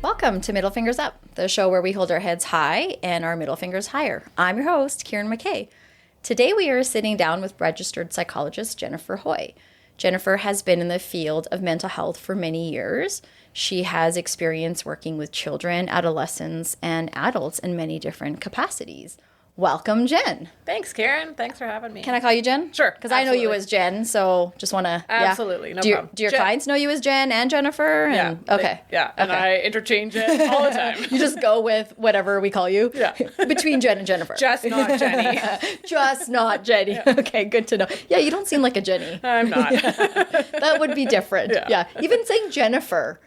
Welcome to Middle Fingers Up, the show where we hold our heads high and our middle fingers higher. I'm your host, Kieran McKay. Today we are sitting down with registered psychologist Jennifer Hoy. Jennifer has been in the field of mental health for many years. She has experience working with children, adolescents, and adults in many different capacities. Welcome, Jen. Thanks, Karen. Thanks for having me. Can I call you Jen? Sure. Because I know you as Jen, so just want to... Absolutely. No problem. Do your clients know you as Jen and Jennifer? Yeah. Okay. And I interchange it all the time. You just go with whatever we call you? Yeah. Between Jen and Jennifer. Just not Jenny. Just not Jenny. Yeah. Okay, good to know. Yeah, you don't seem like a Jenny. I'm not. That would be different. Yeah. Even saying Jennifer...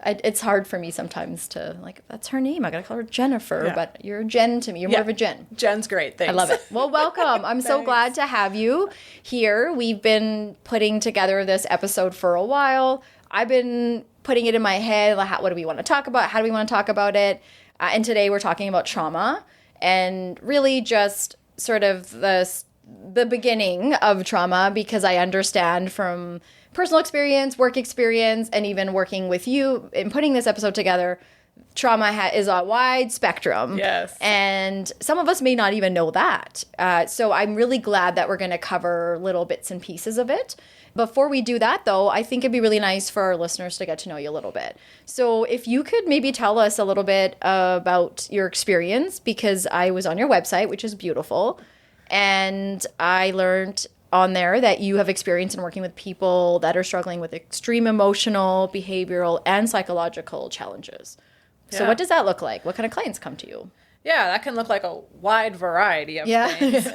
it's hard for me sometimes to, that's her name. I got to call her Jennifer, Yeah. But you're a Jen to me. You're more of a Jen. Jen's great. Thanks. I love it. Well, welcome. I'm so glad to have you here. We've been putting together this episode for a while. I've been putting it in my head. What do we want to talk about? How do we want to talk about it? And today we're talking about trauma and really just sort of the beginning of trauma, because I understand from personal experience, work experience, and even working with you in putting this episode together, trauma is a wide spectrum. Yes. And some of us may not even know that. So I'm really glad that we're going to cover little bits and pieces of it. Before we do that, though, I think it'd be really nice for our listeners to get to know you a little bit. So if you could maybe tell us a little bit about your experience, because I was on your website, which is beautiful, and I learned on there that you have experience in working with people that are struggling with extreme emotional, behavioral, and psychological challenges. So what does that look like? What kind of clients come to you? Yeah, that can look like a wide variety of things.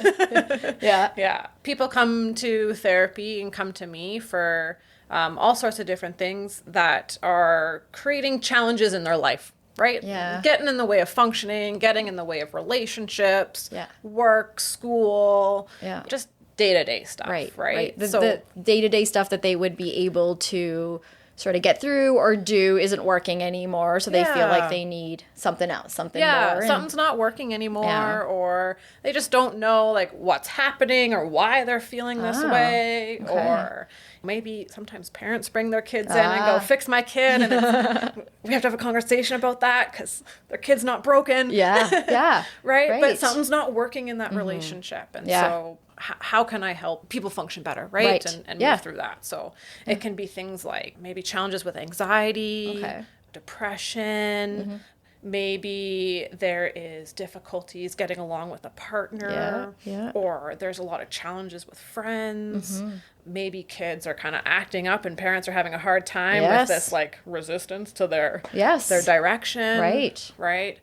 Yeah. People come to therapy and come to me for all sorts of different things that are creating challenges in their life. Right? Yeah. Getting in the way of functioning, getting in the way of relationships, work, school, just day-to-day stuff, right? The day-to-day stuff that they would be able to sort of get through or do isn't working anymore, so they feel like they need something else, something more. Something's not working anymore, or they just don't know what's happening or why they're feeling this way, or maybe sometimes parents bring their kids in and go, fix my kid, and we have to have a conversation about that because their kid's not broken. Right? But something's not working in that relationship, and so how can I help people function better, right? And move through that. So it can be things like maybe challenges with anxiety, depression, maybe there is difficulties getting along with a partner, or there's a lot of challenges with friends. Maybe kids are kind of acting up and parents are having a hard time with this resistance to their direction. Right.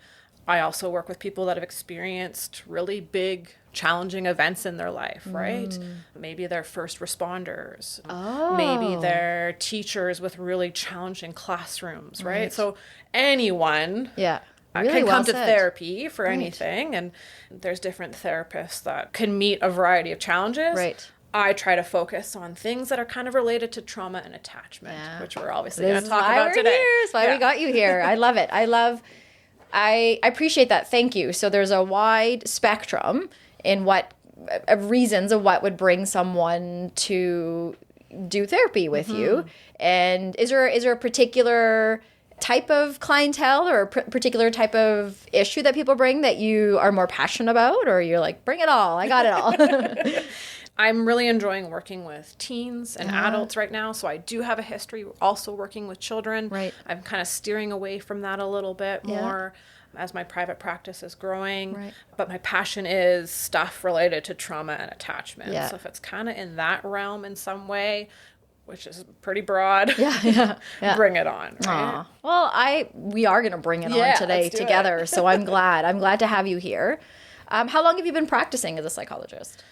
I also work with people that have experienced really big, challenging events in their life, right? Maybe they're first responders. Maybe they're teachers with really challenging classrooms, right? So anyone can come to therapy for anything, and there's different therapists that can meet a variety of challenges. I try to focus on things that are kind of related to trauma and attachment, which we're obviously going to talk about today. That's why we got you here. I love it. I appreciate that. Thank you. So there's a wide spectrum in of reasons of what would bring someone to do therapy with you. And is there a particular type of clientele or a particular type of issue that people bring that you are more passionate about, or you're like, bring it all, I got it all? I'm really enjoying working with teens and adults right now. So I do have a history also working with children. I'm kind of steering away from that a little bit more as my private practice is growing. But my passion is stuff related to trauma and attachment. So if it's kind of in that realm in some way, which is pretty broad, bring it on. Right? Well, we are going to bring it on today together. So I'm glad to have you here. How long have you been practicing as a psychologist?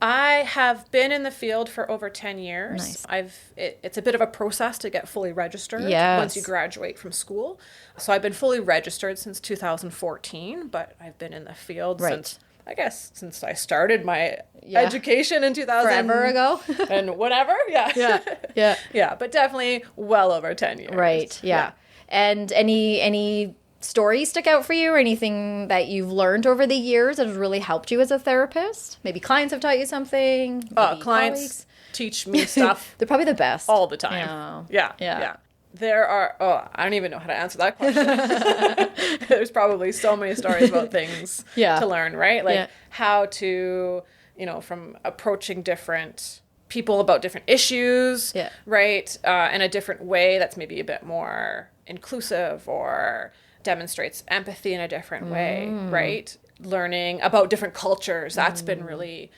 I have been in the field for over 10 years. Nice. It's a bit of a process to get fully registered once you graduate from school. So I've been fully registered since 2014, but I've been in the field since I guess since I started my education in 2000. Forever ago. And whatever. Yeah. Yeah. Yeah. But definitely well over 10 years. Right. Yeah. And any stories stick out for you, or anything that you've learned over the years that has really helped you as a therapist? Maybe clients have taught you something. Clients colleagues. teach me stuff. They're probably the best. All the time. Yeah. There are, I don't even know how to answer that question. There's probably so many stories about things to learn, right? Like how to, from approaching different people about different issues, right? In a different way that's maybe a bit more inclusive or demonstrates empathy in a different way, right? Learning about different cultures. That's been really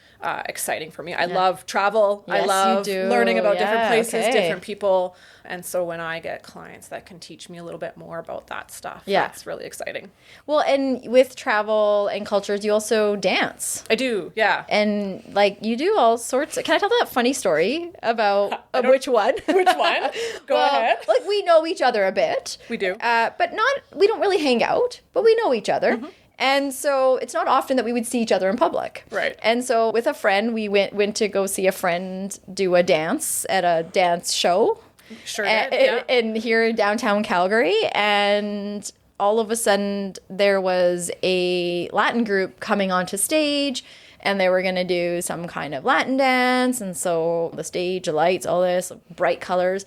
exciting for me. I love travel. Yes, I love learning about different places, okay. different people. And so when I get clients that can teach me a little bit more about that stuff, that's really exciting. Well, and with travel and cultures, you also dance. I do, yeah. And like you do all sorts of, can I tell that funny story about which one? Which one? Go ahead. Like we know each other a bit. We do. But we don't really hang out, but we know each other. Mm-hmm. And so it's not often that we would see each other in public. Right. And so with a friend, we went to go see a friend do a dance at a dance show. Sure did, in here in downtown Calgary. And all of a sudden there was a Latin group coming onto stage, and they were going to do some kind of Latin dance. And so the stage, the lights, all this, bright colors.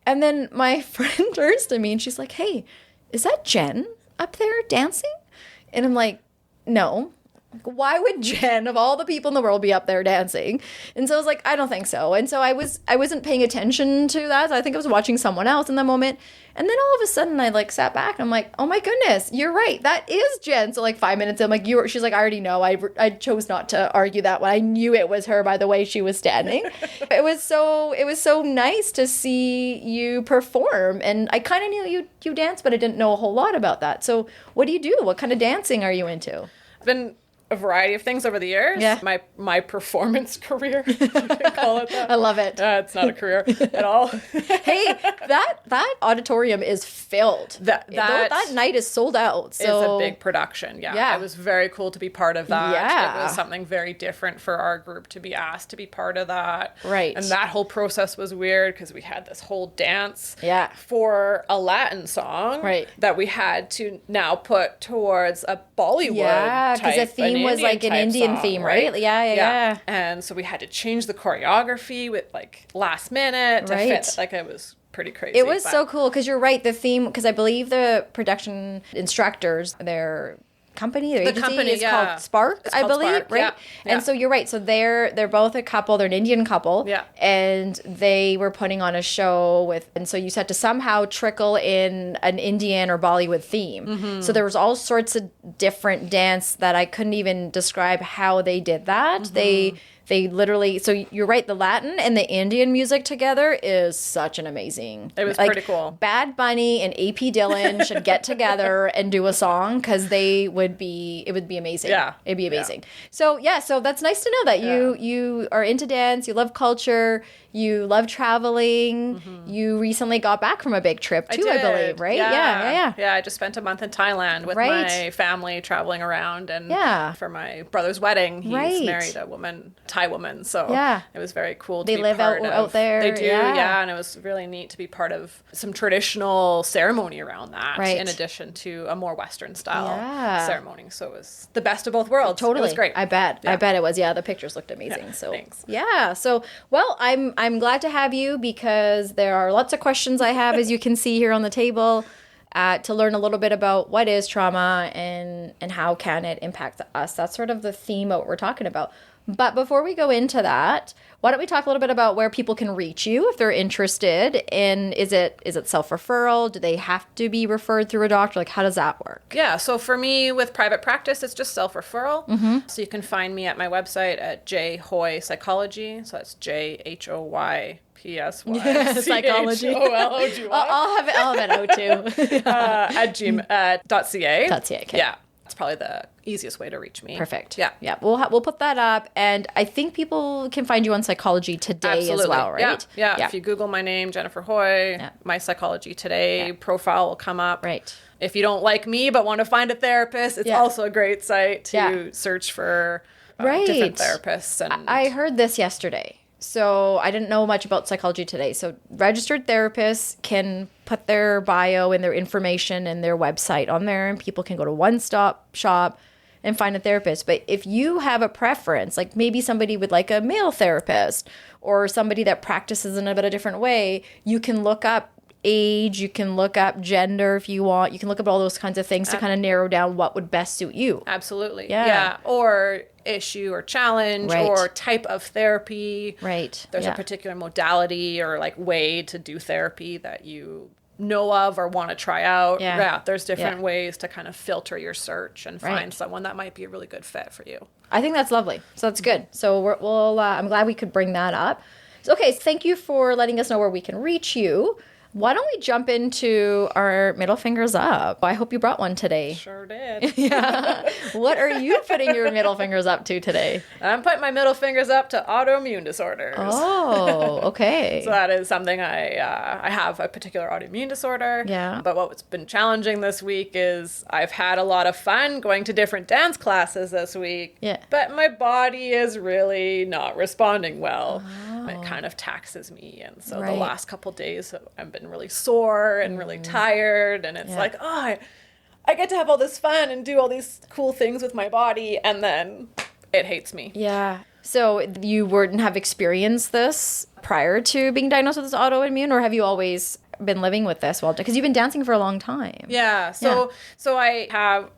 And then my friend turns to me and she's like, "Hey, is that Jen up there dancing?" And I'm like, "No. Why would Jen, of all the people in the world, be up there dancing?" And so I was like, "I don't think so." And so I wasn't paying attention to that. I think I was watching someone else in that moment. And then all of a sudden I like sat back and I'm like, "Oh my goodness, you're right. That is Jen." So like 5 minutes in, I'm like, she's like, "I already know. I chose not to argue that one. I knew it was her by the way she was standing." It was so nice to see you perform. And I kind of knew you dance, but I didn't know a whole lot about that. So what do you do? What kind of dancing are you into? I've been a variety of things over the years. Yeah. My performance career, you can call it that. I love it. It's not a career at all. Hey, that auditorium is filled. That night is sold out. So it's a big production. Yeah. It was very cool to be part of that. Yeah. It was something very different for our group to be asked to be part of that. Right. And that whole process was weird because we had this whole dance for a Latin song that we had to now put towards a Bollywood type, because the theme was like an Indian song, theme, right? Yeah. And so we had to change the choreography with like last minute to fit. Like it was pretty crazy. It was so cool because you're right. The theme, because I believe the production instructors, their company, their agency is called Spark, I believe, Spark, right? Yeah. And so you're right. So they're both a couple. They're an Indian couple. Yeah. And they were putting on a show and so you had to somehow trickle in an Indian or Bollywood theme. Mm-hmm. So there was all sorts of different dance that I couldn't even describe how they did that. Mm-hmm. They literally, so you're right, the Latin and the Indian music together is such an amazing. It was pretty cool. Bad Bunny and AP Dylan should get together and do a song because it would be amazing. Yeah. It'd be amazing. Yeah. So that's nice to know that you are into dance, you love culture, you love traveling. Mm-hmm. You recently got back from a big trip too, I believe, right? Yeah. Yeah, I just spent a month in Thailand with my family traveling around and for my brother's wedding, he's married a Thai woman. So it was very cool to be part of. They live out there. They do, and it was really neat to be part of some traditional ceremony around that in addition to a more Western style ceremony. So it was the best of both worlds. Totally. It was great. I bet it was. Yeah, the pictures looked amazing. Yeah, so thanks. Yeah. So well, I'm glad to have you because there are lots of questions I have, as you can see here on the table, to learn a little bit about what is trauma and how can it impact us. That's sort of the theme of what we're talking about. But before we go into that, why don't we talk a little bit about where people can reach you if they're interested? And is it self-referral? Do they have to be referred through a doctor? Like, how does that work? Yeah, so for me with private practice, it's just self-referral. Mm-hmm. So you can find me at my website at Hoy Psychology. So that's JHOYPSY. Psychology. I'll have it out too. At .ca. .ca, okay. Yeah. That's probably the easiest way to reach me. Perfect. Yeah. Yeah. We'll put that up. And I think people can find you on Psychology Today as well, right? Yeah. If you Google my name, Jennifer Hoy, my Psychology Today profile will come up. Right. If you don't like me but want to find a therapist, it's also a great site to search for different therapists. And I heard this yesterday. So I didn't know much about Psychology Today. So registered therapists can put their bio and their information and their website on there, and people can go to one-stop shop and find a therapist. But if you have a preference, like maybe somebody would like a male therapist or somebody that practices in a bit of a different way, you can look up age, you can look up gender if you want. You can look up all those kinds of things to kind of narrow down what would best suit you. Absolutely. Yeah. Or issue or challenge or type of therapy. Right. There's a particular modality or like way to do therapy that you know of or want to try out. There's different ways to kind of filter your search and find someone that might be a really good fit for you. I think that's lovely. So that's good. So I'm glad we could bring that up. So, okay, thank you for letting us know where we can reach you. Why don't we jump into our middle fingers up? I hope you brought one today. Sure did. What are you putting your middle fingers up to today? I'm putting my middle fingers up to autoimmune disorders. Oh, okay. So that is something I have a particular autoimmune disorder. Yeah. But what's been challenging this week is I've had a lot of fun going to different dance classes this week. Yeah. But my body is really not responding well. It kind of taxes me. And so the last couple of days I've been really sore and really tired, and it's like, I get to have all this fun and do all these cool things with my body, and then it hates me. Yeah. So you wouldn't have experienced this prior to being diagnosed with this autoimmune, or have you always been living with this? Well, because you've been dancing for a long time. Yeah. So I have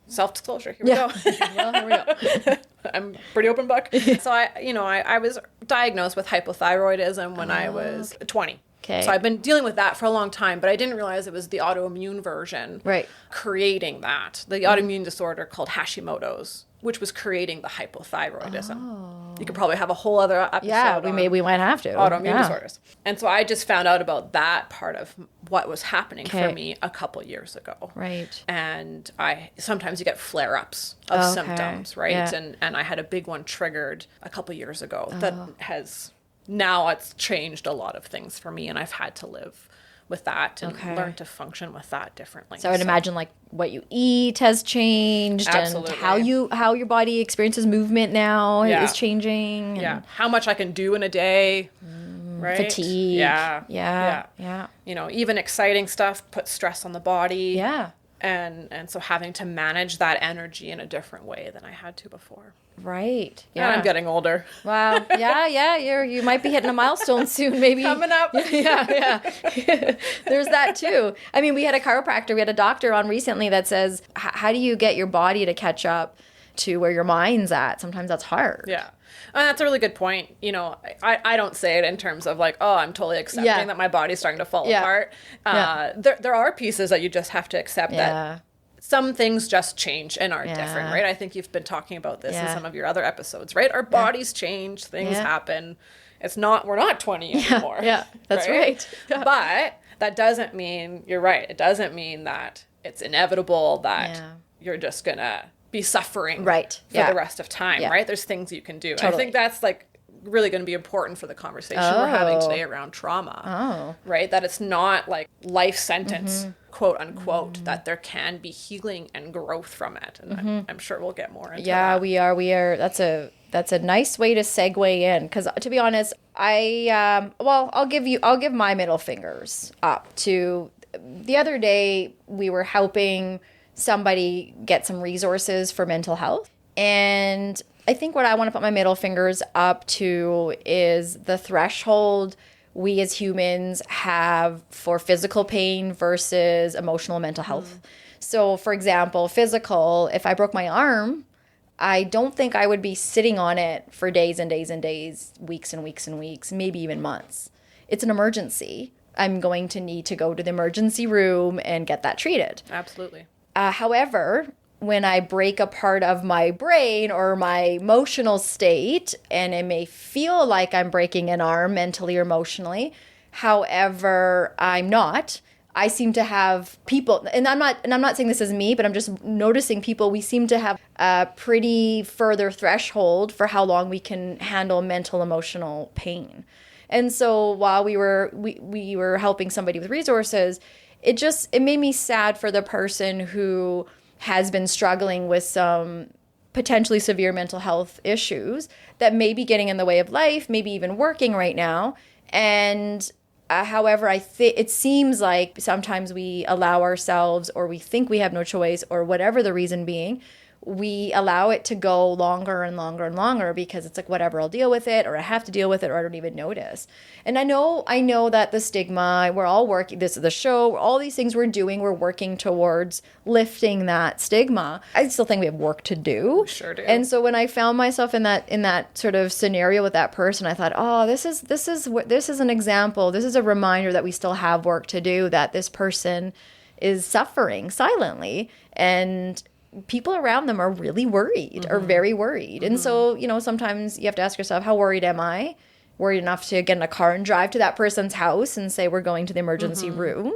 self-disclosure. Here we go. Well, here we go. I'm pretty open book. So I was diagnosed with hypothyroidism when I was 20. Okay. So I've been dealing with that for a long time, but I didn't realize it was the autoimmune version creating that. The autoimmune disorder called Hashimoto's, which was creating the hypothyroidism. You could probably have a whole other episode. Yeah, we might have to. Autoimmune disorders. And so I just found out about that part of what was happening for me a couple years ago. Right. And sometimes you get flare-ups of symptoms, right? Yeah. And I had a big one triggered a couple years ago that has... Now it's changed a lot of things for me, and I've had to live with that and learn to function with that differently. So I would imagine like what you eat has changed. Absolutely. And how your body experiences movement now is changing. And how much I can do in a day. Right? Fatigue. Yeah. Even exciting stuff puts stress on the body. Yeah. And so having to manage that energy in a different way than I had to before. Right. Yeah. And I'm getting older. Wow. Yeah. You might be hitting a milestone soon, maybe. Coming up. Yeah. There's that too. I mean, we had a chiropractor, we had a doctor on recently that says, how do you get your body to catch up to where your mind's at? Sometimes that's hard. Yeah. And that's a really good point. I don't say it in terms of like, oh, I'm totally accepting that my body's starting to fall apart. There are pieces that you just have to accept that some things just change and are different, right? I think you've been talking about this in some of your other episodes, right? Our bodies change, things happen. We're not 20 anymore. Yeah, that's right. But that doesn't mean, you're right, it doesn't mean that it's inevitable that you're just going to be suffering for the rest of time, right? There's things you can do. Totally. I think that's like really going to be important for the conversation we're having today around trauma, right? That it's not like life sentence, quote unquote, that there can be healing and growth from it. And I'm sure we'll get more into that. We are. That's a nice way to segue in, because to be honest, I'll give my middle fingers up to the other day. We were helping somebody get some resources for mental health, and I think what I want to put my middle fingers up to is the threshold we as humans have for physical pain versus emotional and mental health. So, for example, physical, if I broke my arm, I don't think I would be sitting on it for days and days and days, weeks and weeks and weeks, maybe even months. It's an emergency. I'm going to need to go to the emergency room and get that treated. Absolutely. However, when I break a part of my brain or my emotional state, and it may feel like I'm breaking an arm mentally or emotionally, however, I'm not. I seem to have people, and I'm not saying this is me, but I'm just noticing people, we seem to have a pretty further threshold for how long we can handle mental, emotional pain. And so while we were helping somebody with resources, it made me sad for the person who has been struggling with some potentially severe mental health issues that may be getting in the way of life, maybe even working right now. And however, it seems like sometimes we allow ourselves, or we think we have no choice, or whatever the reason being, we allow it to go longer and longer and longer because it's like, whatever, I'll deal with it, or I have to deal with it, or I don't even notice. And I know that the stigma, we're all working, this is the show, all these things we're doing, we're working towards lifting that stigma. I still think we have work to do. We sure do. And so when I found myself in that sort of scenario with that person, I thought, oh, this is an example. This is a reminder that we still have work to do, that this person is suffering silently, and people around them are really worried, or very worried. And so, sometimes you have to ask yourself, how worried am I? Worried enough to get in a car and drive to that person's house and say, we're going to the emergency room,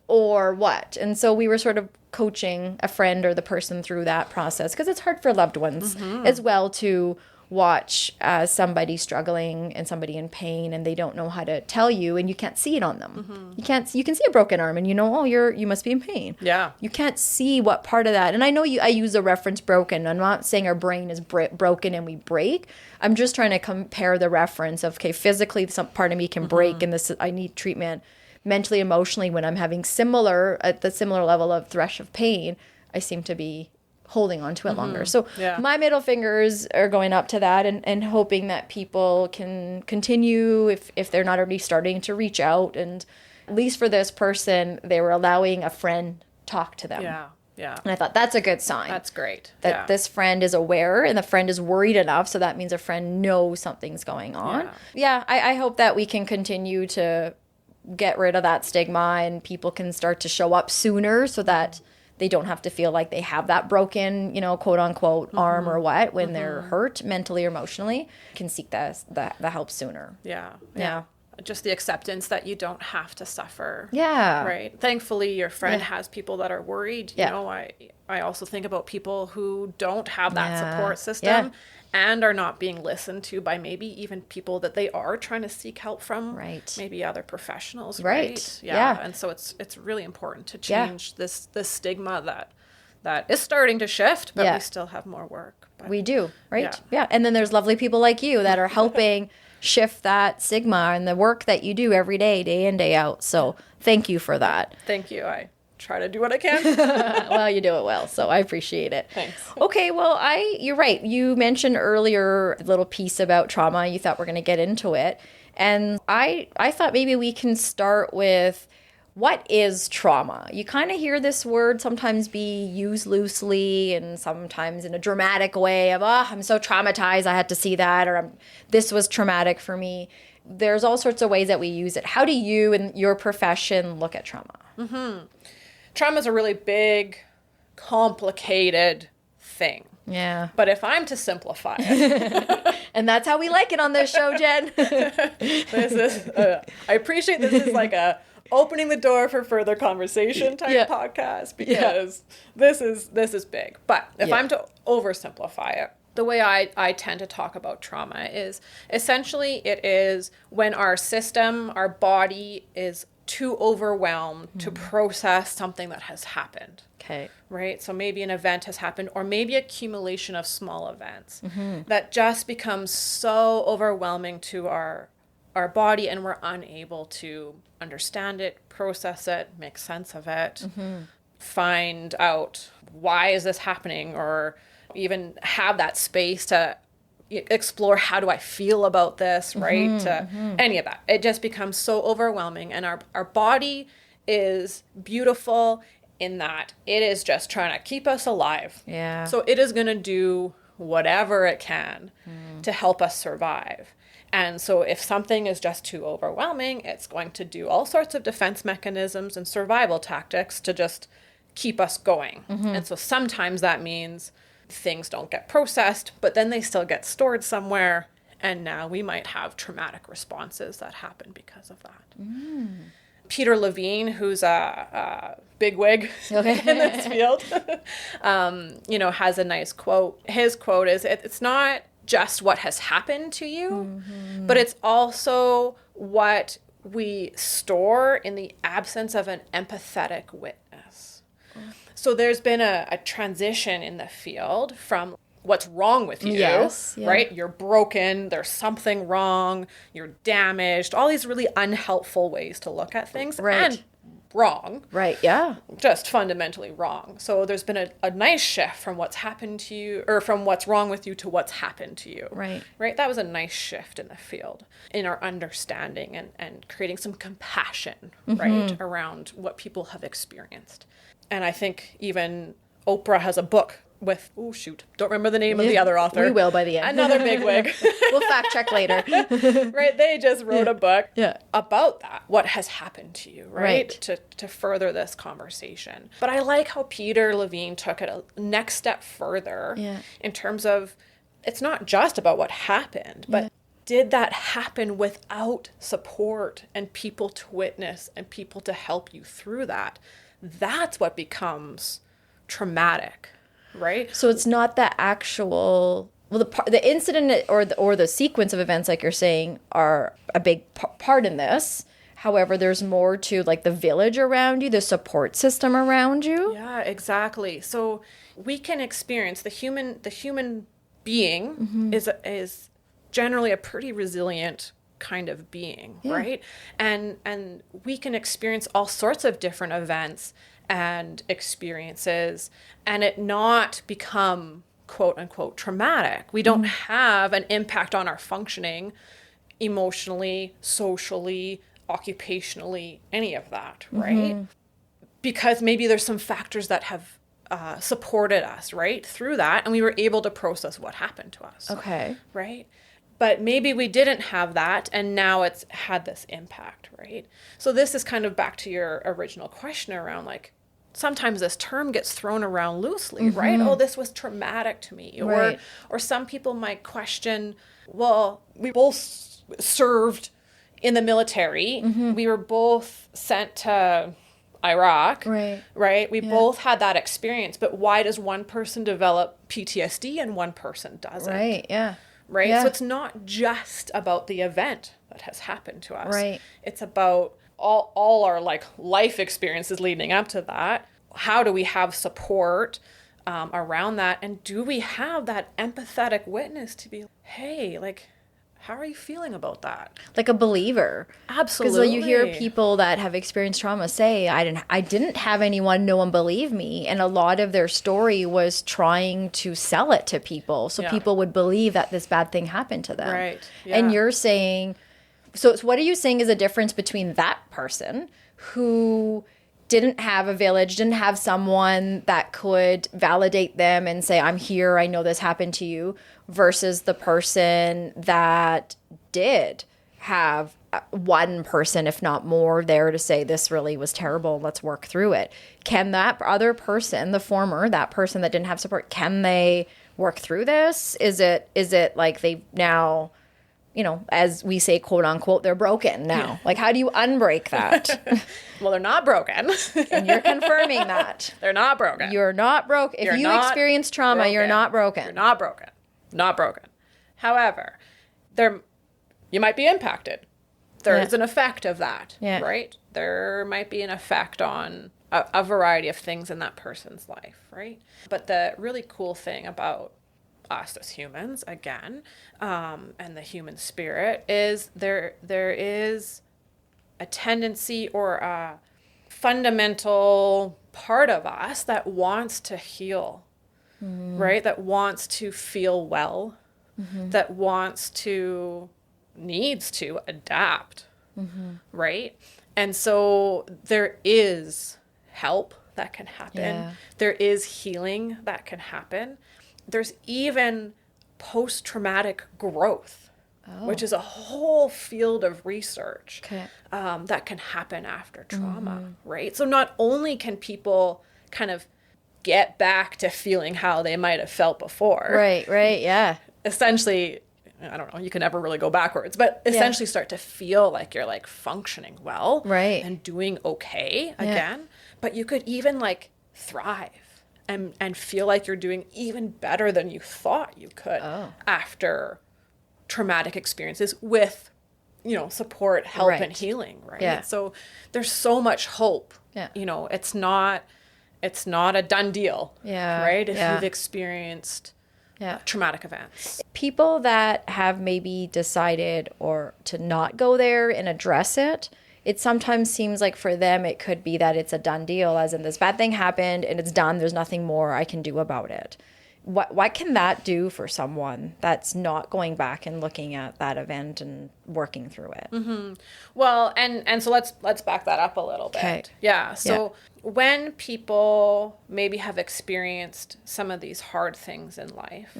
or what? And so we were sort of coaching a friend or the person through that process, because it's hard for loved ones as well to watch somebody struggling and somebody in pain, and they don't know how to tell you, and you can't see it on them. You can see a broken arm, and you must be in pain. Yeah. You can't see what part of that. And I know I use the reference broken. I'm not saying our brain is broken and we break. I'm just trying to compare the reference of, okay, physically some part of me can break, and I need treatment. Mentally, emotionally, when I'm having at the similar level of thresh of pain, I seem to be holding on to it longer. So my middle fingers are going up to that, and hoping that people can continue, if they're not already starting to reach out. And at least for this person, they were allowing a friend talk to them. Yeah. And I thought, that's a good sign. That's great. That this friend is aware, and the friend is worried enough, so that means a friend knows something's going on. I hope that we can continue to get rid of that stigma, and people can start to show up sooner, so that they don't have to feel like they have that broken, quote unquote, arm or what, when they're hurt mentally or emotionally, can seek the help sooner. Yeah. Just the acceptance that you don't have to suffer. Yeah. Right. Thankfully, your friend has people that are worried. You know, I also think about people who don't have that support system and are not being listened to by maybe even people that they are trying to seek help from. Right. Maybe other professionals. Right. Yeah. And so it's really important to change this stigma that is starting to shift, but we still have more work. But, we do. Right. Yeah. And then there's lovely people like you that are helping shift that stigma, and the work that you do every day in, day out. So thank you for that. Thank you. I try to do what I can. Well, you do it well, so I appreciate it. Thanks. Okay, well, you're right. You mentioned earlier a little piece about trauma. You thought we're going to get into it. And I thought maybe we can start with, what is trauma? You kind of hear this word sometimes be used loosely, and sometimes in a dramatic way of, I'm so traumatized, I had to see that, or this was traumatic for me. There's all sorts of ways that we use it. How do you and your profession look at trauma? Trauma is a really big, complicated thing. Yeah. But if I'm to simplify it. And that's how we like it on this show, Jen. I appreciate this is like a opening the door for further conversation type podcast, because this is big. But if I'm to oversimplify it, the way I tend to talk about trauma is essentially it is when our system, our body is too overwhelmed to process something that has happened. Okay. Right? So maybe an event has happened, or maybe accumulation of small events that just becomes so overwhelming to our body, and we're unable to understand it, process it, make sense of it, find out why is this happening, or even have that space to explore, how do I feel about this, right? Any of that. It just becomes so overwhelming, and our body is beautiful in that it is just trying to keep us alive. Yeah. So it is going to do whatever it can to help us survive. And so if something is just too overwhelming, it's going to do all sorts of defense mechanisms and survival tactics to just keep us going. And so sometimes that means things don't get processed, but then they still get stored somewhere. And now we might have traumatic responses that happen because of that. Peter Levine, who's a bigwig in this field, has a nice quote. His quote is, it's not just what has happened to you, but it's also what we store in the absence of an empathetic witness. So there's been a transition in the field from what's wrong with you, right? You're broken, there's something wrong, you're damaged, all these really unhelpful ways to look at things. And wrong. Right, yeah. Just fundamentally wrong. So there's been a nice shift from what's happened to you, or from what's wrong with you to what's happened to you. Right. Right? That was a nice shift in the field, in our understanding and creating some compassion, right, around what people have experienced. And I think even Oprah has a book with, don't remember the name of the other author. We will by the end. Another bigwig. We'll fact check later. Right, they just wrote a book about that, what has happened to you, right? To further this conversation. But I like how Peter Levine took it a next step further in terms of, it's not just about what happened, but did that happen without support and people to witness and people to help you through that? That's what becomes traumatic. Right. So it's not the actual, the incident or the sequence of events, like you're saying, are a big part in this. However, there's more to like the village around you, the support system around you. Yeah, exactly. So we can experience the human being is generally a pretty resilient kind of being, right? And we can experience all sorts of different events and experiences and it not become quote unquote traumatic. We don't have an impact on our functioning emotionally, socially, occupationally, any of that, right? Because maybe there's some factors that have supported us, right, through that, and we were able to process what happened to us. Okay. Right? But maybe we didn't have that, and now it's had this impact, right? So this is kind of back to your original question around, like, sometimes this term gets thrown around loosely, right? Oh, this was traumatic to me. Right. Or some people might question, well, we both served in the military. We were both sent to Iraq, right? We both had that experience, but why does one person develop PTSD and one person doesn't? Right, yeah. Right? Yeah. So it's not just about the event that has happened to us. Right. It's about all our like life experiences leading up to that. How do we have support around that? And do we have that empathetic witness to be, hey, like, how are you feeling about that? Like a believer. Absolutely. Because you hear people that have experienced trauma say, I didn't have anyone, no one believed me. And a lot of their story was trying to sell it to people. So people would believe that this bad thing happened to them. Right. Yeah. And you're saying, so it's, what are you saying is a difference between that person who didn't have a village, didn't have someone that could validate them and say, I'm here, I know this happened to you, versus the person that did have one person, if not more, there to say, this really was terrible, let's work through it. Can that other person, the former, that person that didn't have support, can they work through this? Is it like they now, as we say, quote unquote, they're broken now? Like, how do you unbreak that? Well, they're not broken. And you're confirming that. They're not broken. You're not broken. If you experience trauma, broken. you're not broken. You're not broken. Not broken. However, you might be impacted. There is an effect of that, right? There might be an effect on a variety of things in that person's life, right? But the really cool thing about us as humans, again, and the human spirit is there is a tendency or a fundamental part of us that wants to heal, right? That wants to feel well, that needs to adapt, right? And so there is help that can happen. Yeah. There is healing that can happen. There's even post-traumatic growth, which is a whole field of research that can happen after trauma, right? So not only can people kind of get back to feeling how they might have felt before. Right, yeah. Essentially, I don't know, you can never really go backwards, but essentially start to feel like you're like functioning well, right, and doing okay again. But you could even like thrive and feel like you're doing even better than you thought you could after traumatic experiences with, you know, support, help, and healing, right? Yeah. So there's so much hope. Yeah. You know, it's not a done deal, right? If you've experienced traumatic events. People that have maybe decided or to not go there and address it, it sometimes seems like for them it could be that it's a done deal, as in this bad thing happened and it's done. There's nothing more I can do about it. What can that do for someone that's not going back and looking at that event and working through it? Mm-hmm. Well, and so let's back that up a little bit. Okay. Yeah. So when people maybe have experienced some of these hard things in life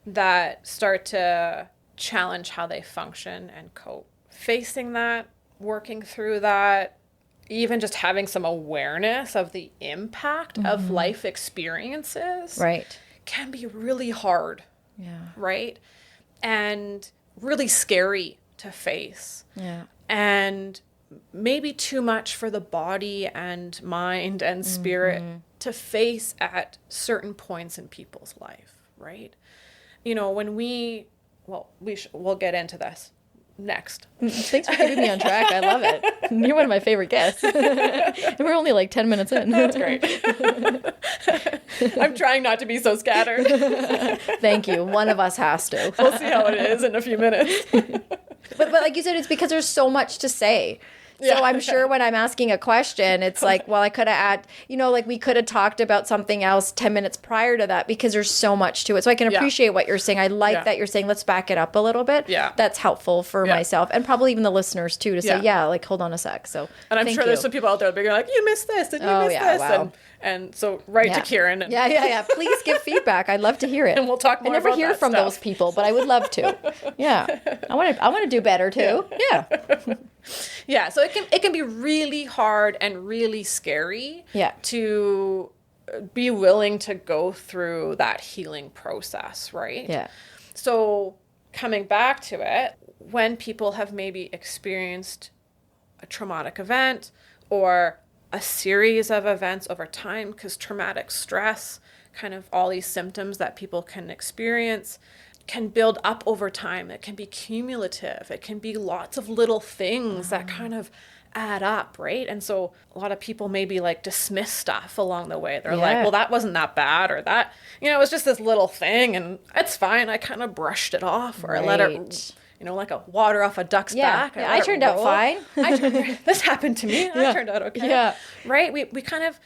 that start to challenge how they function and cope, facing that, working through that, even just having some awareness of the impact of life experiences, right, can be really hard, right? And really scary to face. Yeah. And maybe too much for the body and mind and spirit to face at certain points in people's life, right? You know, when we'll get into this next. Thanks for keeping me on track. I love it. You're one of my favorite guests. And we're only like 10 minutes in. That's great. I'm trying not to be so scattered. Thank you. One of us has to. We'll see how it is in a few minutes. But like you said, it's because there's so much to say. So I'm sure when I'm asking a question, it's like, well, I could have like we could have talked about something else 10 minutes prior to that, because there's so much to it. So I can appreciate what you're saying. I like that you're saying, let's back it up a little bit. Yeah. That's helpful for myself and probably even the listeners too, to say, like, hold on a sec. So, and I'm sure there's some people out there that are like, you missed this and you missed this. Wow. And so to Kieran. And Please give feedback. I'd love to hear it. And we'll talk more about that. I never hear from those people, but I would love to. Yeah. I want to do better too. Yeah, so it can be really hard and really scary to be willing to go through that healing process, right? Yeah. So coming back to it, when people have maybe experienced a traumatic event or a series of events over time, because traumatic stress, kind of all these symptoms that people can experience, can build up over time. It can be cumulative. It can be lots of little things that kind of add up, right? And so a lot of people maybe like dismiss stuff along the way. They're like, well, that wasn't that bad, or that, it was just this little thing and it's fine. I kind of brushed it off, or I let it, like a water off a duck's back. I turned out fine. This happened to me. I turned out okay. Yeah. Right? We kind of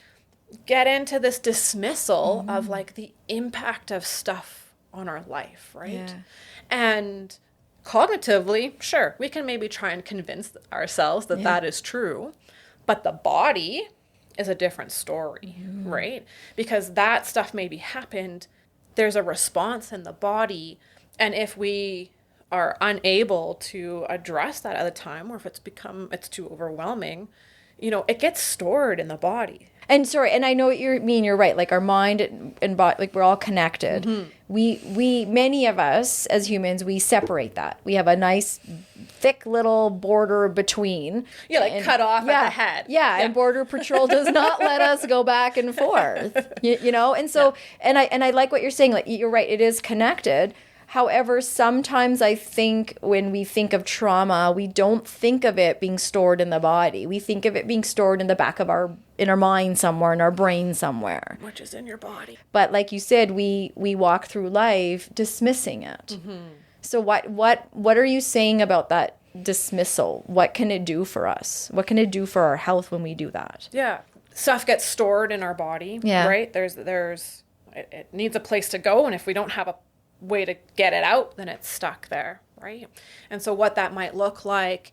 get into this dismissal of like the impact of stuff on our life, right? Yeah. And cognitively, sure, we can maybe try and convince ourselves that that is true, but the body is a different story, right? Because that stuff maybe happened, there's a response in the body, and if we are unable to address that at the time, or if it's too overwhelming, it gets stored in the body. And I know what you mean. You're right. Like our mind and body, like we're all connected. We many of us as humans, we separate that. We have a nice thick little border between. Yeah, cut off at the head. Yeah, and Border Patrol does not let us go back and forth. And so and I like what you're saying. Like you're right. It is connected. However, sometimes I think when we think of trauma, we don't think of it being stored in the body. We think of it being stored in the back of in our mind somewhere, in our brain somewhere. Which is in your body. But like you said, we walk through life dismissing it. So what are you saying about that dismissal? What can it do for us? What can it do for our health when we do that? Yeah. Stuff gets stored in our body, right? It needs a place to go, and if we don't have a way to get it out, then it's stuck there, right? And so what that might look like,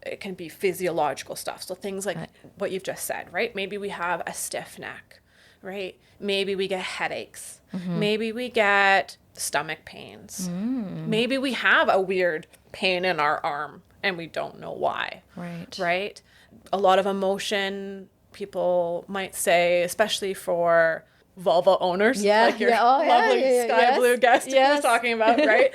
it can be physiological stuff. So things like what you've just said, right? Maybe we have a stiff neck, right? Maybe we get headaches. Maybe we get stomach pains. Maybe we have a weird pain in our arm and we don't know why. Right? A lot of emotion, people might say, especially for vulva owners, like your lovely sky blue guest was talking about, right?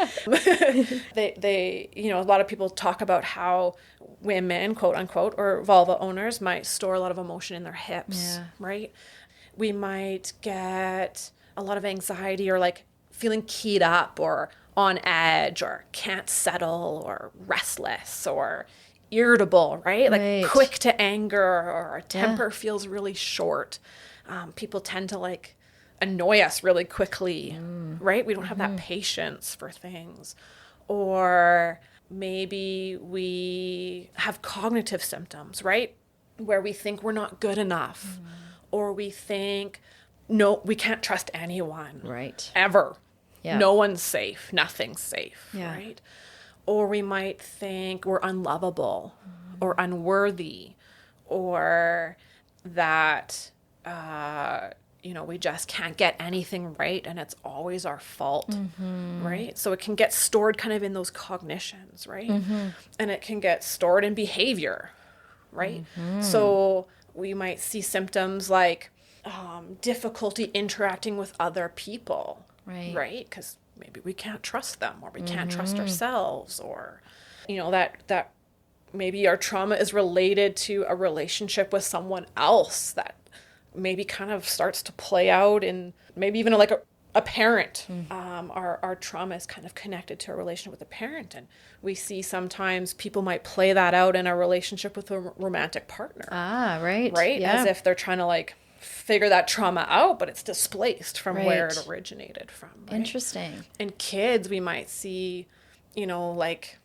they, a lot of people talk about how women, quote unquote, or vulva owners might store a lot of emotion in their hips, right? We might get a lot of anxiety or like feeling keyed up or on edge or can't settle or restless or irritable, right? Like quick to anger, or our temper feels really short. People tend to like annoy us really quickly, right? We don't have that patience for things. Or maybe we have cognitive symptoms, right? Where we think we're not good enough, or we think, no, we can't trust anyone, right? Ever. Yeah. No one's safe. Nothing's safe, right? Or we might think we're unlovable or unworthy, or that, we just can't get anything right and it's always our fault, right? So it can get stored kind of in those cognitions, right? And it can get stored in behavior, right? So we might see symptoms like difficulty interacting with other people, right? Because maybe we can't trust them, or we can't trust ourselves, or, that maybe our trauma is related to a relationship with someone else that maybe kind of starts to play out in maybe even like a parent. Our trauma is kind of connected to a relationship with a parent. And we see sometimes people might play that out in a relationship with a romantic partner. Right? Yeah. As if they're trying to like figure that trauma out, but it's displaced from where it originated from. Right? Interesting. In kids, we might see, like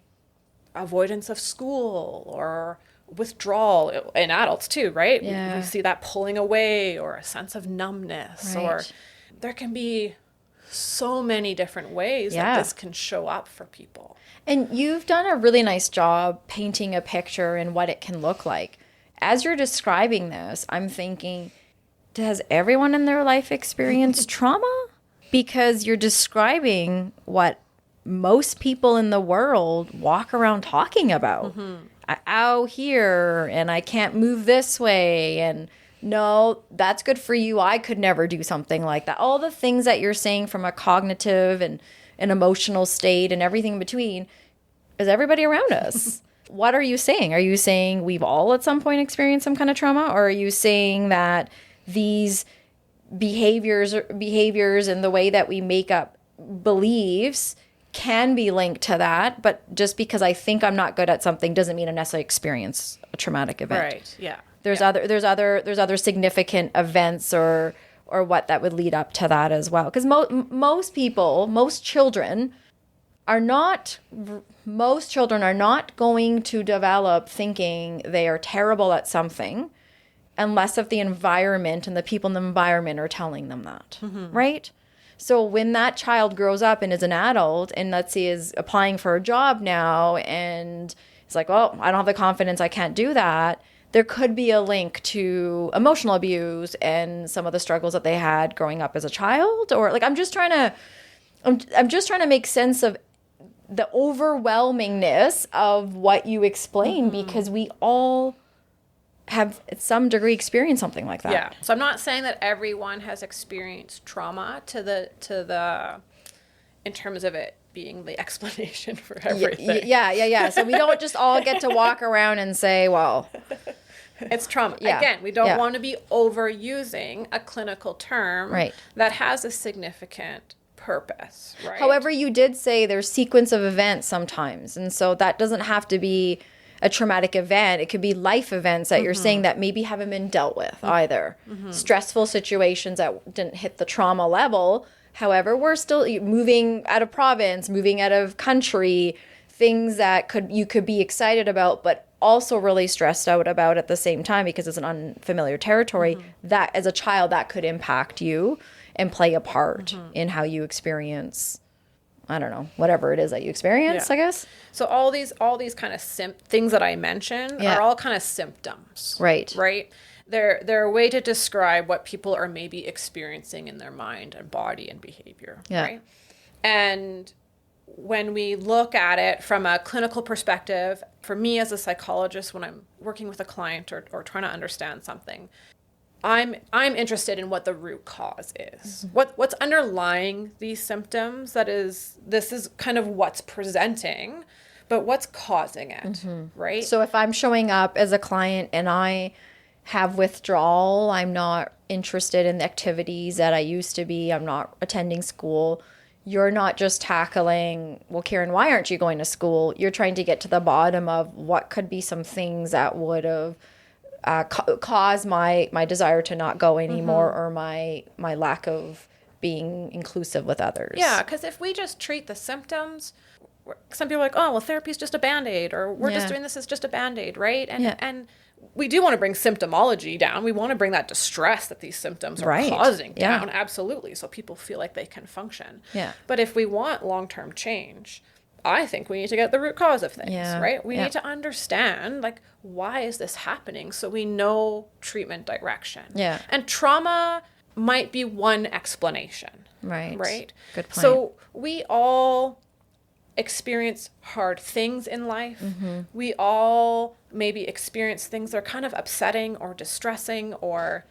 avoidance of school or withdrawal. In adults too, right? Yeah. We see that pulling away, or a sense of numbness, or there can be so many different ways that this can show up for people. And you've done a really nice job painting a picture and what it can look like. As you're describing this, I'm thinking, does everyone in their life experience trauma? Because you're describing what most people in the world walk around talking about. Ow, here, and I can't move this way, and no, that's good for you. I could never do something like that. All the things that you're saying from a cognitive and an emotional state and everything in between is everybody around us. What are you saying? Are you saying we've all at some point experienced some kind of trauma? Or are you saying that these behaviors and the way that we make up beliefs can be linked to that, but just because I think I'm not good at something doesn't mean I necessarily experience a traumatic event. Right. Yeah. There's other significant events or what that would lead up to that as well. Because most children are not going to develop thinking they are terrible at something unless if the environment and the people in the environment are telling them that, right? So when that child grows up and is an adult and let's say is applying for a job now and it's like, oh, I don't have the confidence, I can't do that, there could be a link to emotional abuse and some of the struggles that they had growing up as a child. Or like I'm just trying to make sense of the overwhelmingness of what you explain, because we all have at some degree experienced something like that. Yeah. So I'm not saying that everyone has experienced trauma to the in terms of it being the explanation for everything. Yeah. So we don't just all get to walk around and say, well, it's trauma. Yeah. Again, we don't want to be overusing a clinical term that has a significant purpose, right? However, you did say there's sequence of events sometimes. And so that doesn't have to be a traumatic event. It could be life events that you're saying that maybe haven't been dealt with either. Stressful situations that didn't hit the trauma level. However, we're still moving out of province, moving out of country, things that you could be excited about, but also really stressed out about at the same time because it's an unfamiliar territory. That as a child, that could impact you and play a part in how you experience, I don't know, whatever it is that you experience, I guess. So all these kind of things that I mentioned are all kind of symptoms. Right. They're a way to describe what people are maybe experiencing in their mind and body and behavior. Right. And when we look at it from a clinical perspective, for me as a psychologist, when I'm working with a client or trying to understand something, I'm interested in what the root cause is. What's underlying these symptoms. This is kind of what's presenting, but what's causing it, right? So if I'm showing up as a client and I have withdrawal, I'm not interested in the activities that I used to be, I'm not attending school, you're not just tackling, well, Karen, why aren't you going to school? You're trying to get to the bottom of what could be some things that would have caused my desire to not go anymore, or my lack of being inclusive with others. Yeah, because if we just treat the symptoms, some people are like, oh, well, therapy is just a Band-Aid, or we're just doing this as just a Band-Aid, right? And we do want to bring symptomology down. We want to bring that distress that these symptoms are causing down, absolutely, so people feel like they can function. Yeah. But if we want long-term change, I think we need to get the root cause of things, right? We need to understand, like, why is this happening, so we know treatment direction. Yeah. And trauma might be one explanation. Right. Right? Good point. So we all experience hard things in life. We all maybe experience things that are kind of upsetting or distressing or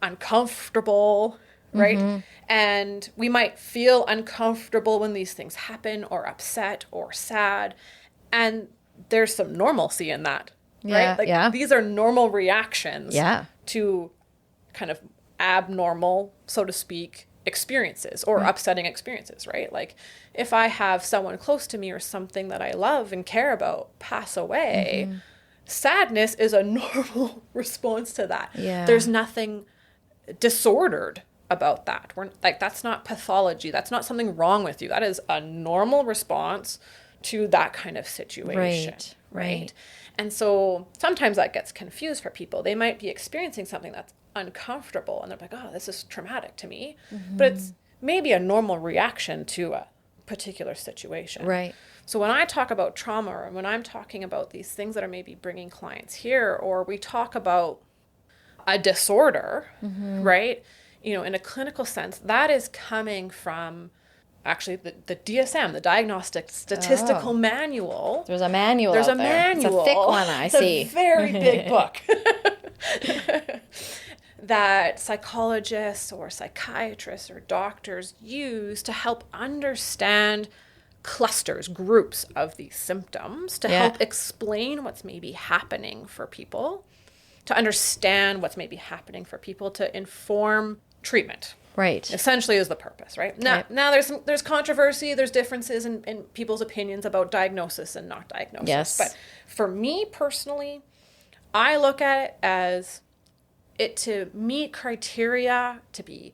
uncomfortable, right? And we might feel uncomfortable when these things happen, or upset or sad. And there's some normalcy in that, right? Like these are normal reactions to kind of abnormal, so to speak, experiences or upsetting experiences, right? Like if I have someone close to me or something that I love and care about pass away, sadness is a normal response to that. There's nothing disordered about that. We're like, that's not pathology. That's not something wrong with you. That is a normal response to that kind of situation. Right. And so sometimes that gets confused for people. They might be experiencing something that's uncomfortable and they're like, oh, this is traumatic to me. But it's maybe a normal reaction to a particular situation. Right. So when I talk about trauma, or when I'm talking about these things that are maybe bringing clients here, or we talk about a disorder, right? You know, in a clinical sense, that is coming from actually the DSM, the Diagnostic Statistical Manual. There's a manual. There's out a there. manual. It's a thick one, I see. It's a very big book. That psychologists or psychiatrists or doctors use to help understand clusters, groups of these symptoms, to help explain what's maybe happening for people, to understand what's maybe happening for people, to inform treatment. Right. Essentially is the purpose, right? Now there's controversy, there's differences in people's opinions about diagnosis and not diagnosis. Yes. But for me personally, I look at it as it to meet criteria to be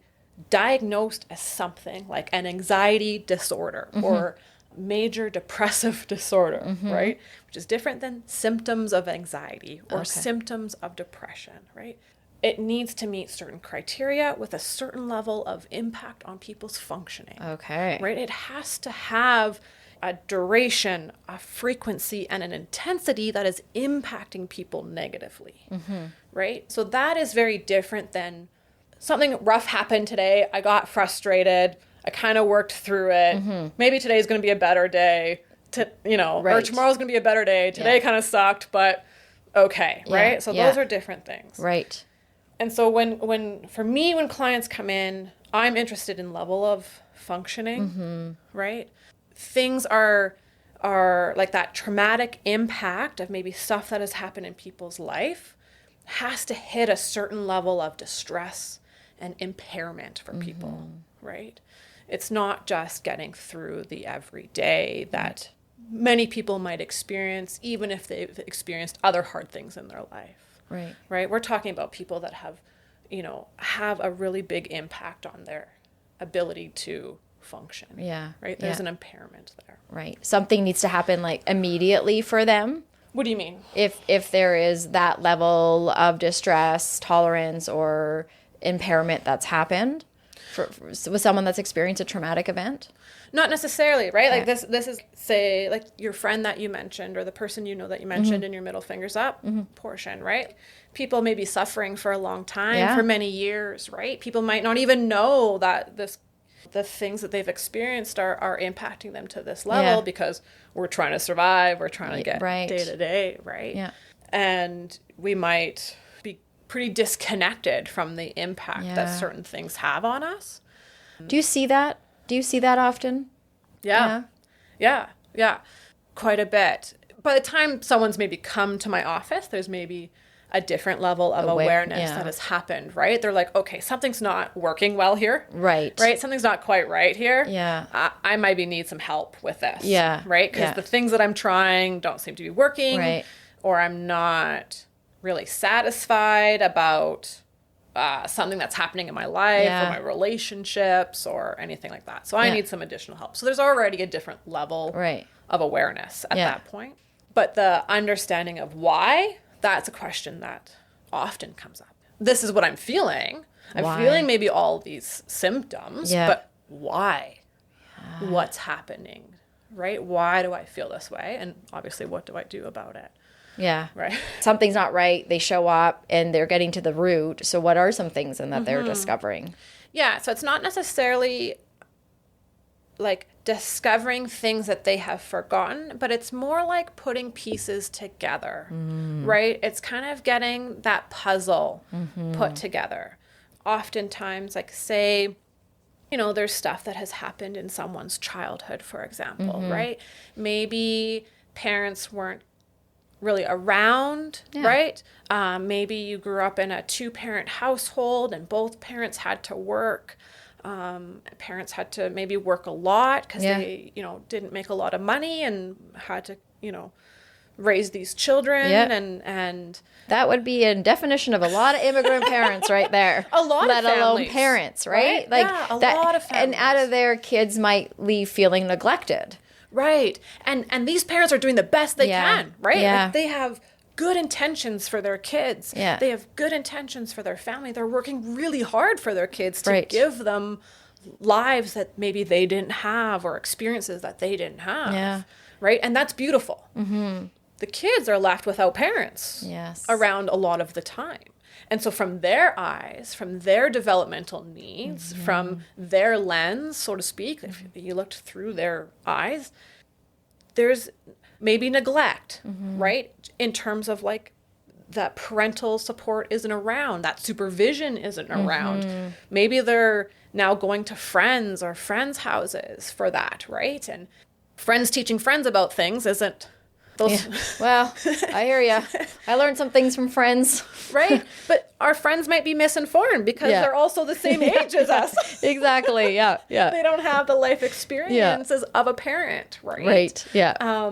diagnosed as something like an anxiety disorder or major depressive disorder, right? Which is different than symptoms of anxiety or symptoms of depression, right? It needs to meet certain criteria with a certain level of impact on people's functioning. Okay. Right? It has to have a duration, a frequency, and an intensity that is impacting people negatively. Right? So that is very different than something rough happened today. I got frustrated. I kind of worked through it. Maybe today's going to be a better day. Or tomorrow's going to be a better day. Today kind of sucked, but okay. Right? So those are different things. Right. And so when clients come in, I'm interested in level of functioning, right? Things are like that traumatic impact of maybe stuff that has happened in people's life has to hit a certain level of distress and impairment for people, right? It's not just getting through the everyday that many people might experience, even if they've experienced other hard things in their life. Right. Right. We're talking about people that have a really big impact on their ability to function. Yeah. Right. There's an impairment there. Right. Something needs to happen like immediately for them. What do you mean? If there is that level of distress, tolerance, or impairment that's happened with someone that's experienced a traumatic event? Not necessarily, right? Like this is, say, like your friend that you mentioned or the person that you mentioned in your middle fingers up portion, right? People may be suffering for a long time, for many years, right? People might not even know that the things that they've experienced are impacting them to this level because we're trying to survive, we're trying to get day to day, right? Yeah. And we might be pretty disconnected from the impact that certain things have on us. Do you see that? Do you see that often? Yeah. Quite a bit. By the time someone's maybe come to my office, there's maybe a different level of awareness that has happened, right? They're like, okay, something's not working well here. Right. Something's not quite right here. Yeah. I maybe need some help with this. Yeah. Right? Because the things that I'm trying don't seem to be working. Right. Or I'm not really satisfied about something that's happening in my life or my relationships or anything like that. So I need some additional help. So there's already a different level of awareness at that point. But the understanding of why, that's a question that often comes up. This is what I'm feeling. I'm feeling maybe all these symptoms, but why? What's happening, right? Why do I feel this way? And obviously, what do I do about it? Yeah. Right. Something's not right. They show up and they're getting to the root. So what are some things in that they're discovering? Yeah. So it's not necessarily like discovering things that they have forgotten, but it's more like putting pieces together, right? It's kind of getting that puzzle put together. Oftentimes, like say, you know, there's stuff that has happened in someone's childhood, for example, right? Maybe parents weren't really around, right? Maybe you grew up in a 2-parent household and both parents had to work. Parents had to maybe work a lot because they, you know, didn't make a lot of money and had to, you know, raise these children and that would be a definition of a lot of immigrant parents right there. A lot let of families, alone parents, right? Like a that, lot of families. And out of their kids might leave feeling neglected. Right. And these parents are doing the best they can, right? Yeah. Like they have good intentions for their kids. Yeah. They have good intentions for their family. They're working really hard for their kids to give them lives that maybe they didn't have or experiences that they didn't have. Yeah. Right? And that's beautiful. The kids are left without parents around a lot of the time. And so from their eyes, from their developmental needs, from their lens, so to speak, if you looked through their eyes, there's maybe neglect, right? In terms of like that parental support isn't around, that supervision isn't around. Maybe they're now going to friends or friends' houses for that, right? And friends teaching friends about things isn't those. Well, I hear you. I learned some things from friends. Right? But our friends might be misinformed because they're also the same age as us. Exactly. Yeah. They don't have the life experiences of a parent, right? Right. Yeah.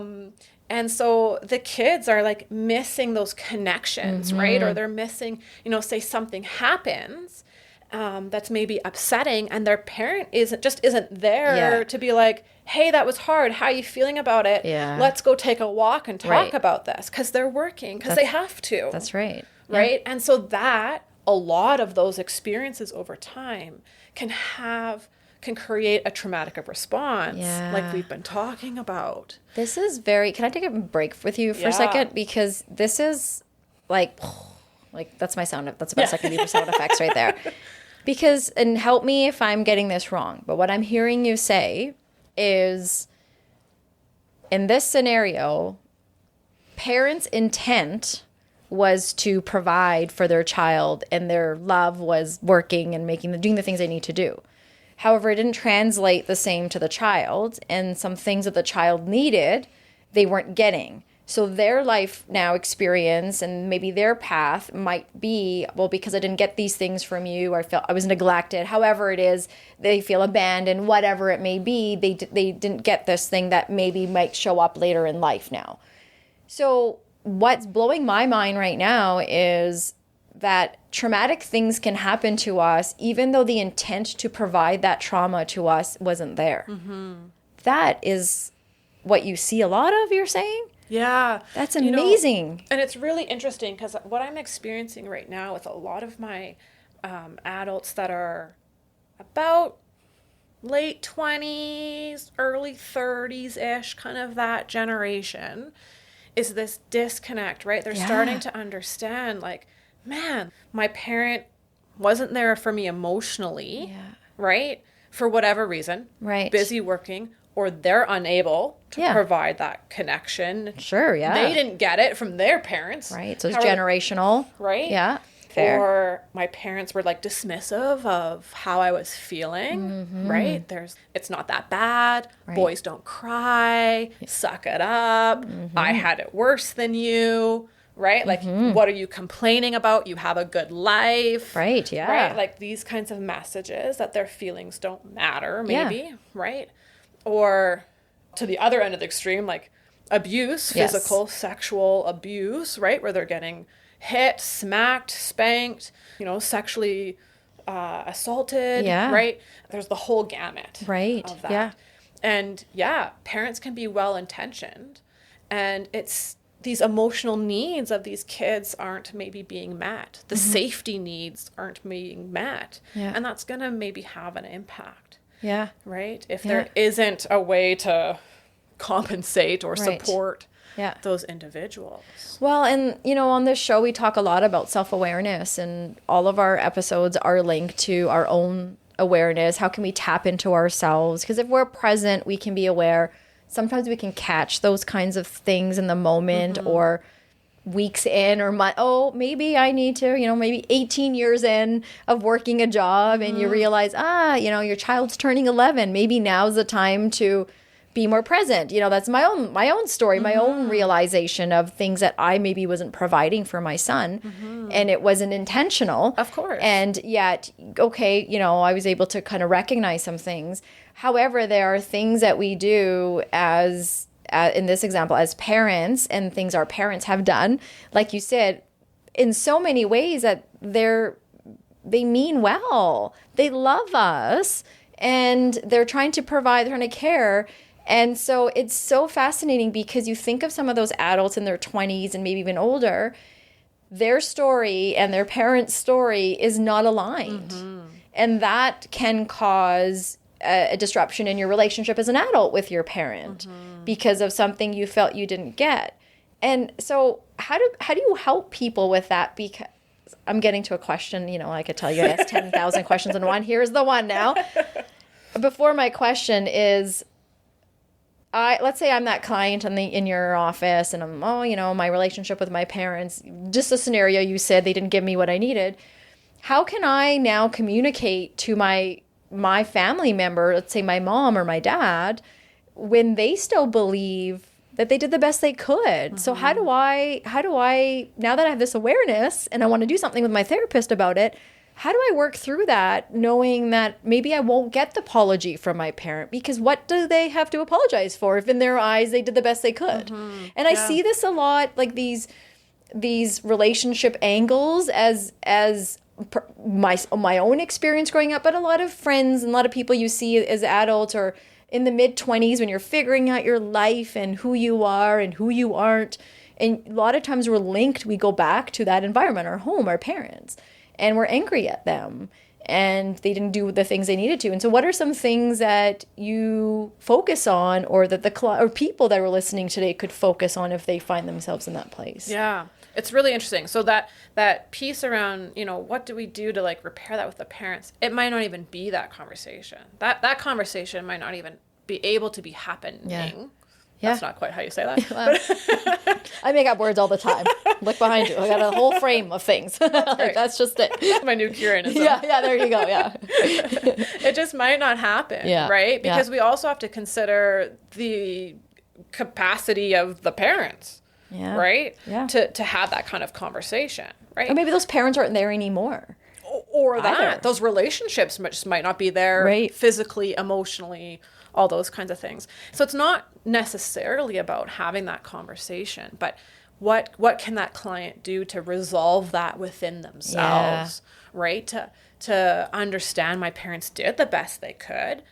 And so the kids are like missing those connections, right? Or they're missing, you know, say something happens that's maybe upsetting and their parent isn't there to be like, hey, that was hard. How are you feeling about it? Yeah. Let's go take a walk and talk about this because they're working, because they have to. That's right. Right? And so that, a lot of those experiences over time can create a traumatic response like we've been talking about. This is very, can I take a break with you for a second? Because this is like that's my sound, that's the best I can do for sound effects right there. Because, and help me if I'm getting this wrong, but what I'm hearing you say is in this scenario, parents' intent was to provide for their child and their love was working and doing the things they need to do. However, it didn't translate the same to the child, and some things that the child needed, they weren't getting. So their life now experience and maybe their path might be, well, because I didn't get these things from you, or I was neglected, however it is, they feel abandoned, whatever it may be, they didn't get this thing that maybe might show up later in life now. So what's blowing my mind right now is that traumatic things can happen to us even though the intent to provide that trauma to us wasn't there. That is what you see a lot of, you're saying? Yeah. That's amazing. You know, and it's really interesting because what I'm experiencing right now with a lot of my adults that are about late 20s, early 30s-ish, kind of that generation, is this disconnect, right? They're starting to understand, like, man, my parent wasn't there for me emotionally, right? For whatever reason, busy working, or they're unable to provide that connection. Sure, yeah. They didn't get it from their parents. Right, so it's generational. Right? Yeah. Fair. Or my parents were like dismissive of how I was feeling, right? It's not that bad. Right. Boys don't cry. Suck it up. I had it worse than you, right? Like, what are you complaining about? You have a good life. Right, yeah. Right? Like these kinds of messages that their feelings don't matter, maybe, right? Or to the other end of the extreme, like abuse, physical, sexual abuse, right? Where they're getting hit, smacked, spanked, sexually assaulted, right? There's the whole gamut of that. Yeah. And parents can be well-intentioned, and it's these emotional needs of these kids aren't maybe being met. The safety needs aren't being met. Yeah. And that's going to maybe have an impact. Yeah. Right? If there isn't a way to compensate or support those individuals. Well, and, on this show, we talk a lot about self-awareness, and all of our episodes are linked to our own awareness. How can we tap into ourselves? Because if we're present, we can be aware. Sometimes we can catch those kinds of things in the moment or weeks in or maybe I need to, maybe 18 years in of working a job and you realize, your child's turning 11. Maybe now's the time to be more present. That's my own story, my own realization of things that I maybe wasn't providing for my son and it wasn't intentional. Of course. And yet, I was able to kind of recognize some things. However, there are things that we do as in this example, as parents, and things our parents have done, like you said, in so many ways that they mean well. They love us and they're trying to provide, they're trying to care. And so it's so fascinating because you think of some of those adults in their 20s and maybe even older, their story and their parents' story is not aligned. And that can cause a disruption in your relationship as an adult with your parent because of something you felt you didn't get. And so how do you help people with that? Because I'm getting to a question, I could tell you I asked 10,000 questions in one. Here's the one now. Before my question is, let's say I'm that client in your office and I'm, my relationship with my parents, just a scenario you said they didn't give me what I needed. How can I now communicate to my family member, let's say my mom or my dad, when they still believe that they did the best they could? So how do I, now that I have this awareness and I want to do something with my therapist about it, how do I work through that knowing that maybe I won't get the apology from my parent? Because what do they have to apologize for if in their eyes they did the best they could? And I see this a lot, like these relationship angles as my own experience growing up, but a lot of friends and a lot of people you see as adults or in the mid-20s when you're figuring out your life and who you are and who you aren't. And a lot of times we go back to that environment, our home, our parents, and we're angry at them and they didn't do the things they needed to. And so what are some things that you focus on or that or people that are listening today could focus on if they find themselves in that place? Yeah. It's really interesting. So that piece around, what do we do to like repair that with the parents? It might not even be that conversation. That conversation might not even be able to be happening. Yeah. That's not quite how you say that. Well, I make up words all the time. Look behind you. I got a whole frame of things. That's just it. My new Kieran is Yeah, there you go. Yeah. It just might not happen, right? Because we also have to consider the capacity of the parents. Yeah. Right? Yeah. To have that kind of conversation, right? Or maybe those parents aren't there anymore. Or that. Those relationships just might not be there physically, emotionally, all those kinds of things. So it's not necessarily about having that conversation, but what can that client do to resolve that within themselves, right? To understand my parents did the best they could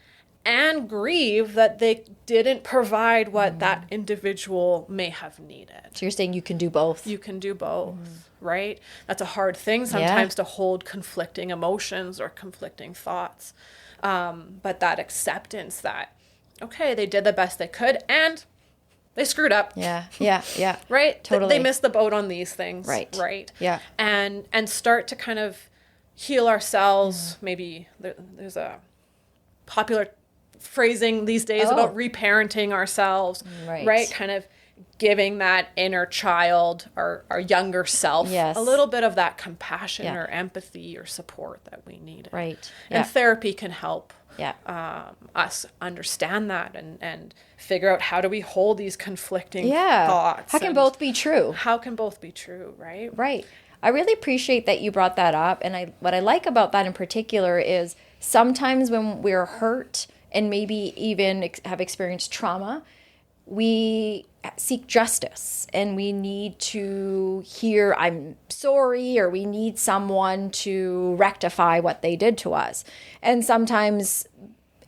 and grieve that they didn't provide what that individual may have needed. So you're saying you can do both? You can do both, right? That's a hard thing sometimes to hold conflicting emotions or conflicting thoughts. But that acceptance that, okay, they did the best they could and they screwed up. Yeah. Right? Totally. They missed the boat on these things. Right. Yeah. And start to kind of heal ourselves. Maybe there's a popular phrasing these days about reparenting ourselves, right? Kind of giving that inner child, our younger self, a little bit of that compassion or empathy or support that we need. Right. And therapy can help yeah. Us understand that and figure out how do we hold these conflicting thoughts. How can both be true? How can both be true, right? Right. I really appreciate that you brought that up. And what I like about that in particular is sometimes when we're hurt and maybe even have experienced trauma, we seek justice and we need to hear I'm sorry, or we need someone to rectify what they did to us. And sometimes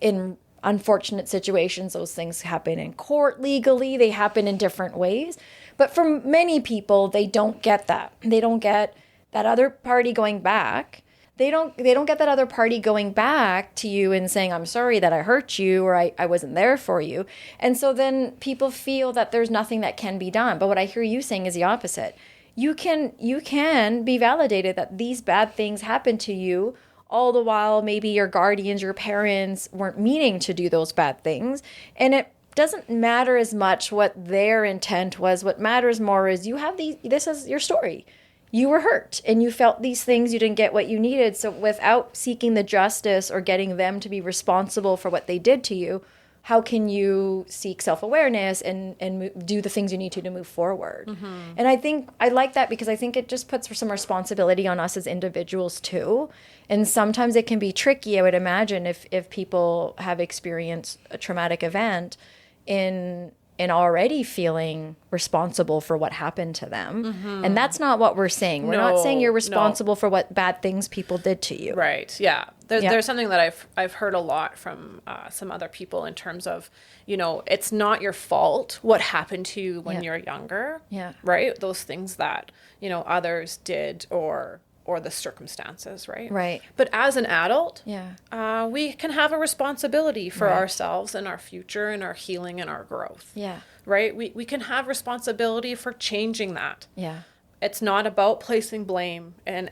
in unfortunate situations, those things happen in court legally, they happen in different ways. But for many people, they don't get that. They don't get that other party going back. They don't get that other party going back to you and saying, I'm sorry that I hurt you, or I wasn't there for you. And so then people feel that there's nothing that can be done. But what I hear you saying is the opposite. You can be validated that these bad things happened to you, all the while maybe your guardians, your parents weren't meaning to do those bad things. And it doesn't matter as much what their intent was. What matters more is you have this is your story. You were hurt and you felt these things, you didn't get what you needed. So without seeking the justice or getting them to be responsible for what they did to you, how can you seek self-awareness and do the things you need to move forward? Mm-hmm. And I think I like that because I think it just puts some responsibility on us as individuals too. And sometimes it can be tricky, I would imagine, if people have experienced a traumatic event in already feeling responsible for what happened to them. Mm-hmm. And that's not what we're saying. We're not saying you're responsible for what bad things people did to you. Right. Yeah. There's something that I've heard a lot from some other people in terms of, it's not your fault what happened to you when you're younger. Yeah. Right. Those things that, others did or the circumstances, right? Right. But as an adult, we can have a responsibility for ourselves and our future and our healing and our growth. Yeah. Right? We can have responsibility for changing that. Yeah. It's not about placing blame. And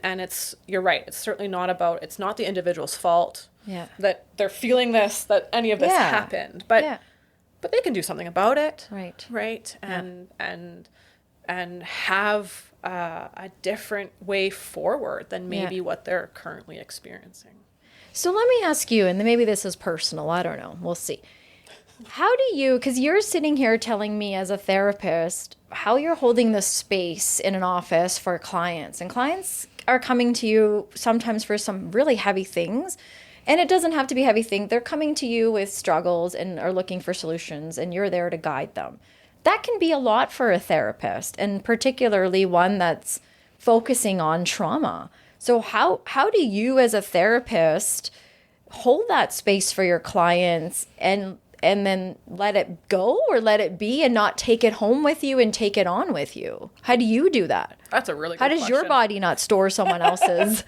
you're right, it's certainly not it's not the individual's fault that they're feeling that any of this happened. But they can do something about it. Right. Right? And have a different way forward than maybe what they're currently experiencing. So let me ask you, and maybe this is personal, I don't know, we'll see. How do you, because you're sitting here telling me as a therapist how you're holding the space in an office for clients, and clients are coming to you sometimes for some really heavy things, and it doesn't have to be heavy things. They're coming to you with struggles and are looking for solutions, and you're there to guide them. That can be a lot for a therapist, and particularly one that's focusing on trauma. So how do you as a therapist hold that space for your clients and then let it go or let it be and not take it home with you and take it on with you? How do you do that? That's a really good How does question. Your body not store someone else's?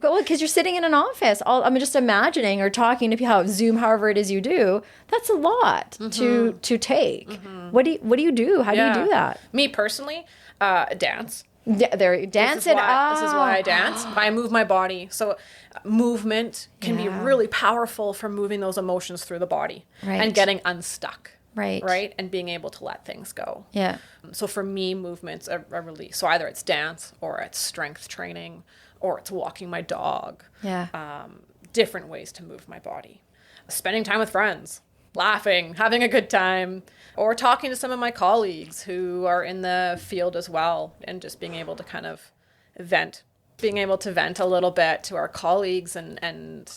Well, because you're sitting in an office. I'm just imagining or talking to people, how Zoom, however it is you do. That's a lot to take. Mm-hmm. What do you do? How do you do that? Me personally, dance. Dance. This is why I dance. I move my body. So movement can be really powerful for moving those emotions through the body and getting unstuck. Right. And being able to let things go. Yeah. So for me, movements are release. So either it's dance or it's strength training or it's walking my dog. Yeah. Different ways to move my body. Spending time with friends, laughing, having a good time, or talking to some of my colleagues who are in the field as well, and just being able to kind of vent a little bit to our colleagues and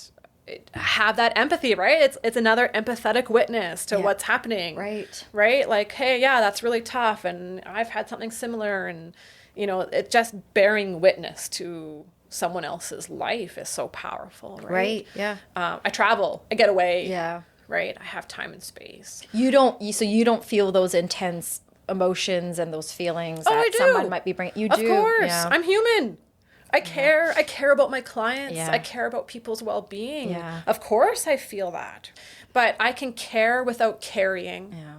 have that empathy, right? It's another empathetic witness to what's happening. Right? Like, hey, that's really tough, and I've had something similar, and it's just bearing witness to someone else's life is so powerful, right? Yeah. I travel, I get away. Yeah. Right? I have time and space. You don't feel those intense emotions and those feelings that I do. someone might be bringing. You do. Of course. Yeah. I'm human. I care. I care about my clients. Yeah. I care about people's well-being. Yeah. Of course I feel that. But I can care without carrying. Yeah.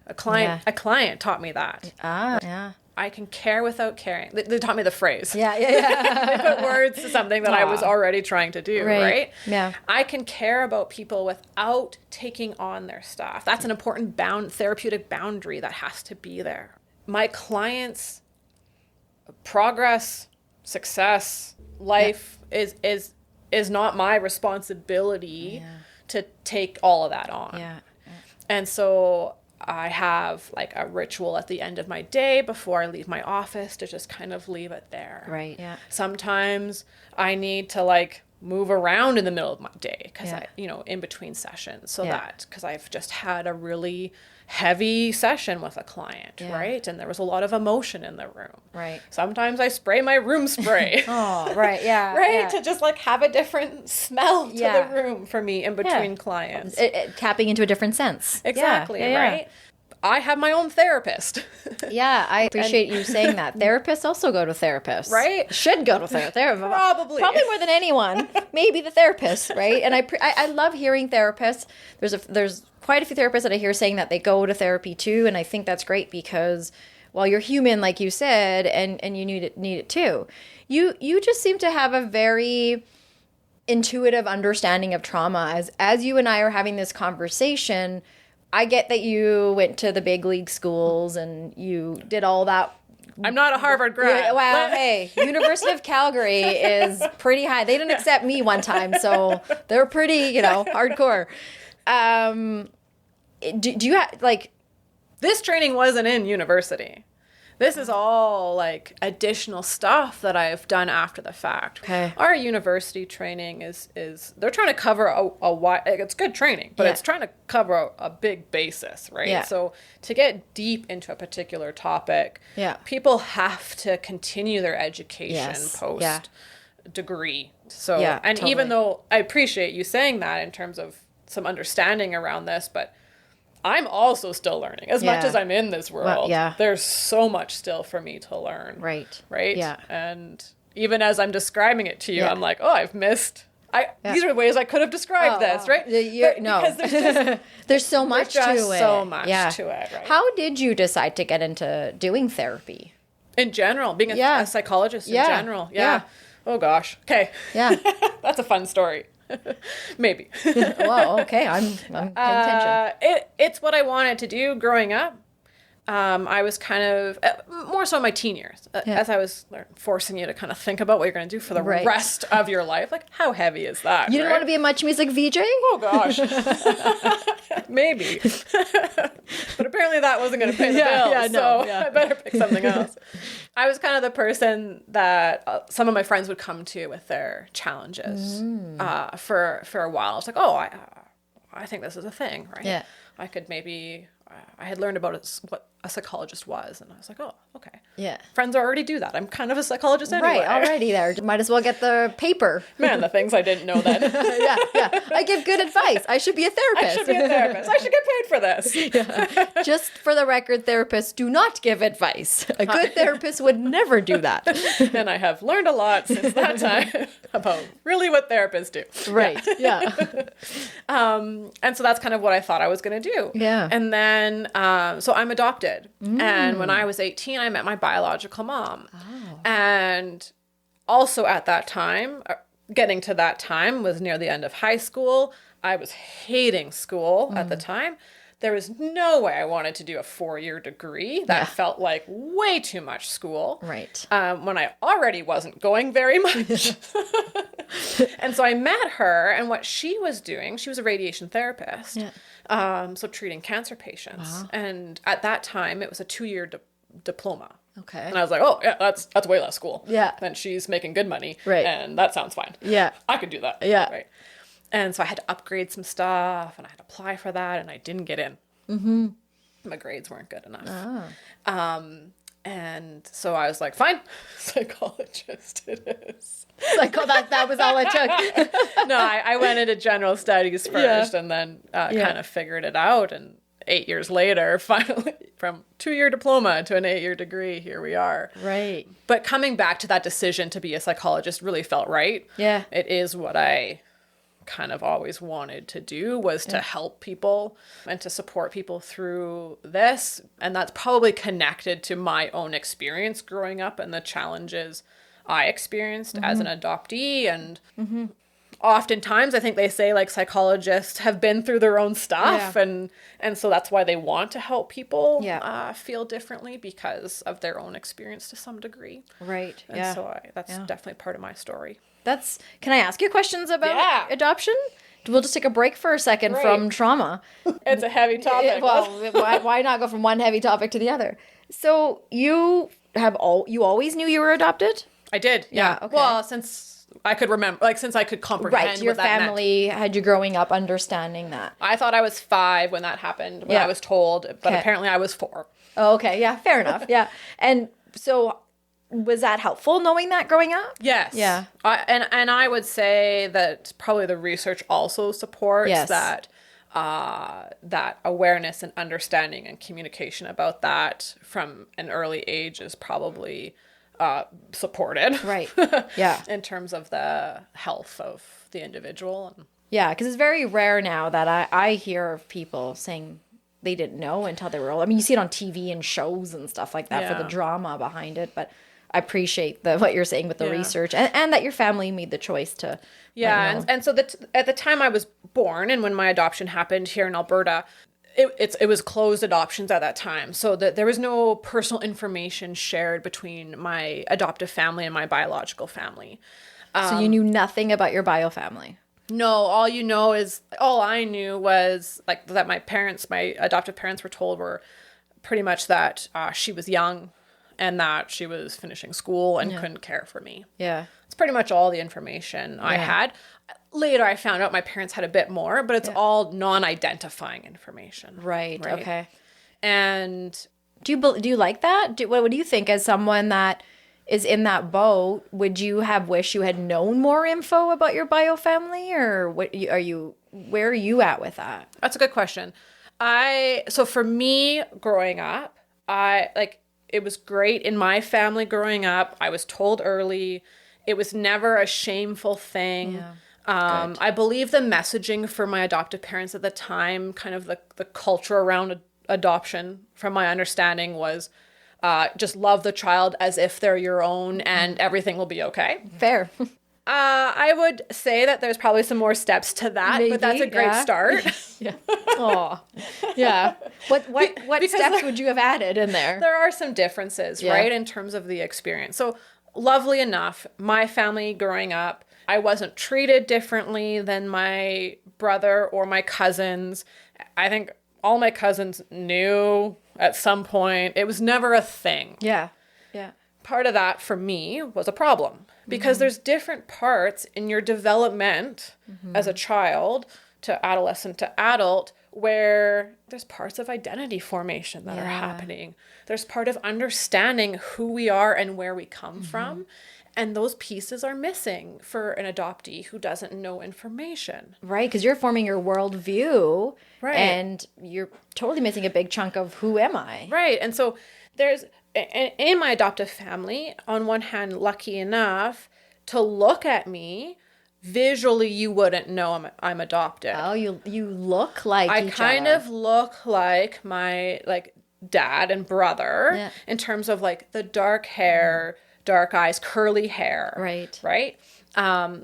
A client taught me that. Yeah. I can care without caring. They taught me the phrase. Yeah. They put words to something that I was already trying to do, right? Yeah. I can care about people without taking on their stuff. That's an important therapeutic boundary that has to be there. My clients' progress, success, life is not my responsibility to take all of that on. Yeah. And so I have like a ritual at the end of my day before I leave my office to just kind of leave it there. Right. Yeah. Sometimes I need to like move around in the middle of my day because in between sessions, so that because I've just had a really heavy session with a client, right? And there was a lot of emotion in the room. Right. Sometimes I spray my room spray. Oh, right. Yeah. Right. Yeah. To just like have a different smell to the room for me in between clients. Tapping into a different sense. Exactly. Right. I have my own therapist. Yeah, I appreciate you saying that. Therapists also go to therapists. Right. Should go to therapist. Probably more than anyone. Maybe the therapist, right? And I love hearing therapists. There's quite a few therapists that I hear saying that they go to therapy too, and I think that's great because while you're human, like you said, and you need it too, you just seem to have a very intuitive understanding of trauma. As you and I are having this conversation, I get that you went to the big league schools and you did all that. I'm not a Harvard grad. Yeah, well, hey, University of Calgary is pretty high. They didn't accept me one time, so they're pretty, hardcore. Do you have, like... This training wasn't in university. This is all like additional stuff that I've done after the fact. Okay. Our university training is they're trying to cover a wide, it's good training, but it's trying to cover a big basis, right? Yeah. So to get deep into a particular topic, people have to continue their education post degree. So, and totally. even though I appreciate you saying that in terms of some understanding around this, but I'm also still learning as much as I'm in this world. Well, there's so much still for me to learn. Right. Right. Yeah. And even as I'm describing it to you, I'm like, oh, I've missed. These are ways I could have described this, right? Because there's just, there's so much to it. So much to it. Right. How did you decide to get into doing therapy? In general, being a psychologist in general. Yeah. Oh gosh. Okay. Yeah. That's a fun story. Maybe. Well, okay. I'm paying attention. It's what I wanted to do growing up. I was kind of more so in my teen years, as I was forcing you to kind of think about what you're going to do for the rest of your life. Like, how heavy is that? You didn't want to be a Much Music VJ? Oh gosh, maybe. But apparently that wasn't going to pay the bills. So I better pick something else. I was kind of the person that some of my friends would come to with their challenges for a while. I was like, oh, I think this is a thing, right? Yeah. I could maybe. I had learned about what a psychologist was, and I was like, oh, okay. Yeah. Friends already do that. I'm kind of a psychologist anyway. Right, already there. Might as well get the paper. Man, the things I didn't know then. Yeah. I give good advice. I should be a therapist. I should get paid for this. Just for the record, therapists do not give advice. A good therapist would never do that. And I have learned a lot since that time about really what therapists do. Right, yeah. And so that's kind of what I thought I was going to do. Yeah. And then, so I'm adopted. And when I was 18, I met my biological mom. Oh. And also at that time, getting to that time was near the end of high school. I was hating school at the time. There was no way I wanted to do a 4-year degree. That felt like way too much school. Right. When I already wasn't going very much. And so I met her, and what she was doing, she was a radiation therapist. Yeah. So treating cancer patients. Wow. And at that time, it was a 2-year diploma. Okay. And I was like, oh, yeah, that's way less school. Yeah. And she's making good money. Right. And that sounds fine. Yeah. I could do that. Yeah. Right. And so I had to upgrade some stuff, and I had to apply for that, and I didn't get in. Mm-hmm. My grades weren't good enough. Oh. And so I was like, fine, psychologist it is. That was all it took. No, I went into general studies first and then kind of figured it out. And 8 years later, finally, from 2-year diploma to an 8-year degree, here we are. Right. But coming back to that decision to be a psychologist really felt right. Yeah. It is what I kind of always wanted to do, was to help people and to support people through this. And that's probably connected to my own experience growing up and the challenges I experienced as an adoptee. And oftentimes I think they say like psychologists have been through their own stuff, and so that's why they want to help people feel differently because of their own experience to some degree. Right. And so that's definitely part of my story. Can I ask you questions about adoption? We'll just take a break for a second from trauma. It's a heavy topic. Why not go from one heavy topic to the other? So you always knew you were adopted? I did. Yeah. Okay. Well, since I could remember, like since I could comprehend right. Your what that family meant. had you growing up understanding that. I thought I was 5 when that happened, when I was told, but apparently I was 4. Oh, okay. Yeah. Fair enough. Yeah. And so was that helpful knowing that growing up? Yes. Yeah. And I would say that probably the research also supports that that awareness and understanding and communication about that from an early age is probably supported. Right. Yeah. In terms of the health of the individual. Yeah, because it's very rare now that I hear of people saying they didn't know until they were old. I mean, you see it on TV and shows and stuff like that for the drama behind it, but I appreciate what you're saying with the research and that your family made the choice to. Yeah, and so at the time I was born and when my adoption happened here in Alberta, it was closed adoptions at that time. So that there was no personal information shared between my adoptive family and my biological family. So you knew nothing about your bio family? No, all I knew was like that my adoptive parents were told were pretty much that she was young and that she was finishing school and couldn't care for me. Yeah. It's pretty much all the information I had. Later, I found out my parents had a bit more, but it's all non-identifying information. Right. Okay. And do you like that? What do you think as someone that is in that boat? Would you have wished you had known more info about your bio family, or where are you at with that? That's a good question. So for me growing up, it was great in my family growing up. I was told early. It was never a shameful thing. Yeah. I believe the messaging for my adoptive parents at the time, kind of the culture around adoption, from my understanding, was just love the child as if they're your own and everything will be okay. Fair. I would say that there's probably some more steps to that, but that's a great start. Yeah. Oh, yeah. What steps would you have added in there? There are some differences, right, in terms of the experience. So, lovely enough, my family growing up, I wasn't treated differently than my brother or my cousins. I think all my cousins knew at some point. It was never a thing. Yeah. Yeah. Part of that for me was a problem because there's different parts in your development as a child to adolescent to adult where there's parts of identity formation that are happening. There's part of understanding who we are and where we come from. And those pieces are missing for an adoptee who doesn't know information. Right, because you're forming your worldview. Right. And you're totally missing a big chunk of who am I? Right. And so there's, in my adoptive family, on one hand, lucky enough to look at me, visually you wouldn't know I'm adopted. Oh, you look like I kind of look like my dad and brother in terms of the dark hair, dark eyes, curly hair. Right. Right.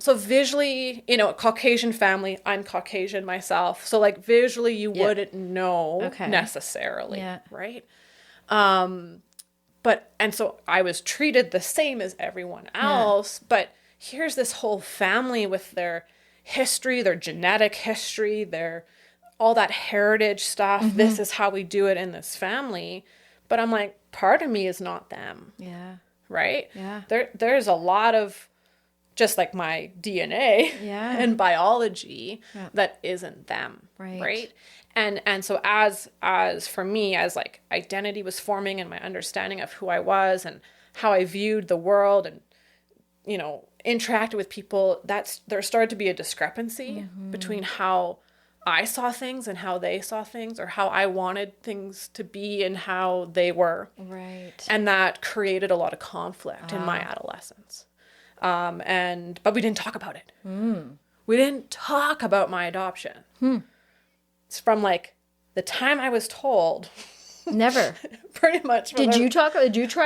So visually, Caucasian family, I'm Caucasian myself. So visually you wouldn't know necessarily. Yeah. Right. So I was treated the same as everyone else, but here's this whole family with their history, their genetic history, all that heritage stuff. This is how we do it in this family. But I'm like, part of me is not them. Yeah. Right? Yeah. There's a lot of just my DNA and biology that isn't them. Right? And so as for me, as identity was forming and my understanding of who I was and how I viewed the world and, interacted with people, there started to be a discrepancy between how I saw things and how they saw things, or how I wanted things to be and how they were. Right. And that created a lot of conflict in my adolescence. But we didn't talk about it. we didn't talk about my adoption. It's from like the time I was told. Never. Pretty much. Did you try?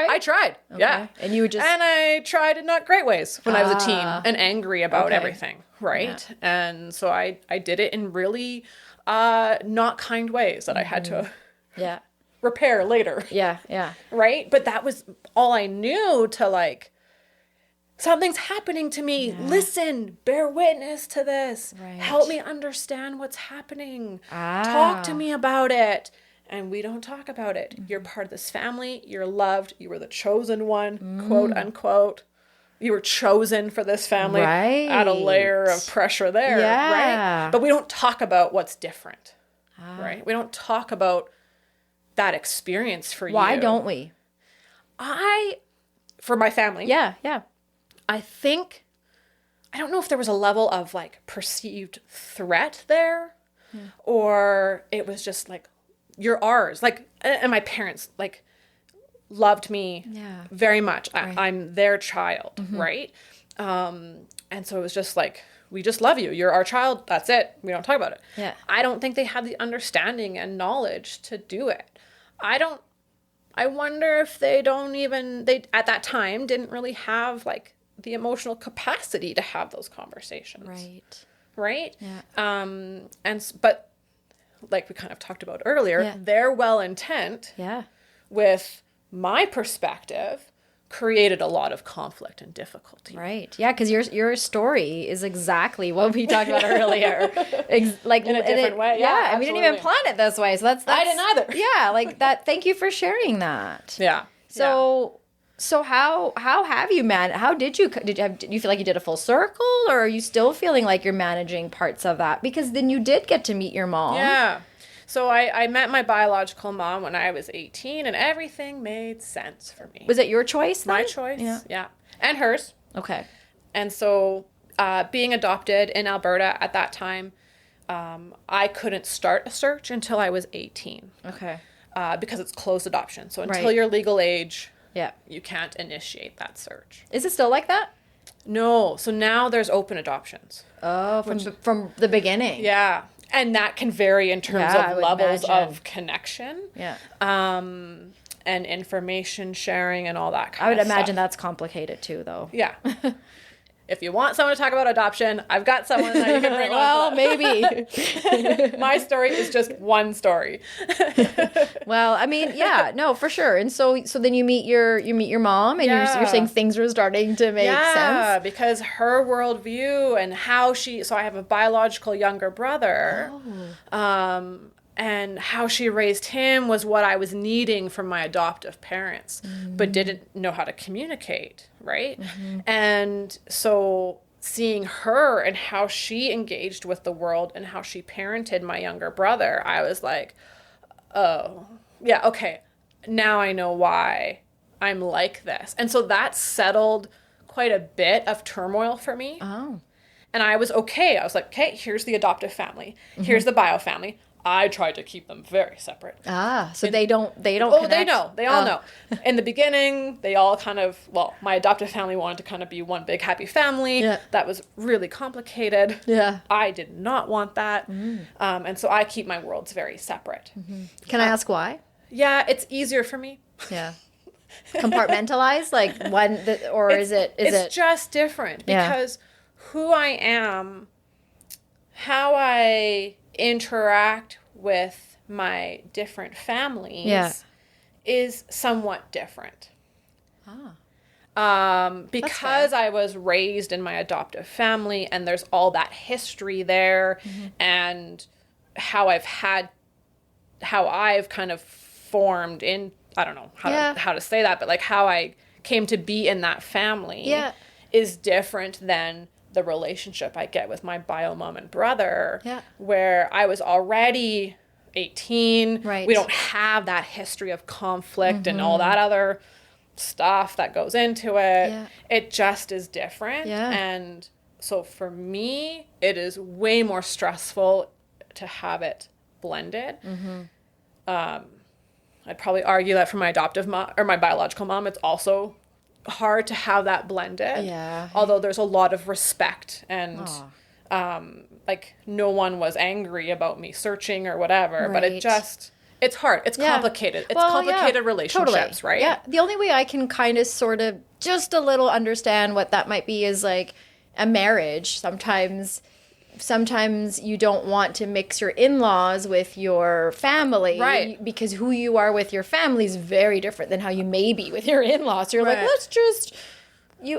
I tried. Okay. Yeah. And you would just... And I tried in not great ways when I was a teen and angry about everything. Right. Yeah. And so I did it in really not kind ways that I had to repair later. Yeah. Yeah. Right. But that was all I knew to like, something's happening to me. Yeah. Listen, bear witness to this. Right. Help me understand what's happening. Talk to me about it. And we don't talk about it. You're part of this family. You're loved. You were the chosen one, quote unquote. You were chosen for this family. Right. Add a layer of pressure there. Right. But we don't talk about what's different. Right. We don't talk about that experience for you. Why don't we? For my family. Yeah. Yeah. I don't know if there was a level of like perceived threat there or it was just like, you're ours. Like, and my parents like loved me very much. Right. I'm their child. Right. And so it was just like, we just love you. You're our child. That's it. We don't talk about it. Yeah. I don't think they had the understanding and knowledge to do it. I wonder if they at that time didn't really have like the emotional capacity to have those conversations. Right. Yeah. But like we kind of talked about earlier, their well intent with my perspective created a lot of conflict and difficulty. Right. Yeah, because your story is exactly what we talked about earlier. Like in a different way. Yeah, and we didn't even plan it this way. So that's I didn't either. Yeah, like that. Thank you for sharing that. Yeah. So how have you did you feel like you did a full circle, or are you still feeling like you're managing parts of that? Because then you did get to meet your mom. Yeah. So I met my biological mom when I was 18 and everything made sense for me. Was it your choice then? My choice. Yeah. And hers. Okay. And so being adopted in Alberta at that time, I couldn't start a search until I was 18. Okay. Because it's closed adoption. So until you're legal age, yeah, you can't initiate that search. Is it still like that? No. So now there's open adoptions. Oh, from the beginning. Yeah. And that can vary in terms of levels of connection. Yeah. And information sharing and all that kind of stuff. I would imagine that's complicated too, though. Yeah. If you want someone to talk about adoption, I've got someone that you can bring on. Well, maybe. My story is just one story. Well, I mean, yeah, no, for sure. And so then you meet your mom, and you're saying things are starting to make sense. Yeah, because her worldview and how so I have a biological younger brother. Oh. And how she raised him was what I was needing from my adoptive parents, but didn't know how to communicate, right? And so seeing her and how she engaged with the world and how she parented my younger brother, I was like, oh, yeah, okay, now I know why I'm like this. And so that settled quite a bit of turmoil for me. Oh. And I was okay. I was like, okay, here's the adoptive family. Here's the bio family. I tried to keep them very separate. So they don't Oh, connect? they know. They all know. In the beginning, they all kind of, my adoptive family wanted to kind of be one big happy family. Yeah. That was really complicated. Yeah. I did not want that. And so I keep my worlds very separate. Can I ask why? Yeah, it's easier for me. Yeah. Compartmentalize? Like is it? It's just different because who I am, how I interact with my different families is somewhat different. Because I was raised in my adoptive family and there's all that history there and how I've kind of formed in, I don't know how to say that, but like how I came to be in that family is different than the relationship I get with my bio mom and brother, where I was already 18. Right. We don't have that history of conflict and all that other stuff that goes into it. Yeah. It just is different. Yeah. And so for me, it is way more stressful to have it blended. I'd probably argue that for my adoptive mom or my biological mom, it's also hard to have that blended. Yeah. Although there's a lot of respect and like no one was angry about me searching or whatever, but Right. it's hard. It's complicated. It's complicated relationships, totally. right? Yeah. The only way I can kind of sort of just a little understand what that might be is like a marriage. Sometimes you don't want to mix your in-laws with your family. Right. Because who you are with your family is very different than how you may be with your in-laws. So you're like,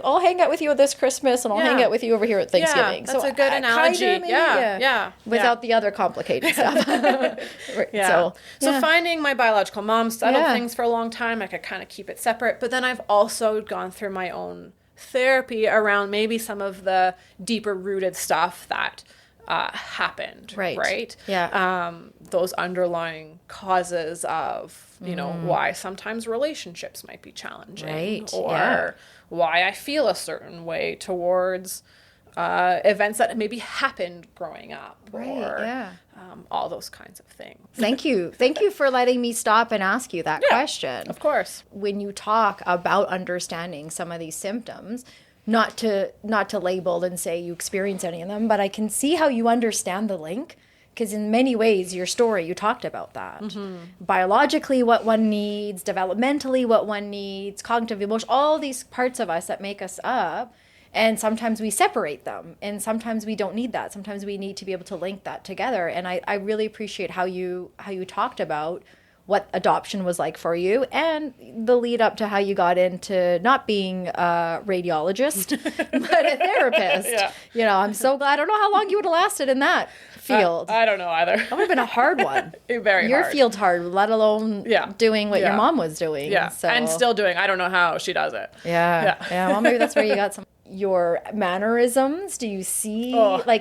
I'll hang out with you this Christmas and I'll hang out with you over here at Thanksgiving. Yeah, that's a good analogy. Maybe, without the other complicated stuff. So finding my biological mom settled things for a long time. I could kind of keep it separate. But then I've also gone through my own therapy around maybe some of the deeper rooted stuff that happened. Right. Yeah. Those underlying causes of, why sometimes relationships might be challenging. Right. Or why I feel a certain way towards events that maybe happened growing up. Or all those kinds of things. Thank you. Thank you for letting me stop and ask you that question. Of course. When you talk about understanding some of these symptoms, not to label and say you experience any of them, but I can see how you understand the link. Because in many ways, your story, you talked about that. Mm-hmm. Biologically, what one needs, developmentally, what one needs, cognitive, emotional, all these parts of us that make us up. And sometimes we separate them. And sometimes we don't need that. Sometimes we need to be able to link that together. And I really appreciate how you talked about what adoption was like for you and the lead up to how you got into not being a radiologist, but a therapist. I'm so glad. I don't know how long you would have lasted in that field. I don't know either. That would have been a hard one. Very Your hard. field's hard, let alone doing what your mom was doing. Yeah, so. And still doing. I don't know how she does it. Yeah. Well, maybe that's where you got some. Your mannerisms, do you see,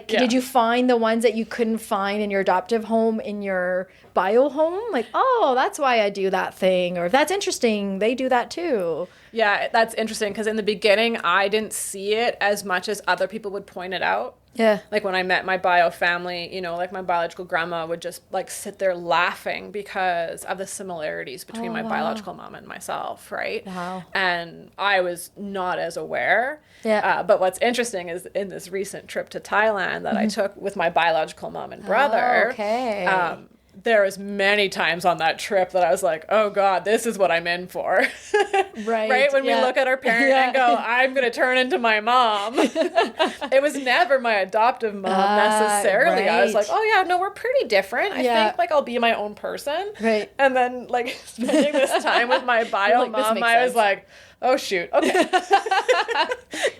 did you find the ones that you couldn't find in your adoptive home in your bio home? Like, oh, that's why I do that thing. Or that's interesting, they do that too. Yeah, that's interesting because in the beginning, I didn't see it as much as other people would point it out. Yeah. Like when I met my bio family, like my biological grandma would just like sit there laughing because of the similarities between my biological mom and myself, right? Wow. And I was not as aware. Yeah. But what's interesting is in this recent trip to Thailand that I took with my biological mom and brother. Oh, okay. There was many times on that trip that I was like, oh God, this is what I'm in for. Right? When we look at our parent and go, I'm going to turn into my mom. It was never my adoptive mom necessarily. Right. I was like, oh yeah, no, we're pretty different. I think like I'll be my own person. Right. And then like spending this time with my bio mom, I was like, oh shoot, okay.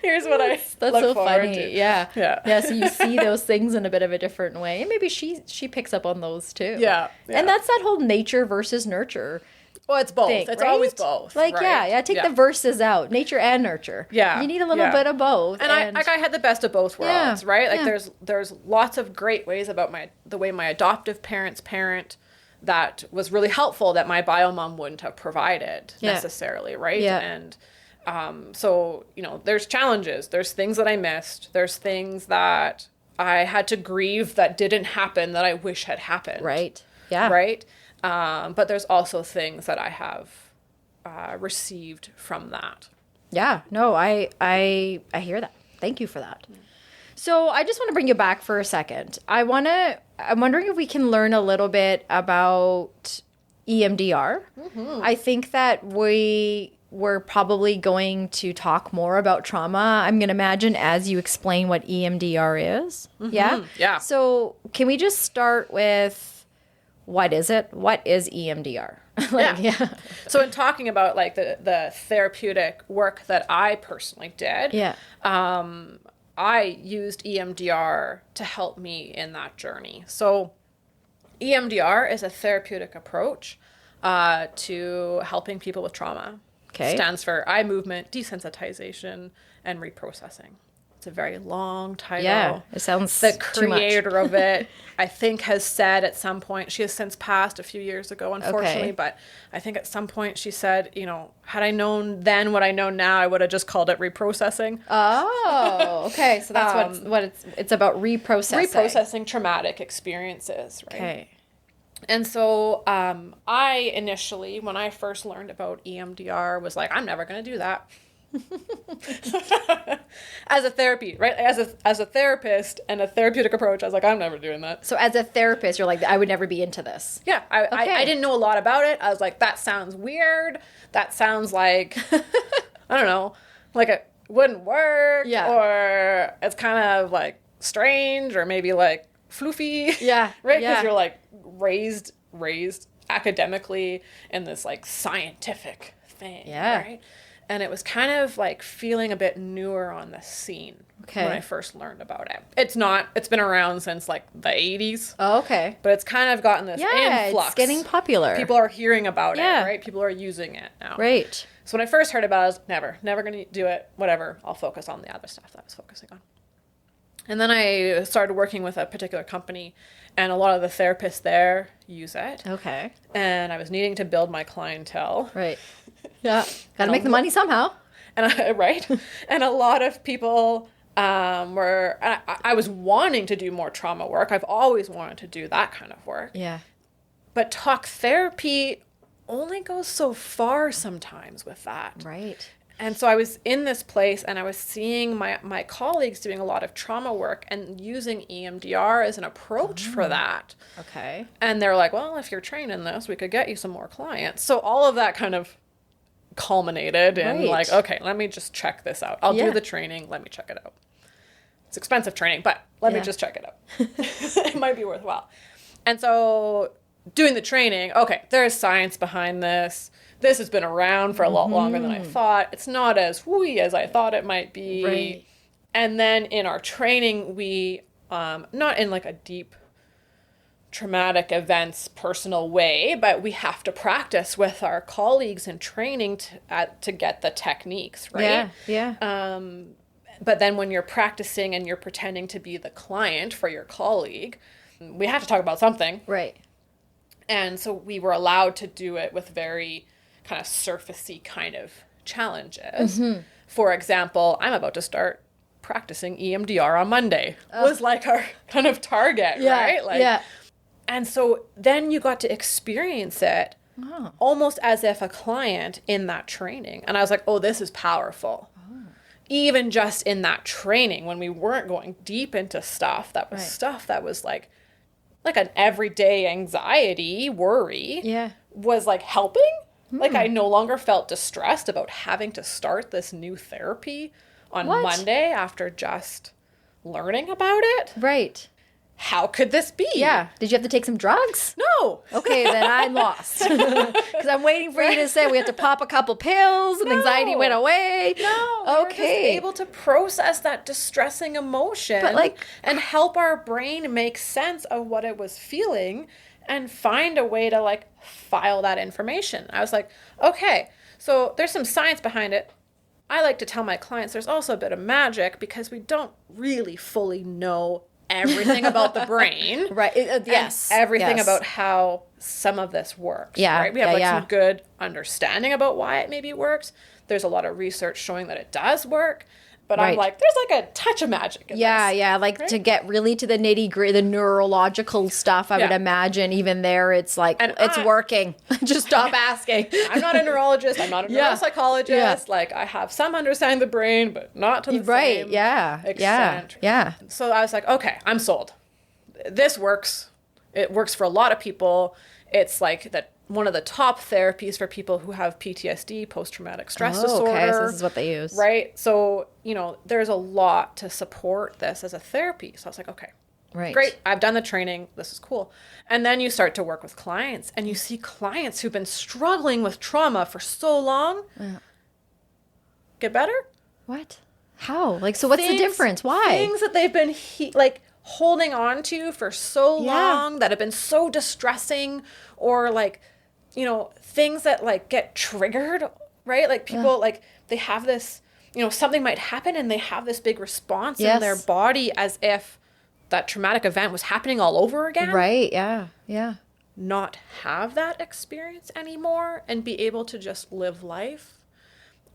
Here's what I look so forward funny. to. Yeah. So you see those things in a bit of a different way, and maybe she picks up on those too. Yeah. And that's that whole nature versus nurture. Well, it's both. Thing, it's right? always both. Like, right? take the verses out, nature and nurture. Yeah. You need a little bit of both. And I had the best of both worlds, right? Like there's lots of great ways about the way my adoptive parents parent that was really helpful that my bio mom wouldn't have provided necessarily, right? Yeah. And so, there's challenges. There's things that I missed. There's things that I had to grieve that didn't happen that I wish had happened. Right. Yeah. Right? But there's also things that I have received from that. Yeah. No, I hear that. Thank you for that. So I just want to bring you back for a second. I'm wondering if we can learn a little bit about EMDR. Mm-hmm. I think that we're probably going to talk more about trauma, I'm going to imagine, as you explain what EMDR is. Mm-hmm. Yeah? Yeah. So can we just start with, what is it? What is EMDR? So in talking about like the therapeutic work that I personally did, I used EMDR to help me in that journey. So EMDR is a therapeutic approach to helping people with trauma. Okay. Stands for eye movement, desensitization, and reprocessing. It's a very long title. Yeah, it sounds The too much. creator of it, I think, has said at some point, she has since passed a few years ago, unfortunately, but I think at some point she said, had I known then what I know now, I would have just called it reprocessing. Oh, okay. So that's what it's about, reprocessing. Reprocessing traumatic experiences, right? Okay. And so I initially, when I first learned about EMDR, was like, I'm never going to do that. As a therapy, right? As a therapist and a therapeutic approach, I was like, I'm never doing that. So as a therapist, you're like, I would never be into this. Yeah, I didn't know a lot about it. I was like, that sounds weird. That sounds like, I don't know, like it wouldn't work. Yeah. Or it's kind of like strange or maybe like floofy. Yeah. Right? Yeah. Because you're like raised academically in this like scientific thing. Yeah. Right? And it was kind of like feeling a bit newer on the scene when I first learned about it. It's been around since like the 80s. Oh, okay. But it's kind of gotten this influx. It's getting popular. People are hearing about it, right? People are using it now. Right. So when I first heard about it, I was never going to do it. Whatever. I'll focus on the other stuff that I was focusing on. And then I started working with a particular company, and a lot of the therapists there use it. Okay. And I was needing to build my clientele. Right. Yeah. Got to make the money somehow. And right. And a lot of people I was wanting to do more trauma work. I've always wanted to do that kind of work. Yeah. But talk therapy only goes so far sometimes with that. Right. And so I was in this place and I was seeing my colleagues doing a lot of trauma work and using EMDR as an approach for that. Okay. And they're like, well, if you're trained in this, we could get you some more clients. So all of that kind of culminated in like, okay, let me just check this out. I'll do the training. Let me check it out. It's expensive training, but let me just check it out. It might be worthwhile. And so doing the training, okay, there's science behind this. This has been around for a lot longer than I thought. It's not as wooey as I thought it might be. Right. And then in our training, we, not in like a deep traumatic events personal way, but we have to practice with our colleagues in training to get the techniques, right? Yeah. But then when you're practicing and you're pretending to be the client for your colleague, we have to talk about something. Right. And so we were allowed to do it with very kind of surfacey kind of challenges. Mm-hmm. For example, I'm about to start practicing EMDR on Monday. Was like our kind of target, right? Like, and so then you got to experience it almost as if a client in that training. And I was like, oh, this is powerful. Even just in that training, when we weren't going deep into stuff, that was stuff that was like an everyday anxiety, worry, was like helping. Like I no longer felt distressed about having to start this new therapy on Monday after just learning about it. Right. How could this be? Yeah. Did you have to take some drugs? No. Okay, then I'm lost. Because I'm waiting for you to say we have to pop a couple pills and anxiety went away. No. Okay. We were just able to process that distressing emotion and help our brain make sense of what it was feeling and find a way to like file that information. I was like, okay, so there's some science behind it. I like to tell my clients there's also a bit of magic because we don't really fully know everything about the brain. Right. Yes. Everything about how some of this works. Yeah. Right? We have some good understanding about why it maybe works. There's a lot of research showing that it does work. But I'm like, there's like a touch of magic in this. Yeah. Like to get really to the nitty gritty, the neurological stuff, I would imagine even there, it's like, it's working. Just stop asking. I'm not a neurologist. I'm not a neuropsychologist. Yeah. Like I have some understanding of the brain, but not to the same extent. Yeah. So I was like, okay, I'm sold. This works. It works for a lot of people. It's like one of the top therapies for people who have PTSD, post-traumatic stress disorder. Okay, so this is what they use. Right? So, there's a lot to support this as a therapy. So I was like, okay, great. I've done the training. This is cool. And then you start to work with clients and you see clients who've been struggling with trauma for so long get better. What? How? Like, so what's the difference? Why? Things that they've been holding on to for so long that have been so distressing, or things that get triggered, right? Like people they have this, something might happen and they have this big response in their body as if that traumatic event was happening all over again. Right. Yeah. Not have that experience anymore and be able to just live life,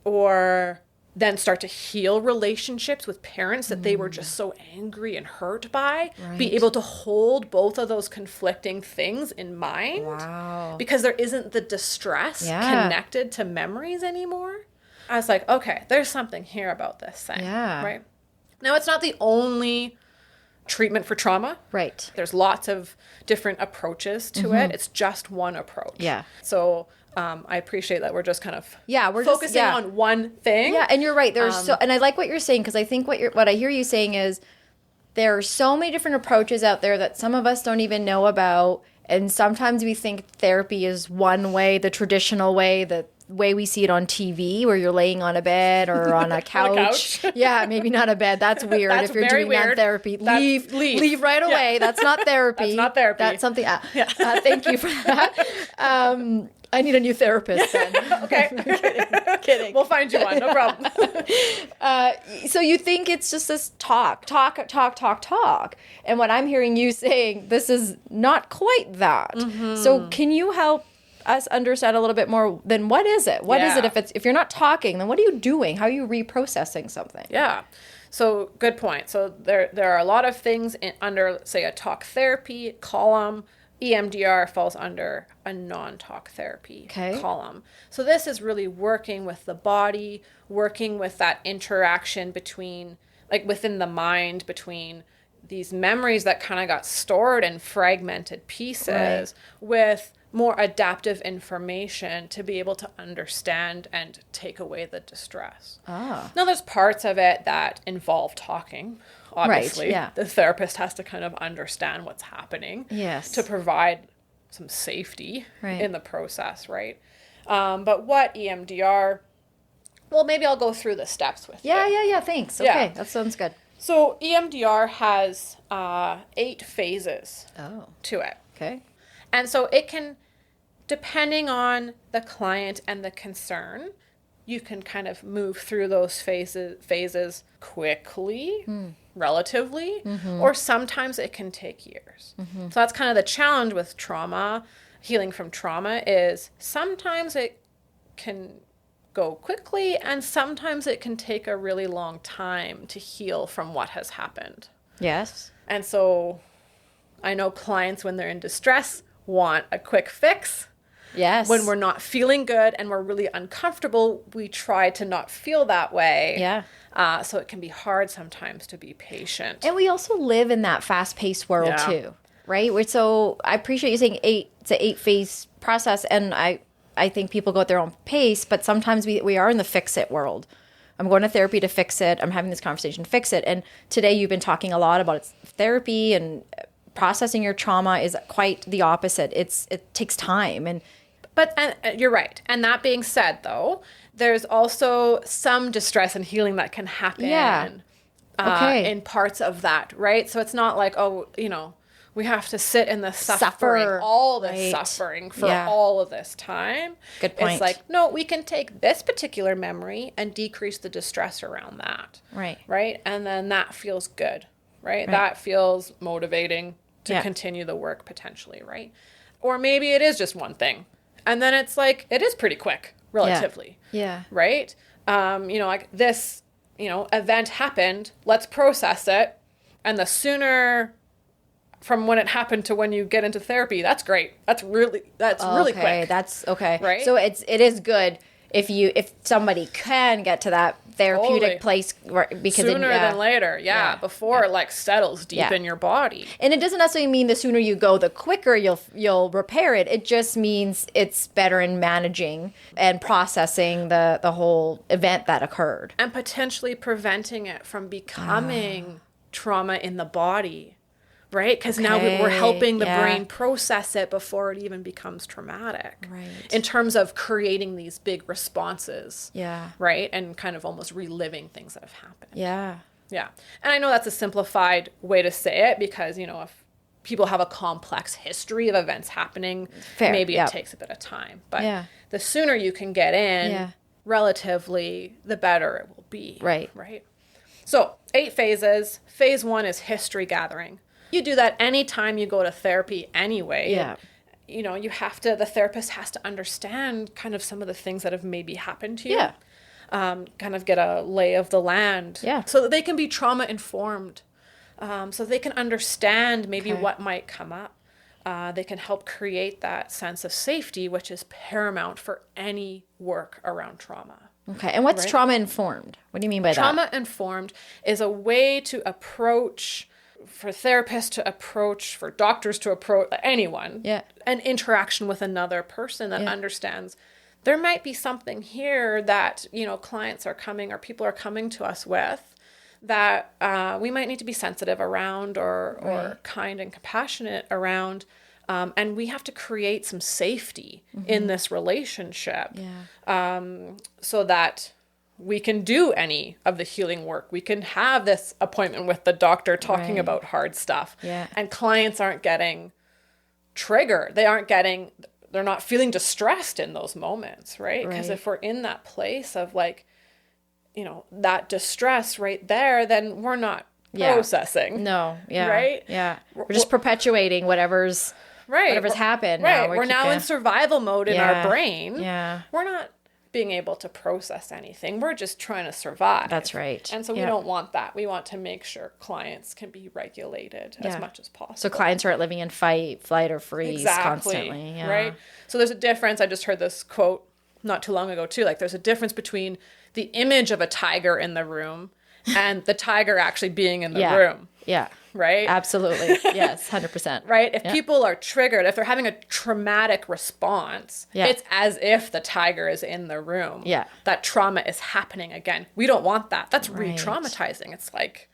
or then start to heal relationships with parents that they were just so angry and hurt by. Right. Be able to hold both of those conflicting things in mind. Wow. Because there isn't the distress connected to memories anymore. I was like, okay, there's something here about this thing. Yeah. Right. Now, it's not the only treatment for trauma. Right. There's lots of different approaches to it. It's just one approach. Yeah. So I appreciate that we're just kind of we're focusing on one thing. Yeah, and you're right. There's and I like what you're saying, because I think what I hear you saying is there are so many different approaches out there that some of us don't even know about, and sometimes we think therapy is one way, the traditional way, the way we see it on TV, where you're laying on a bed or on a couch. Yeah, maybe not a bed. That's weird. That's if you're doing that therapy, leave right away. That's not therapy. That's not therapy. That's something. Thank you for that. I need a new therapist then. Okay. Kidding. We'll find you one. No problem. So you think it's just this talk. And what I'm hearing you saying, this is not quite that. So can you help us understand a little bit more? Then what is it? What is it? If you're not talking, then what are you doing? How are you reprocessing something? Yeah. So good point. So there are a lot of things under, say, a talk therapy column. EMDR falls under a non-talk therapy column. So this is really working with the body, working with that interaction between, like within the mind, between these memories that kind of got stored in fragmented pieces with more adaptive information to be able to understand and take away the distress. Now, there's parts of it that involve talking. Obviously, the therapist has to kind of understand what's happening to provide some safety in the process, right? But what EMDR, well, maybe I'll go through the steps with you. Yeah, thanks. Okay, that sounds good. So EMDR has 8 phases to it. Okay. And so it can, depending on the client and the concern, you can kind of move through those phases quickly, relatively, or sometimes it can take years. So that's kind of the challenge with trauma, healing from trauma, is sometimes it can go quickly and sometimes it can take a really long time to heal from what has happened. Yes. And so I know clients, when they're in distress, want a quick fix. Yes. When we're not feeling good and we're really uncomfortable, we try to not feel that way. Yeah. So it can be hard sometimes to be patient. And we also live in that fast-paced world too, right? So I appreciate you saying it's an 8-phase process, and I think people go at their own pace, but sometimes we are in the fix-it world. I'm going to therapy to fix it. I'm having this conversation to fix it. And today you've been talking a lot about therapy, and processing your trauma is quite the opposite. It takes time. But you're right. And that being said, though, there's also some distress and healing that can happen in parts of that, right? So it's not like, we have to sit in the suffering, all this suffering for all of this time. Good point. It's like, no, we can take this particular memory and decrease the distress around that. Right. Right? And then that feels good, right? That feels motivating to continue the work potentially, right? Or maybe it is just one thing. And then it's like, it is pretty quick, relatively. Yeah. Right? Like this, event happened, let's process it. And the sooner from when it happened to when you get into therapy, that's great. That's really quick. That's okay. Right? So it is good if somebody can get to that therapeutic place, because sooner than later, before it settles deep in your body. And it doesn't necessarily mean the sooner you go, the quicker you'll repair it. It just means it's better in managing and processing the whole event that occurred, and potentially preventing it from becoming trauma in the body. Right? Because now we're helping the brain process it before it even becomes traumatic. Right. In terms of creating these big responses. Yeah. Right? And kind of almost reliving things that have happened. Yeah. Yeah. And I know that's a simplified way to say it because, if people have a complex history of events happening, maybe it takes a bit of time. But the sooner you can get in, relatively, the better it will be. Right. Right? So 8 phases. Phase 1 is history gathering. You do that anytime you go to therapy anyway. Yeah. The therapist has to understand kind of some of the things that have maybe happened to you. Yeah. Kind of get a lay of the land. Yeah. So that they can be trauma informed. So they can understand maybe what might come up. They can help create that sense of safety, which is paramount for any work around trauma. Okay. And what's trauma informed? What do you mean by that? Trauma informed is a way to approach, for therapists to approach, for doctors to approach, anyone, an interaction with another person that understands there might be something here that, you know, clients are coming or people are coming to us with that we might need to be sensitive around or kind and compassionate around. And we have to create some safety in this relationship so that we can do any of the healing work. We can have this appointment with the doctor talking about hard stuff. Yeah. And clients aren't getting triggered. They're not feeling distressed in those moments, right? Because if we're in that place of like, you know, that distress right there, then we're not processing. No. Yeah. Right? Yeah. We're just perpetuating whatever's happened. Right. We're now in survival mode in our brain. Yeah. We're not being able to process anything. We're just trying to survive. That's right. And so we don't want that. We want to make sure clients can be regulated as much as possible. So clients aren't living in fight, flight, or freeze constantly. Yeah. Right? So there's a difference. I just heard this quote not too long ago too. Like there's a difference between the image of a tiger in the room and the tiger actually being in the room. Yeah. Right? Absolutely. Yes, 100%. Right? If people are triggered, if they're having a traumatic response, it's as if the tiger is in the room. Yeah. That trauma is happening again. We don't want that. That's re-traumatizing. It's like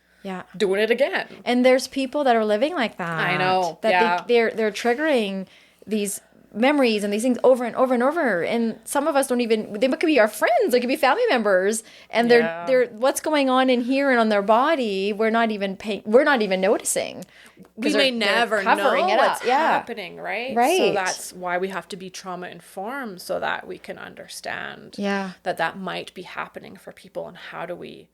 doing it again. And there's people that are living like that. I know. That they're triggering these memories and these things over and over and over, and some of us don't even, they could be our friends, they could be family members, and they're what's going on in here and on their body, we're not even noticing. We may never know what's happening, right? So that's why we have to be trauma informed so that we can understand that might be happening for people, and how do we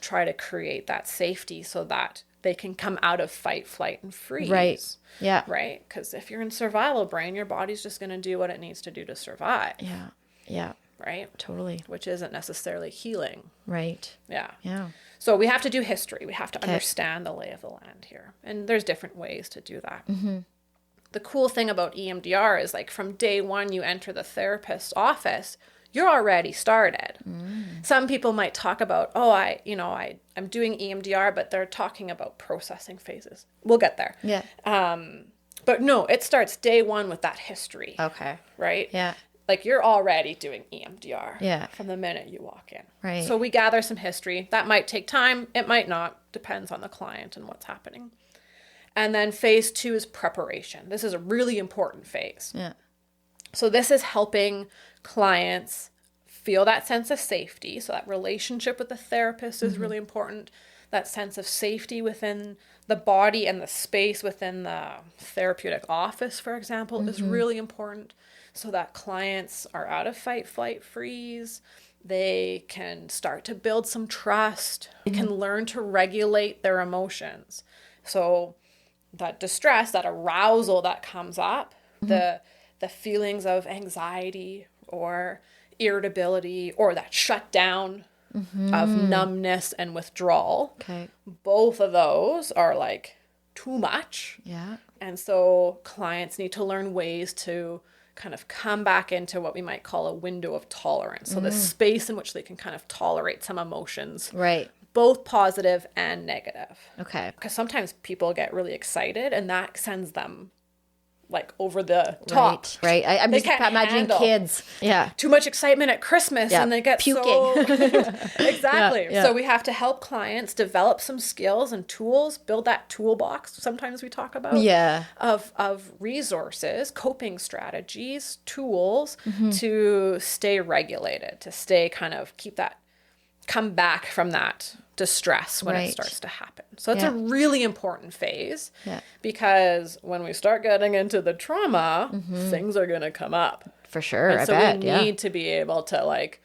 try to create that safety so that they can come out of fight, flight, and freeze. Right. Yeah. Right? Because if you're in survival brain, your body's just going to do what it needs to do to survive. Yeah. Yeah. Right? Totally. Which isn't necessarily healing. Right. Yeah. Yeah. So we have to do history. We have to understand the lay of the land here. And there's different ways to do that. Mm-hmm. The cool thing about EMDR is like from day one you enter the therapist's office, you're already started. Some people might talk about, I'm doing EMDR, but they're talking about processing phases. We'll get there. Yeah. But no, it starts day one with that history. Okay. Right? Yeah. Like you're already doing EMDR. Yeah. From the minute you walk in. Right. So we gather some history. That might take time. It might not. Depends on the client and what's happening. And then phase 2 is preparation. This is a really important phase. Yeah. So this is helping clients feel that sense of safety. So that relationship with the therapist is really important. That sense of safety within the body and the space within the therapeutic office, for example, is really important. So that clients are out of fight, flight, freeze. They can start to build some trust. They can learn to regulate their emotions. So that distress, that arousal that comes up, the feelings of anxiety or irritability or that shutdown of numbness and withdrawal. Okay. Both of those are like too much. Yeah. And so clients need to learn ways to kind of come back into what we might call a window of tolerance. So the space in which they can kind of tolerate some emotions. Right. Both positive and negative. Okay. Because sometimes people get really excited and that sends them like over the top. Right. I'm just imagining kids. Yeah. Too much excitement at Christmas and they get puking. Exactly. Yeah. So we have to help clients develop some skills and tools, build that toolbox sometimes we talk about. Yeah. Of resources, coping strategies, tools to stay regulated, to stay come back from that distress when it starts to happen. So it's a really important phase because when we start getting into the trauma, things are going to come up. For sure, and so we need to be able to like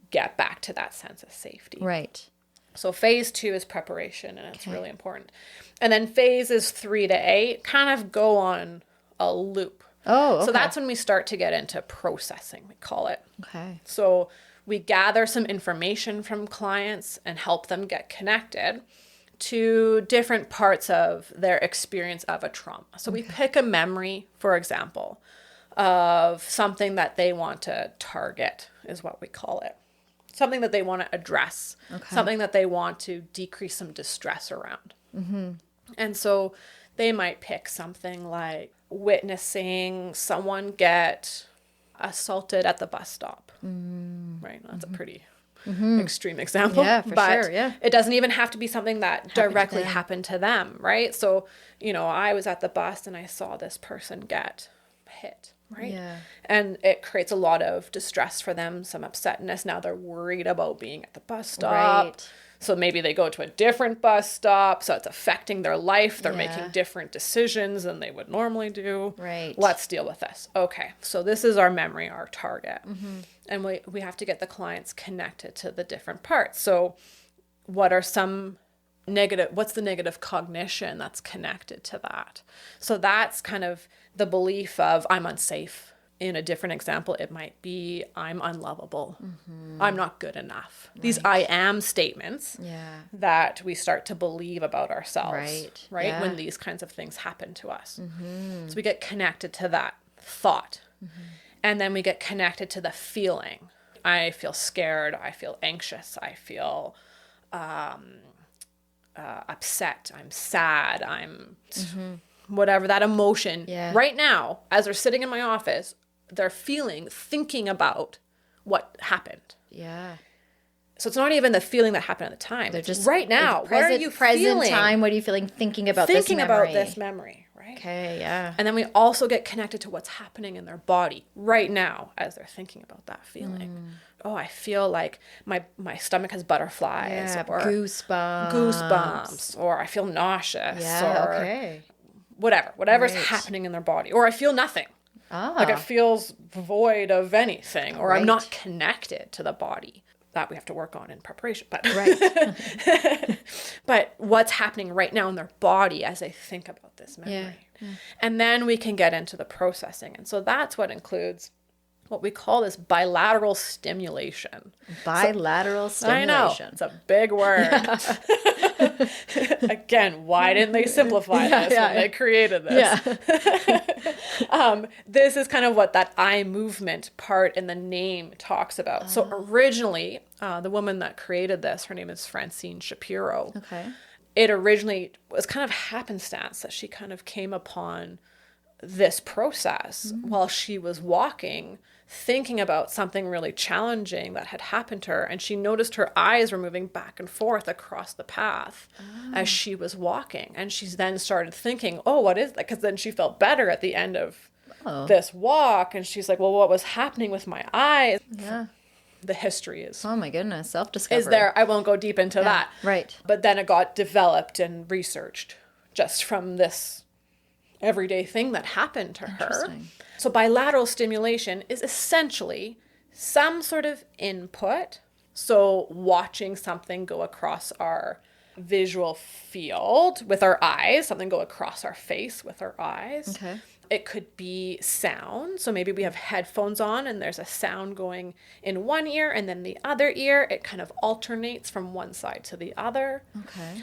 get back to that sense of safety. Right. So phase 2 is preparation, and it's really important. And then phases 3 to 8 kind of go on a loop. Oh, okay. So that's when we start to get into processing, we call it. Okay. So we gather some information from clients and help them get connected to different parts of their experience of a trauma. So we pick a memory, for example, of something that they want to target, is what we call it. something that they want to address, something that they want to decrease some distress around. And so they might pick something like witnessing someone get assaulted at the bus stop. Right? That's a pretty extreme example. Yeah, for but sure. Yeah. It doesn't even have to be something that directly happened to them, right? So, you know, I was at the bus and I saw this person get hit, right? Yeah. And it creates a lot of distress for them, some upsetness. Now they're worried about being at the bus stop. Right. So maybe they go to a different bus stop. So it's affecting their life. They're making different decisions than they would normally do. Right. Let's deal with this. Okay. So this is our memory, our target. And we have to get the clients connected to the different parts. So what's the negative cognition that's connected to that? So that's kind of the belief of I'm unsafe. In a different example, it might be I'm unlovable. I'm not good enough. These I am statements that we start to believe about ourselves, right? Yeah. When these kinds of things happen to us. So we get connected to that thought. And then we get connected to the feeling. I feel scared. I feel anxious. I feel upset. I'm sad. I'm whatever that emotion. Right now, as they're sitting in my office, they're thinking about what happened. Yeah. So it's not even the feeling that happened at the time. They're just right now. What are you present feeling? time. What are you feeling? Thinking about this memory, right? Okay. Yeah. And then we also get connected to what's happening in their body right now as they're thinking about that feeling. Oh, I feel like my stomach has butterflies, or goosebumps, or I feel nauseous, or whatever's happening in their body, or I feel nothing. Like it feels void of anything, or I'm not connected to the body. That we have to work on in preparation. But but what's happening right now in their body as they think about this memory. And then we can get into the processing. And so that's what includes what we call this bilateral stimulation. Stimulation. I know. It's a big word. Again, why didn't they simplify this when they created this? This is kind of what that eye movement part in the name talks about. So originally, the woman that created this, her name is Francine Shapiro. It originally was kind of happenstance that she kind of came upon this process while she was walking, thinking about something really challenging that had happened to her. And she noticed her eyes were moving back and forth across the path as she was walking. And she then started thinking, oh, what is that? Because then she felt better at the end of this walk. And she's like, well, what was happening with my eyes? The history is... Oh my goodness, self-discovery. Is there. I won't go deep into that. Right. But then it got developed and researched just from this everyday thing that happened to her. So bilateral stimulation is essentially some sort of input. So watching something go across our visual field with our eyes, something go across our face with our eyes. It could be sound. So maybe we have headphones on and there's a sound going in one ear and then the other ear. It kind of alternates from one side to the other.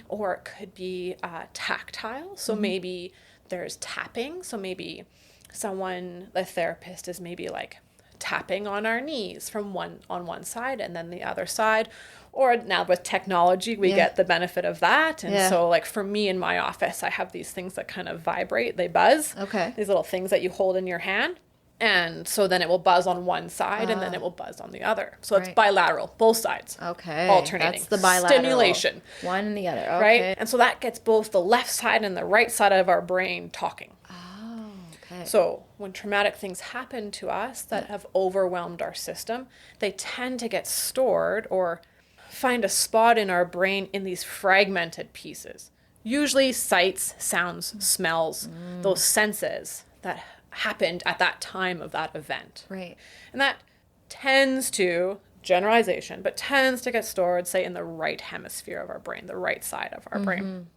Or it could be tactile. So maybe there's tapping. So maybe the therapist is maybe like tapping on our knees on one side and then the other side. Or now with technology, we get the benefit of that. And so like for me in my office, I have these things that kind of vibrate, they buzz. These little things that you hold in your hand. And so then it will buzz on one side and then it will buzz on the other. So it's bilateral, both sides. Alternating. That's the bilateral. Stimulation. One and the other. Right? And so that gets both the left side and the right side of our brain talking. So when traumatic things happen to us that have overwhelmed our system, they tend to get stored or find a spot in our brain in these fragmented pieces. Usually sights, sounds, smells, those senses that happened at that time of that event. Right. And that tends to, generalization, but tends to get stored, say, in the right hemisphere of our brain, the right side of our brain.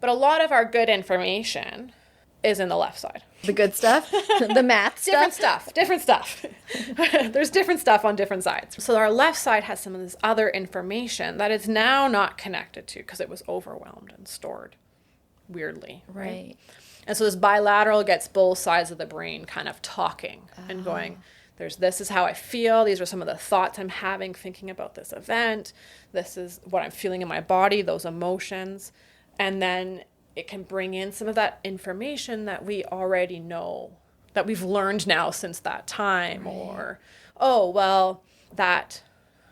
But a lot of our good information is in the left side. The good stuff? The math stuff? Different stuff. There's different stuff on different sides. So our left side has some of this other information that is now not connected to because it was overwhelmed and stored weirdly. Right. And so this bilateral gets both sides of the brain kind of talking and going, this is how I feel. These are some of the thoughts I'm having thinking about this event. This is what I'm feeling in my body, those emotions. And then it can bring in some of that information that we already know, that we've learned now since that time. Right. Or, oh, well, that,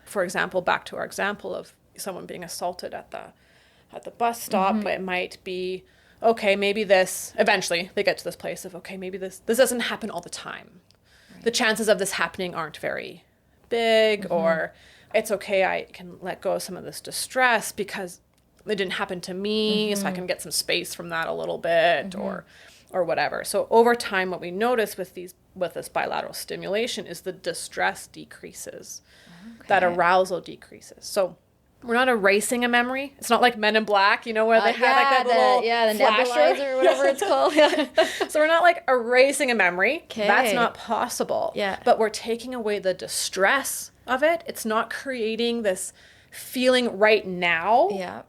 for example, back to our example of someone being assaulted at the bus stop, mm-hmm. It might be, okay, maybe this, eventually they get to this place of, okay, maybe this doesn't happen all the time. Right. The chances of this happening aren't very big, mm-hmm. or it's okay, I can let go of some of this distress because it didn't happen to me, mm-hmm. so I can get some space from that a little bit, mm-hmm. or whatever. So over time, what we notice with this bilateral stimulation is the distress decreases, that arousal decreases. So we're not erasing a memory. It's not like Men in Black, where they had like that little the nebulizer or whatever it's called. Yeah. So we're not like erasing a memory. Okay. That's not possible. Yeah. But we're taking away the distress of it. It's not creating this feeling right now. Yeah.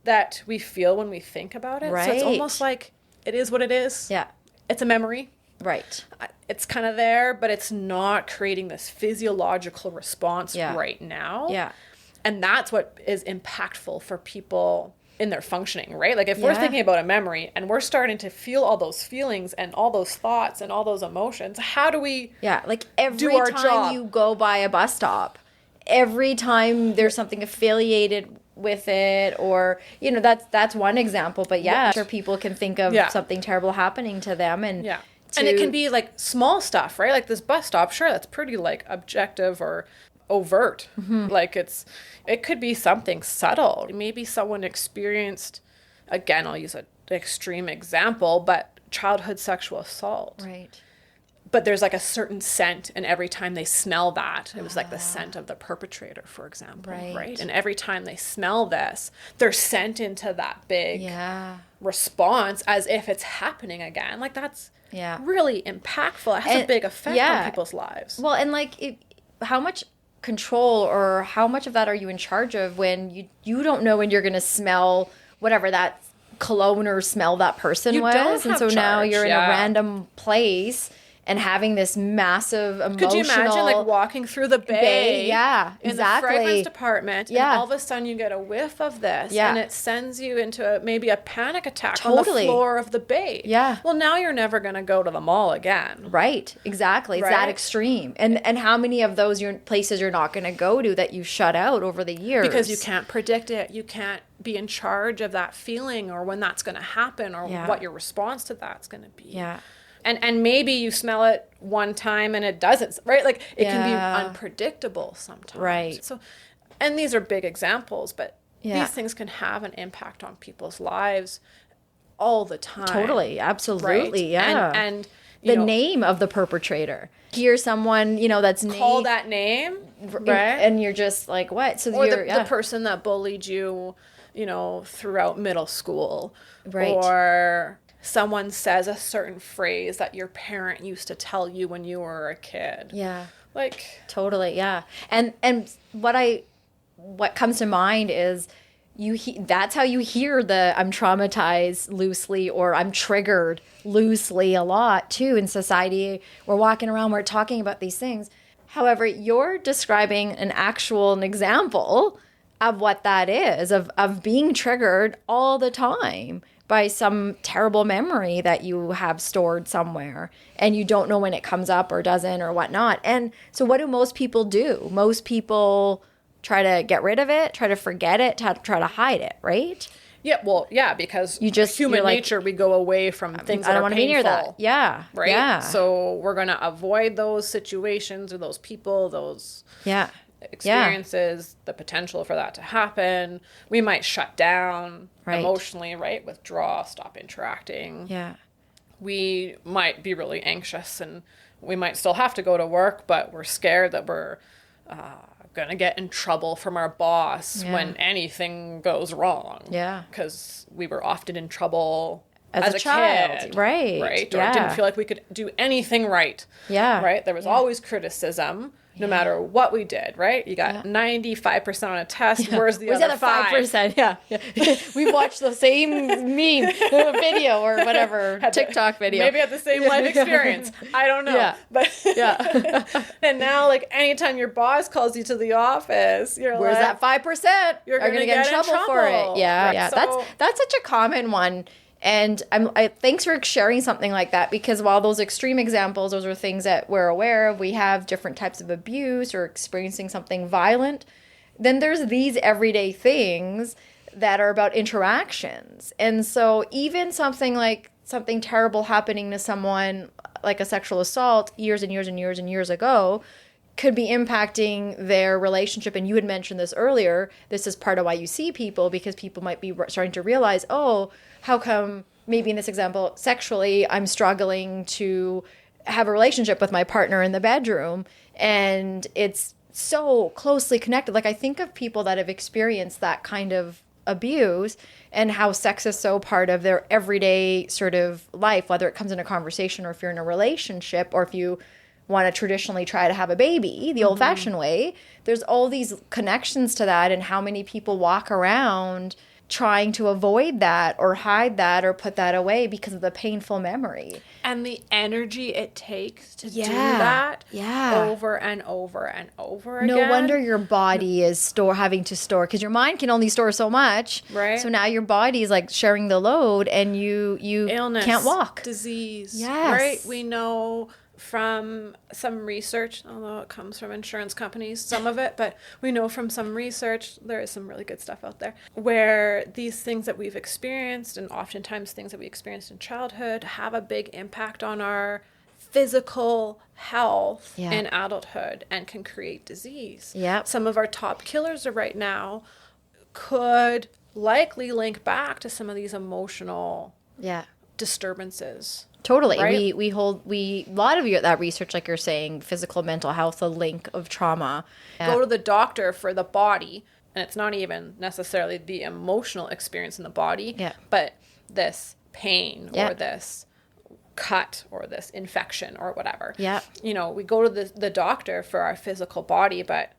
That we feel when we think about it. Right. So it's almost like it is what it is. Yeah. It's a memory. Right. It's kind of there, but it's not creating this physiological response right now. Yeah. And that's what is impactful for people in their functioning, right? Like if we're thinking about a memory and we're starting to feel all those feelings and all those thoughts and all those emotions, how do we like every time you go by a bus stop, every time there's something affiliated with it, or that's one example, but I'm sure people can think of something terrible happening to them, and and it can be like small stuff, right? Like this bus stop, sure, that's pretty like objective or overt. Mm-hmm. Like it could be something subtle. Maybe someone experienced, again, I'll use an extreme example, but childhood sexual assault. Right. But there's like a certain scent, and every time they smell that, it was like the scent of the perpetrator, for example, right? And every time they smell this, they're sent into that big response as if it's happening again. Like that's really impactful. It has a big effect on people's lives. Well, and like how much control or how much of that are you in charge of when you don't know when you're going to smell whatever that cologne or smell that person was, and so now you're in a random place and having this massive emotional... Could you imagine, like, walking through the bay in the fragrance department, and all of a sudden you get a whiff of this, and it sends you into maybe a panic attack on the floor of the bay. Yeah. Well, now you're never going to go to the mall again. Right, exactly. It's that extreme. And how many of those places you're not going to go to that you shut out over the years? Because you can't predict it. You can't be in charge of that feeling or when that's going to happen or what your response to that's going to be. Yeah. And maybe you smell it one time and it doesn't, right? Like it can be unpredictable sometimes. Right. So, and these are big examples, but these things can have an impact on people's lives all the time. Totally. Absolutely. Right? Yeah. And the name of the perpetrator. Hear someone, that's call that name, right? And you're just like, what? So or the person that bullied you, throughout middle school. Right. Or someone says a certain phrase that your parent used to tell you when you were a kid. Yeah. Like totally, yeah. And what comes to mind is that's how you hear the I'm traumatized loosely or I'm triggered loosely a lot too in society. We're walking around, we're talking about these things. However, you're describing an example of what that is, of being triggered all the time by some terrible memory that you have stored somewhere and you don't know when it comes up or doesn't or whatnot. And so what do most people do? Most people try to get rid of it, try to forget it, try to hide it, right? Yeah, well, yeah, because human nature, we go away from things that are painful. I don't want to be near that. Yeah. Right? Yeah. So we're going to avoid those situations or those people, those experiences, the potential for that to happen. We might shut down emotionally, right? Withdraw, stop interacting. Yeah. We might be really anxious and we might still have to go to work, but we're scared that we're going to get in trouble from our boss when anything goes wrong. Yeah. Because we were often in trouble as a child. kid. Right. Right. Or didn't feel like we could do anything right. Yeah. Right. There was always criticism. No matter what we did, right? You got 95% on a test. Where's the other 5%? Yeah. We've watched the same meme video or whatever, TikTok video. Maybe had the same life experience. I don't know. Yeah. But and now, like, anytime your boss calls you to the office, you're where's like, that 5%? You're going to get in trouble for it. Yeah. Right. Yeah. So, that's such a common one. And thanks for sharing something like that, because while those extreme examples, those are things that we're aware of, we have different types of abuse or experiencing something violent, then there's these everyday things that are about interactions. And so even something terrible happening to someone, like a sexual assault years and years and years and years ago, could be impacting their relationship. And you had mentioned this earlier. This is part of why you see people, because people might be starting to realize, oh, how come maybe in this example, sexually, I'm struggling to have a relationship with my partner in the bedroom. And it's so closely connected. Like, I think of people that have experienced that kind of abuse and how sex is so part of their everyday sort of life, whether it comes in a conversation or if you're in a relationship or if you want to traditionally try to have a baby the old-fashioned way. There's all these connections to that, and how many people walk around trying to avoid that or hide that or put that away because of the painful memory. And the energy it takes to do that over and over and over again. No wonder your body is having to store, because your mind can only store so much. Right. So now your body is like sharing the load, and you Illness, can't walk. Disease. Yes. Right? We know from some research, although it comes from insurance companies, some of it, but we know from some research, there is some really good stuff out there, where these things that we've experienced, and oftentimes things that we experienced in childhood, have a big impact on our physical health in adulthood and can create disease. Yep. Some of our top killers right now could likely link back to some of these emotional disturbances. Totally. Right? A lot of that research, like you're saying, physical, mental health, the link of trauma. Go to the doctor for the body, and it's not even necessarily the emotional experience in the body, but this pain or this cut or this infection or whatever. Yeah. You know, we go to the doctor for our physical body, but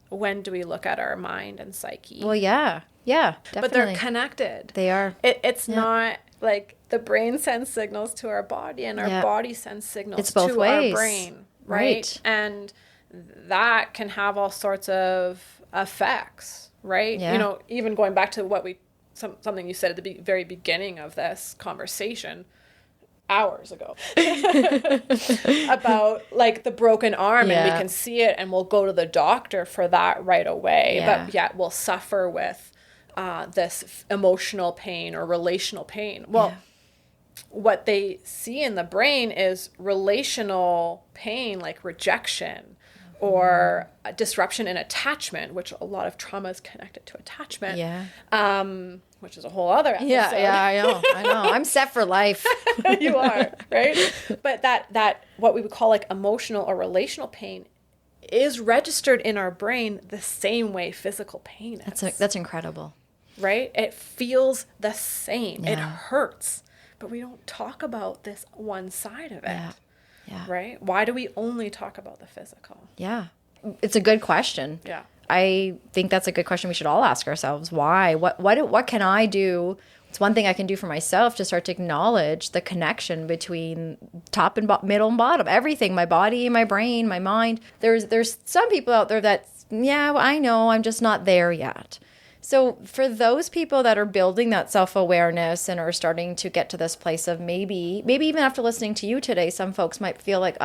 when do we look at our mind and psyche? Well, yeah, definitely. But they're connected. They are. It's not like the brain sends signals to our body and our body sends signals to ways. Our brain, right? And that can have all sorts of effects, right? Yeah. You know, even going back to something you said at the very beginning of this conversation hours ago about like the broken arm, and we can see it and we'll go to the doctor for that right away, but yet we'll suffer with this emotional pain or relational pain. Well, what they see in the brain is relational pain, like rejection or a disruption in attachment, which a lot of trauma is connected to attachment. Which is a whole other episode. I know. I'm set for life. You are, right? But that what we would call like emotional or relational pain is registered in our brain the same way physical pain is. That's incredible. Right? It feels the same. It hurts. But we don't talk about this one side of it. Right? Why do we only talk about the physical? Yeah. It's a good question. Yeah. I think that's a good question we should all ask ourselves. Why? What can I do? It's one thing I can do for myself to start to acknowledge the connection between top and middle and bottom, everything, my body, my brain, my mind. There's some people out there that, I know, I'm just not there yet. So for those people that are building that self-awareness and are starting to get to this place of maybe even after listening to you today, some folks might feel like,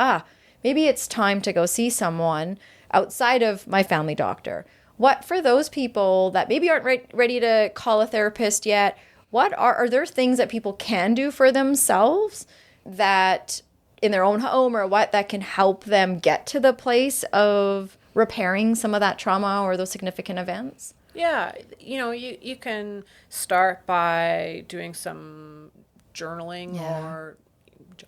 maybe it's time to go see someone outside of my family doctor. What, for those people that maybe aren't ready to call a therapist yet, what are there things that people can do for themselves that in their own home or what that can help them get to the place of repairing some of that trauma or those significant events? Yeah, you can start by doing some journaling or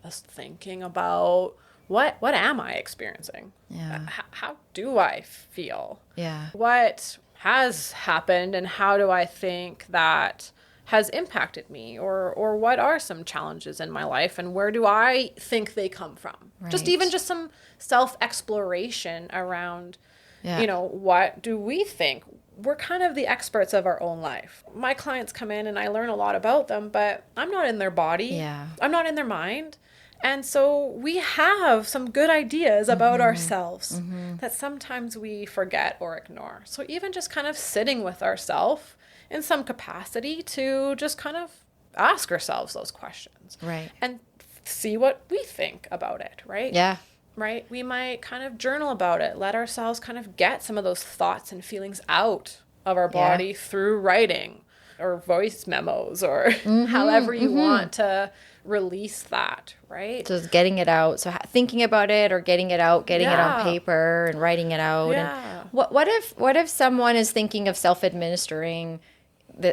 just thinking about what am I experiencing? Yeah. How do I feel? Yeah. What has happened and how do I think that has impacted me, or what are some challenges in my life, and where do I think they come from? Right. Just some self-exploration around, what do we think? We're kind of the experts of our own life. My clients come in and I learn a lot about them, but I'm not in their body. Yeah. I'm not in their mind. And so we have some good ideas about ourselves that sometimes we forget or ignore. So even just kind of sitting with ourselves in some capacity to just kind of ask ourselves those questions. Right. And see what we think about it, right? Yeah. Right? We might kind of journal about it, let ourselves kind of get some of those thoughts and feelings out of our body through writing or voice memos or however you want to release that, right? Just getting it out. So thinking about it or getting it out, getting it on paper and writing it out. Yeah. And what if someone is thinking of self-administering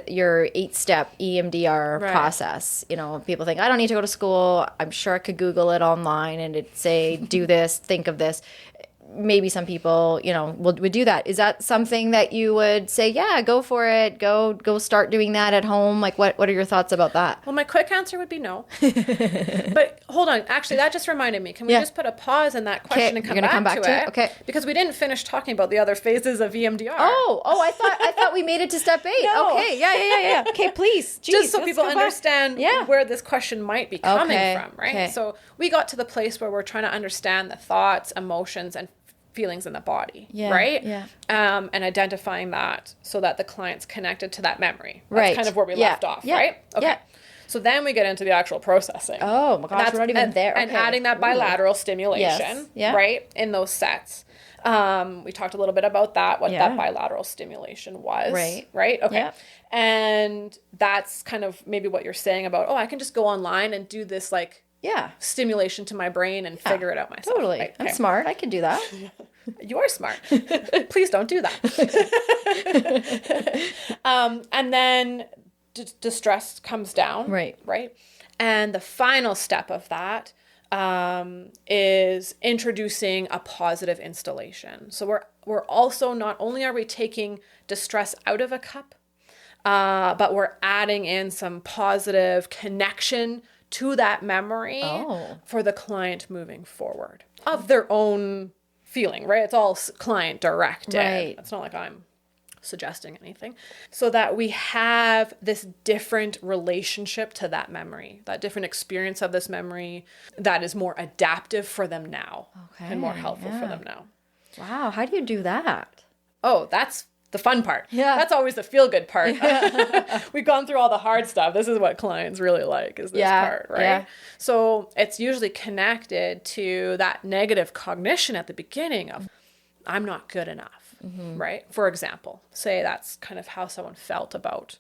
your 8-step EMDR process? People think, I don't need to go to school. I'm sure I could Google it online and it'd say, do this, think of this. Maybe some people, would do that. Is that something that you would say, yeah, go for it. Go start doing that at home? Like, what are your thoughts about that? Well, my quick answer would be no. But hold on. Actually, that just reminded me. Can we just put a pause in that question and come back to it? Okay. Because we didn't finish talking about the other phases of EMDR. Oh, I thought we made it to step 8. No. Okay. Yeah. Okay, please. Jeez, just so people understand where this question might be coming from, right? Okay. So we got to the place where we're trying to understand the thoughts, emotions, and feelings in the body, right? Yeah. And identifying that so that the client's connected to that memory. That's Right. kind of where we left off, right? Okay. Yeah. So then we get into the actual processing. Oh my gosh, we're not even there. And adding that bilateral stimulation, Yes. right, in those sets. We talked a little bit about that, what that bilateral stimulation was. Right? Okay. Yeah. And that's kind of maybe what you're saying about, I can just go online and do this stimulation to my brain and figure it out myself. Totally. Right? I'm smart. I can do that. You're smart. Please don't do that. And then distress comes down. Right. And the final step of that is introducing a positive installation. So we're also, not only are we taking distress out of a cup, but we're adding in some positive connection to that memory for the client moving forward of their own feeling, right? It's all client directed. Right. It's not like I'm suggesting anything. So that we have this different relationship to that memory, that different experience of this memory that is more adaptive for them now and more helpful for them now. Wow. How do you do that? Oh, that's the fun part. Yeah. That's always the feel-good part. We've gone through all the hard stuff. This is what clients really like, is this part, right? Yeah. So it's usually connected to that negative cognition at the beginning of, I'm not good enough, right? For example, say that's kind of how someone felt about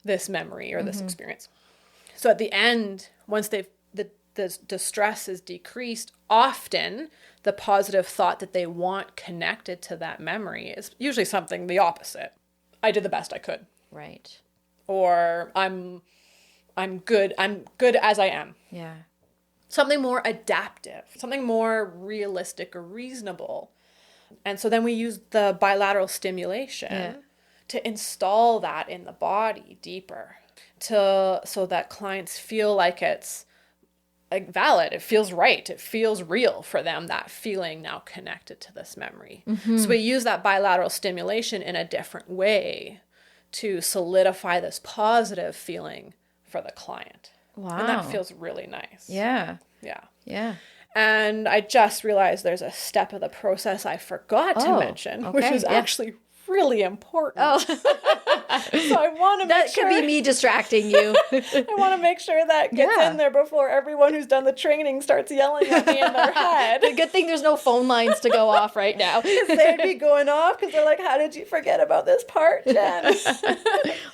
this memory or this experience. So at the end, once the distress is decreased, often the positive thought that they want connected to that memory is usually something the opposite. I did the best I could. Right. Or I'm good as I am. Yeah. Something more adaptive, something more realistic or reasonable. And so then we use the bilateral stimulation to install that in the body deeper, so that clients feel like it's valid, it feels right, it feels real for them, that feeling now connected to this memory. So we use that bilateral stimulation in a different way to solidify this positive feeling for the client. Wow. And that feels really nice. Yeah. Yeah. And I just realized there's a step of the process I forgot to mention, which is actually really important. So I want to make sure... That could be me distracting you. I want to make sure that gets in there before everyone who's done the training starts yelling at me in their head. The good thing there's no phone lines to go off right now. Because they'd be going off because they're like, how did you forget about this part, Jen?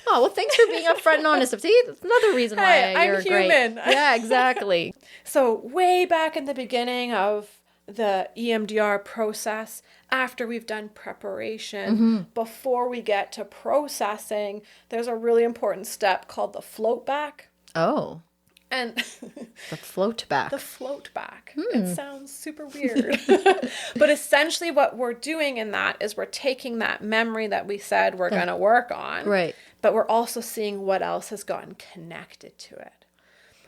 Oh, well, thanks for being upfront and honest. See, that's another reason why you're human. Great. Yeah, exactly. So way back in the beginning of the EMDR process, after we've done preparation, before we get to processing, there's a really important step called the float back. Oh. And the float back. The float back. It sounds super weird. But essentially what we're doing in that is we're taking that memory that we said we're going to work on. Right. But we're also seeing what else has gotten connected to it.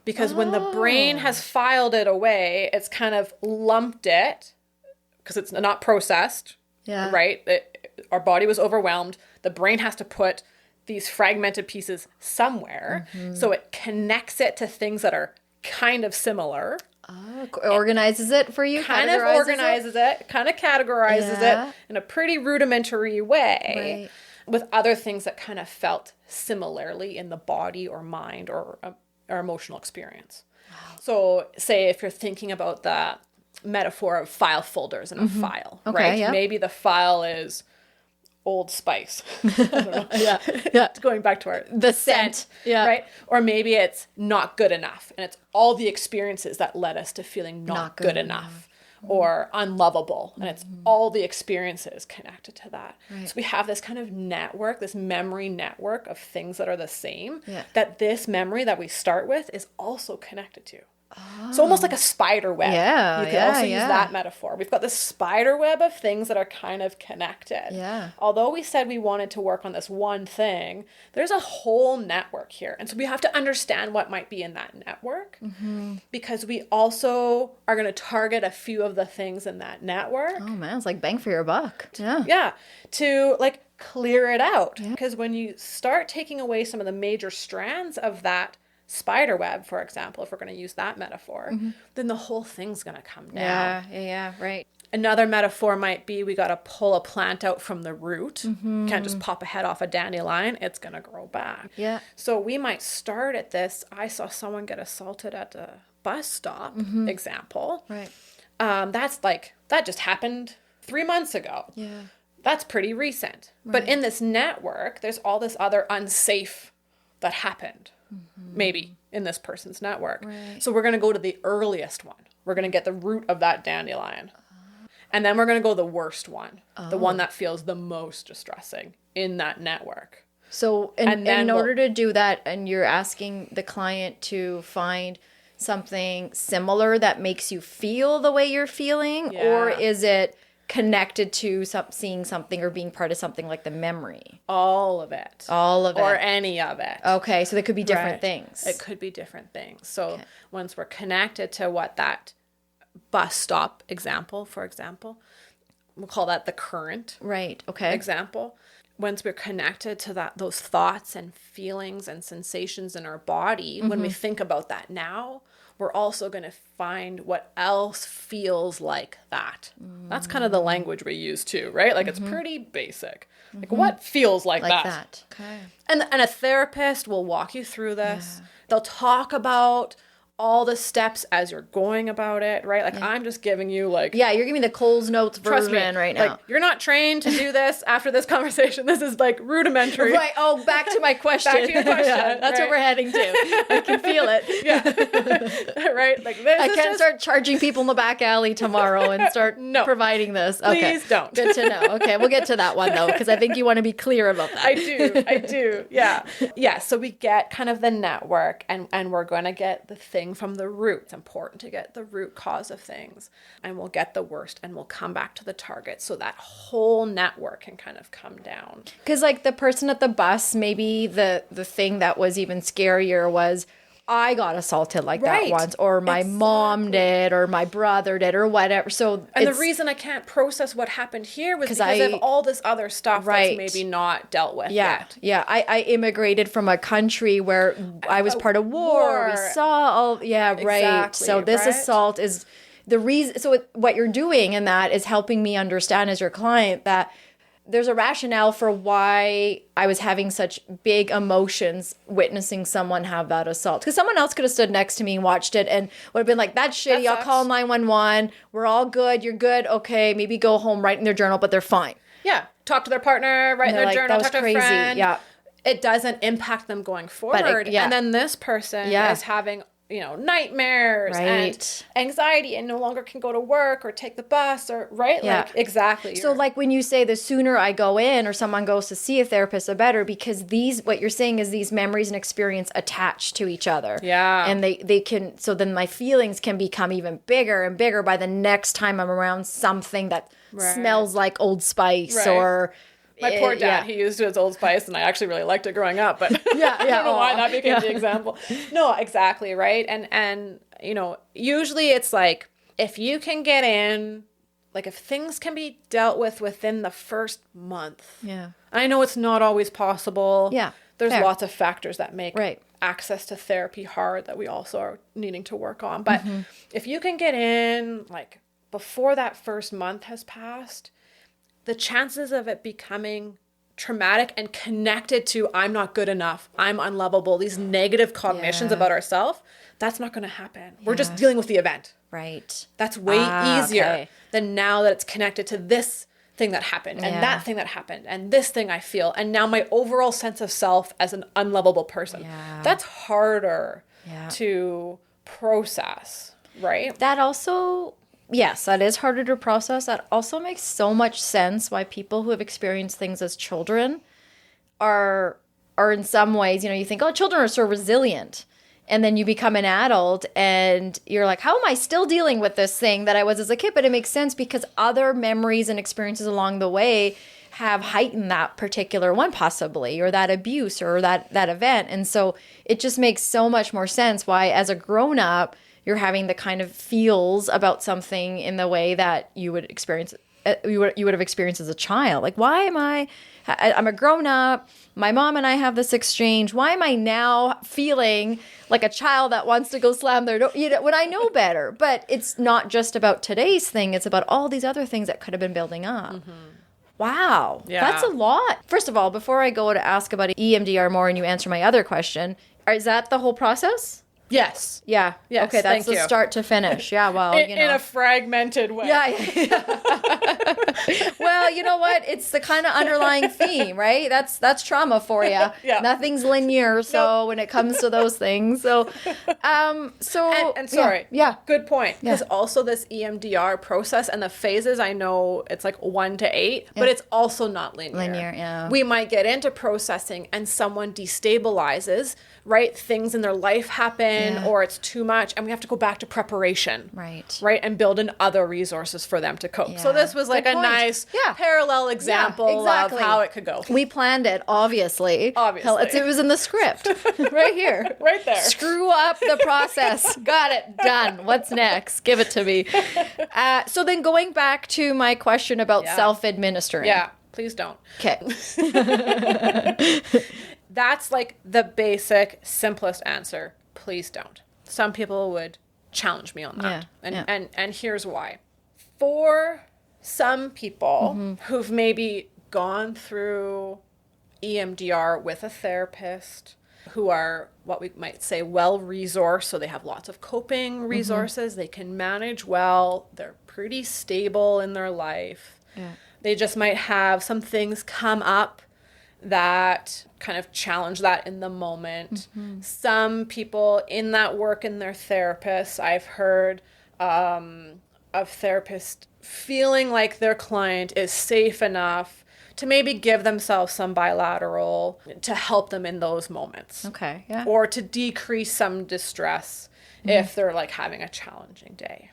Because when the brain has filed it away, it's kind of lumped it because it's not processed. Yeah. Right? Our body was overwhelmed. The brain has to put these fragmented pieces somewhere. So it connects it to things that are kind of similar. Organizes it for you? Kind of organizes it, kind of categorizes it in a pretty rudimentary way with other things that kind of felt similarly in the body or mind or emotional experience. Wow. So say if you're thinking about the metaphor of file folders in a file, right? Yeah. Maybe the file is Old Spice. I don't know. Yeah. Going back to the scent. Yeah. Right? Or maybe it's not good enough. And it's all the experiences that led us to feeling not good enough or unlovable. And it's all the experiences connected to that. Right. So we have this kind of network, this memory network of things that are the same, that this memory that we start with is also connected to. Oh. So almost like a spider web. Yeah, you can also use that metaphor. We've got this spider web of things that are kind of connected. Yeah. Although we said we wanted to work on this one thing, there's a whole network here. And so we have to understand what might be in that network because we also are going to target a few of the things in that network. Oh man, it's like bang for your buck. Yeah. Yeah. To like clear it out. Because when you start taking away some of the major strands of that spider web, for example, if we're going to use that metaphor, then the whole thing's going to come down. Yeah, right. Another metaphor might be we got to pull a plant out from the root. Can't just pop a head off a dandelion. It's going to grow back. Yeah. So we might start at this. I saw someone get assaulted at a bus stop example. Right. That just happened 3 months ago. Yeah. That's pretty recent. Right. But in this network, there's all this other unsafe that happened. Maybe in this person's network. Right. So we're going to go to the earliest one. We're going to get the root of that dandelion. And then we're going to go the worst one. The one that feels the most distressing in that network. So in order to do that, and you're asking the client to find something similar that makes you feel the way you're feeling, or is it connected to seeing something or being part of something like the memory? All of it. Or any of it. Okay, so there could be different things. It could be different things. So once we're connected to what that bus stop example, for example, we'll call that the current example. Once we're connected to those thoughts and feelings and sensations in our body, when we think about that now, we're also going to find what else feels like that. That's kind of the language we use too, right? Like it's pretty basic. Like what feels like that? Okay. And a therapist will walk you through this. Yeah. They'll talk about all the steps as you're going about it, right? Like I'm just giving you like... Yeah, you're giving me the Coles Notes version right now. Like, you're not trained to do this after this conversation. This is like rudimentary. Right. Oh, back to my question. Back to your question. That's what we're heading to. I can feel it. Yeah. Right? Like this. I can't start charging people in the back alley tomorrow and start providing this. Okay. Please don't. Good to know. Okay, we'll get to that one though, because I think you want to be clear about that. I do. Yeah. Yeah, so we get kind of the network and we're going to get the thing from the root. It's important to get the root cause of things, and we'll get the worst and we'll come back to the target so that whole network can kind of come down. Because like the person at the bus, maybe the thing that was even scarier was I got assaulted like that once, or my mom did, or my brother did, or whatever. So and the reason I can't process what happened here was because of all this other stuff that's maybe not dealt with yet. Yeah, I immigrated from a country where I was part of war. We saw all, exactly, so this assault is the reason. So what you're doing in that is helping me understand as your client that there's a rationale for why I was having such big emotions witnessing someone have that assault. Because someone else could have stood next to me and watched it and would have been like, that's shitty. I'll call 911. We're all good. You're good. Okay. Maybe go home, write in their journal, but they're fine. Yeah. Talk to their partner, write in their journal, talk to a friend. Yeah. It doesn't impact them going forward. And then this person is having nightmares and anxiety and no longer can go to work or take the bus or like exactly. So like when you say the sooner I go in or someone goes to see a therapist, the better, because what you're saying is these memories and experience attach to each other. Yeah. And they can, so then my feelings can become even bigger and bigger by the next time I'm around something that smells like Old Spice or... My poor dad, he used his Old Spice, and I actually really liked it growing up, but I don't know why that became the example. No, exactly, right? And usually it's like, if you can get in, like if things can be dealt with within the first month. Yeah. I know it's not always possible. Yeah. There's lots of factors that make access to therapy hard that we also are needing to work on. But if you can get in, like, before that first month has passed, the chances of it becoming traumatic and connected to I'm not good enough, I'm unlovable, these negative cognitions about ourselves, that's not going to happen. We're just dealing with the event. Right. That's way easier than now that it's connected to this thing that happened and that thing that happened and this thing I feel. And now my overall sense of self as an unlovable person. Yeah. That's harder to process, right? That also... Yes, that is harder to process. That also makes so much sense why people who have experienced things as children are in some ways, you think, oh, children are so resilient. And then you become an adult and you're like, how am I still dealing with this thing that I was as a kid? But it makes sense because other memories and experiences along the way have heightened that particular one possibly, or that abuse or that event. And so it just makes so much more sense why as a grown-up, you're having the kind of feels about something in the way that you would experience, you would have experienced as a child. Like, why am I'm a grown up, my mom and I have this exchange. Why am I now feeling like a child that wants to go slam their door, when I know better? But it's not just about today's thing. It's about all these other things that could have been building up. Mm-hmm. Wow. Yeah. That's a lot. First of all, before I go to ask about EMDR more and you answer my other question, is that the whole process? Yes. Yeah. Yes. Okay, that's the start to finish. Yeah, well, in a fragmented way. Yeah. Well, you know what? It's the kind of underlying theme, right? That's trauma for you. Yeah. Nothing's linear, so when it comes to those things. So and sorry. Yeah. Good point. Because also this EMDR process and the phases, I know it's like 1 to 8, but it's also not linear. Yeah. We might get into processing and someone destabilizes, right? Things in their life happen. Or it's too much, and we have to go back to preparation, right, and build in other resources for them to cope. Yeah. So this was like a nice parallel example of how it could go. We planned it, obviously. It was in the script, right here, right there. Screw up the process. Got it, done. What's next? Give it to me. So then, going back to my question about self-administering. Yeah, please don't. Okay. That's like the basic, simplest answer. Please don't. Some people would challenge me on that. And here's why. For some people who've maybe gone through EMDR with a therapist, who are what we might say well-resourced, so they have lots of coping resources, they can manage well, they're pretty stable in their life. Yeah. They just might have some things come up that kind of challenge that in the moment. Some people in that work in their therapists, I've heard of therapists feeling like their client is safe enough to maybe give themselves some bilateral to help them in those moments. Okay, yeah. Or to decrease some distress if they're like having a challenging day.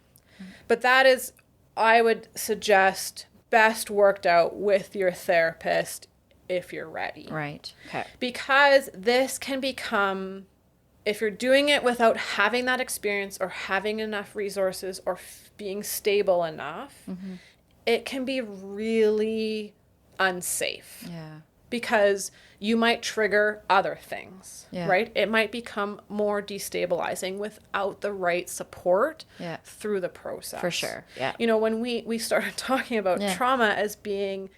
But that is, I would suggest, best worked out with your therapist if you're ready. Right. Okay. Because this can become, if you're doing it without having that experience or having enough resources or being stable enough, it can be really unsafe. Yeah. Because you might trigger other things, right? It might become more destabilizing without the right support through the process. For sure. Yeah. When we started talking about trauma as being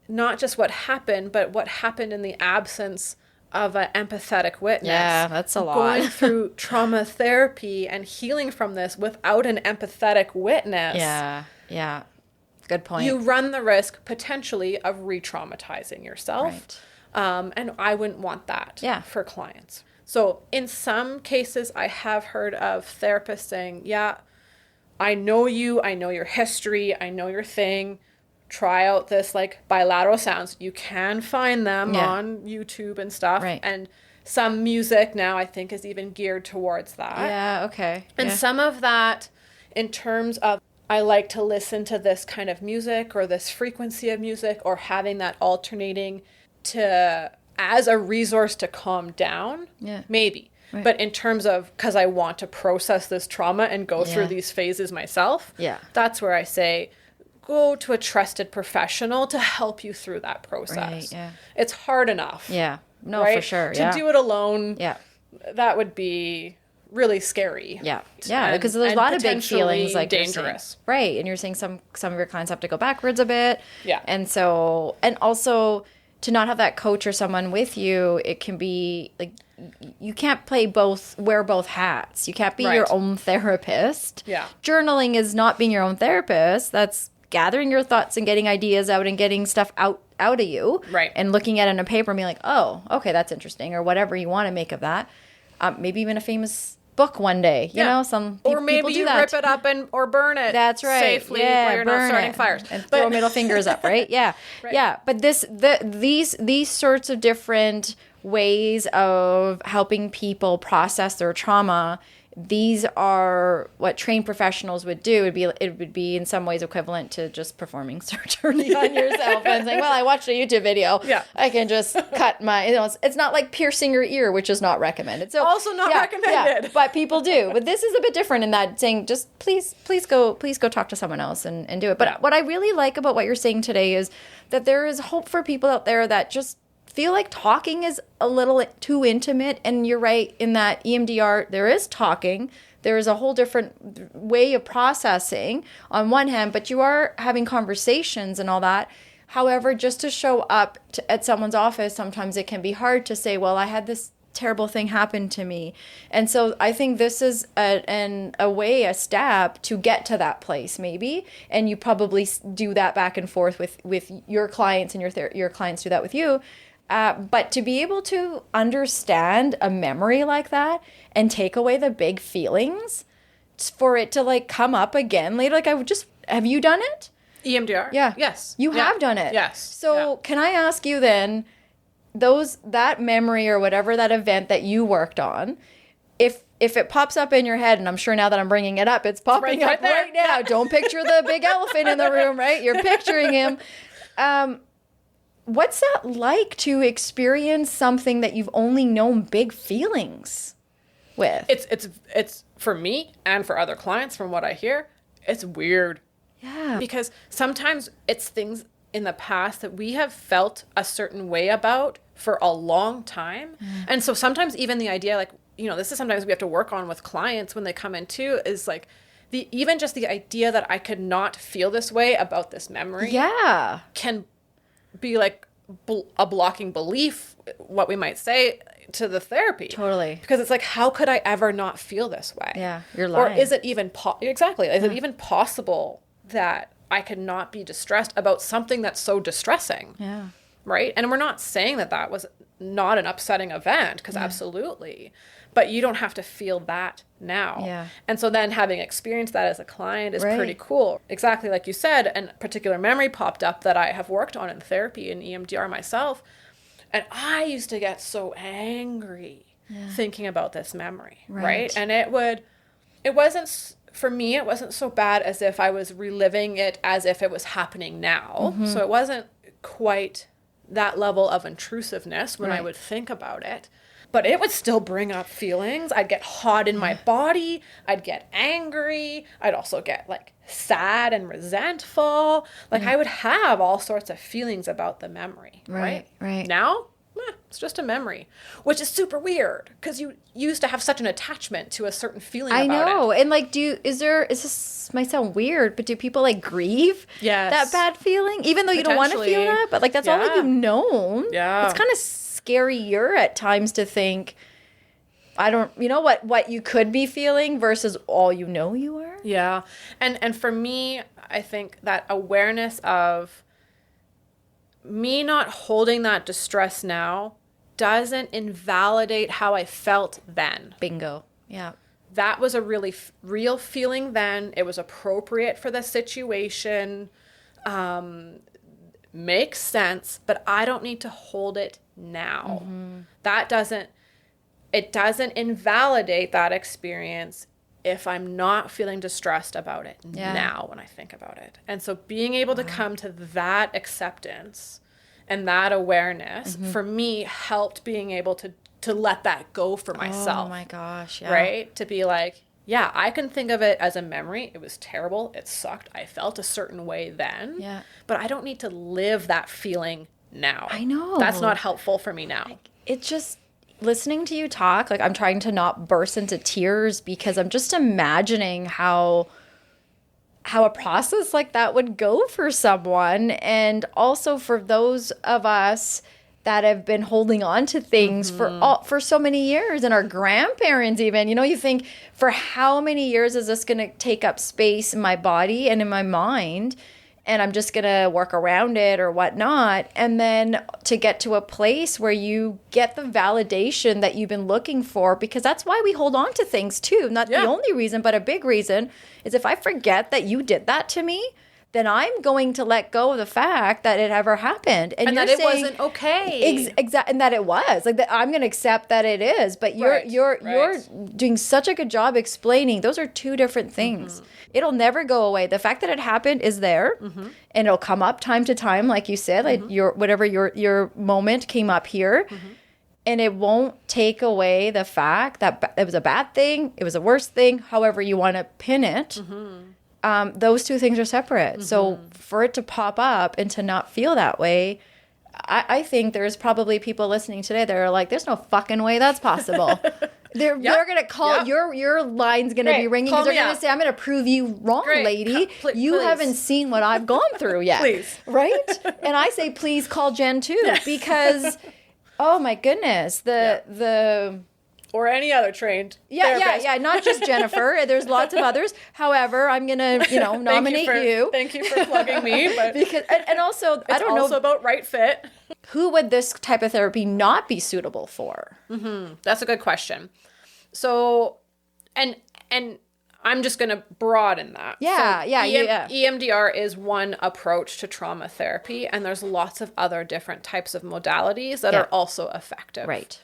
not just what happened, but what happened in the absence of an empathetic witness. Yeah, that's a lot. Going through trauma therapy and healing from this without an empathetic witness. Yeah. Good point. You run the risk potentially of re-traumatizing yourself. Right. And I wouldn't want that for clients. So in some cases, I have heard of therapists saying, yeah, I know you, I know your history, I know your thing. Try out this like bilateral sounds. You can find them on YouTube and stuff. Right. And some music now I think is even geared towards that. Yeah, okay. And some of that in terms of I like to listen to this kind of music or this frequency of music or having that alternating to as a resource to calm down. Yeah. Maybe. Right. But in terms of because I want to process this trauma and go through these phases myself. Yeah. That's where I say go to a trusted professional to help you through that process. Right, yeah. It's hard enough. Yeah. No, right? For sure. To do it alone, that would be really scary. Yeah. Yeah, because there's a lot of big feelings like dangerous. Right. And you're saying some of your clients have to go backwards a bit. Yeah. And so, and also to not have that coach or someone with you, it can be like, you can't wear both hats. You can't be your own therapist. Yeah. Journaling is not being your own therapist. That's gathering your thoughts and getting ideas out and getting stuff out of you. Right. And looking at it on a paper and being like, oh, okay, that's interesting. Or whatever you want to make of that. Maybe even a famous book one day. You know, some people do that. Or maybe you rip it up or burn it. That's right. Safely where you're not starting fires. And throw middle fingers up, right? Yeah. Right. Yeah. But these sorts of different ways of helping people process their trauma, these are what trained professionals would do. It would be in some ways equivalent to just performing surgery on yourself and saying, well, I watched a YouTube video. Yeah. I can just cut my, it's not like piercing your ear, which is not recommended. So also not recommended. Yeah, but people do. But this is a bit different in that saying, just please go talk to someone else and do it. But what I really like about what you're saying today is that there is hope for people out there that just feel like talking is a little too intimate. And you're right in that EMDR, there is talking. There is a whole different way of processing on one hand, but you are having conversations and all that. However, just to show up at someone's office, sometimes it can be hard to say, well, I had this terrible thing happen to me. And so I think this is a step to get to that place maybe. And you probably do that back and forth with your clients and your clients do that with you. But to be able to understand a memory like that and take away the big feelings for it to like come up again later, like have you done it? EMDR? Yeah. Yes. You have done it? Yes. So can I ask you then, that memory or whatever that event that you worked on, if it pops up in your head, and I'm sure now that I'm bringing it up, it's popping up right now. Don't picture the big elephant in the room, right? You're picturing him. What's that like to experience something that you've only known big feelings with? It's for me and for other clients, from what I hear, it's weird. Yeah. Because sometimes it's things in the past that we have felt a certain way about for a long time. And so sometimes even the idea, like, this is sometimes we have to work on with clients when they come in too, is like even just the idea that I could not feel this way about this memory. Yeah. Can be like a blocking belief, what we might say, to the therapy. Totally. Because it's like, how could I ever not feel this way? Yeah, you're lying. Or is it even exactly? Is it even possible that I could not be distressed about something that's so distressing? Yeah. Right? And we're not saying that was not an upsetting event, because absolutely. But you don't have to feel that now. Yeah. And so then having experienced that as a client is pretty cool. Exactly like you said, and a particular memory popped up that I have worked on in therapy in EMDR myself. And I used to get so angry thinking about this memory. Right. And for me, it wasn't so bad as if I was reliving it as if it was happening now. Mm-hmm. So it wasn't quite that level of intrusiveness when I would think about it. But it would still bring up feelings. I'd get hot in my body. I'd get angry. I'd also get like sad and resentful. Like I would have all sorts of feelings about the memory. Right. Now, it's just a memory, which is super weird because you used to have such an attachment to a certain feeling about it. I know. And like, this might sound weird, but do people like grieve that bad feeling? Even though you don't want to feel that, but like that's all that you've known. Yeah. It's kind of scarier at times to think, what you could be feeling versus all you know you are. Yeah. And for me, I think that awareness of me not holding that distress now doesn't invalidate how I felt then. Bingo. Yeah. That was a really real feeling then. It was appropriate for the situation. Makes sense, but I don't need to hold it now. It doesn't invalidate that experience if I'm not feeling distressed about it now when I think about it. And so being able to come to that acceptance and that awareness for me helped being able to let that go for myself. Oh my gosh, yeah. Right? To be like, yeah, I can think of it as a memory. It was terrible. It sucked. I felt a certain way then. Yeah. But I don't need to live that feeling now. I know. That's not helpful for me now. It just, listening to you talk, like I'm trying to not burst into tears because I'm just imagining how a process like that would go for someone. And also for those of us that have been holding on to things for so many years, and our grandparents even, you think, for how many years is this going to take up space in my body and in my mind? And I'm just going to work around it or whatnot. And then to get to a place where you get the validation that you've been looking for, because that's why we hold on to things too. Not the only reason, but a big reason is if I forget that you did that to me, then I'm going to let go of the fact that it ever happened. And that it wasn't okay. And that it was. Like, that I'm going to accept that it is. But you're doing such a good job explaining those are two different things. It'll never go away. The fact that it happened is there, and it'll come up time to time, like you said, like your moment came up here. And it won't take away the fact that it was a bad thing, it was a worse thing, however you want to pin it. Those two things are separate. So for it to pop up and to not feel that way, I think there's probably people listening today that are like, there's no fucking way that's possible. They're going to call, your line's going to be ringing because they're going to say, I'm going to prove you wrong, lady. You haven't seen what I've gone through yet. Please. Right? And I say, please call Jen too, because, oh my goodness, the or any other trained therapist. Not just Jennifer. There's lots of others. However, I'm gonna, nominate you. Thank you for plugging me. But because and also, it's also about right fit. Who would this type of therapy not be suitable for? That's a good question. So, and I'm just gonna broaden that. EMDR is one approach to trauma therapy, and there's lots of other different types of modalities that are also effective. Right.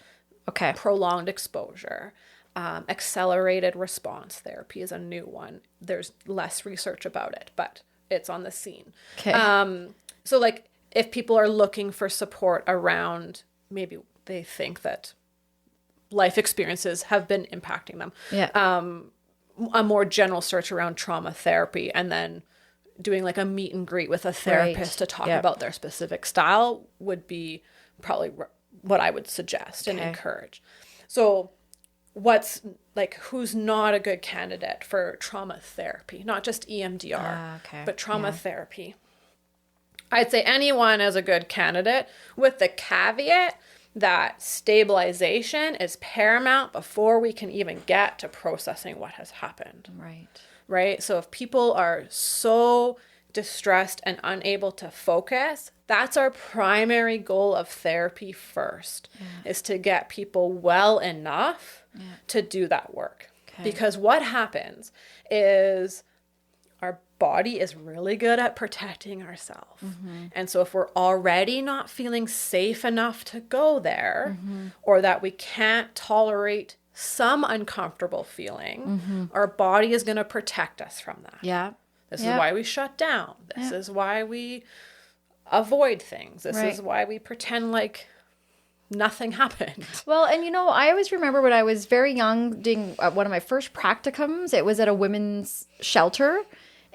Okay. Prolonged exposure. Accelerated response therapy is a new one. There's less research about it, but it's on the scene. Okay. So like if people are looking for support around, maybe they think that life experiences have been impacting them. Yeah. A more general search around trauma therapy, and then doing like a meet and greet with a therapist to talk about their specific style would be probably what I would suggest and encourage. So what's like, who's not a good candidate for trauma therapy? Not just EMDR, but trauma therapy. I'd say anyone is a good candidate, with the caveat that stabilization is paramount before we can even get to processing what has happened. Right? So if people are so distressed and unable to focus, that's our primary goal of therapy first, is to get people well enough to do that work. Because what happens is our body is really good at protecting ourselves. And so if we're already not feeling safe enough to go there, or that we can't tolerate some uncomfortable feeling, our body is going to protect us from that. This is why we shut down. This is why we avoid things. This is why we pretend like nothing happened. Well, and I always remember when I was very young doing one of my first practicums, it was at a women's shelter,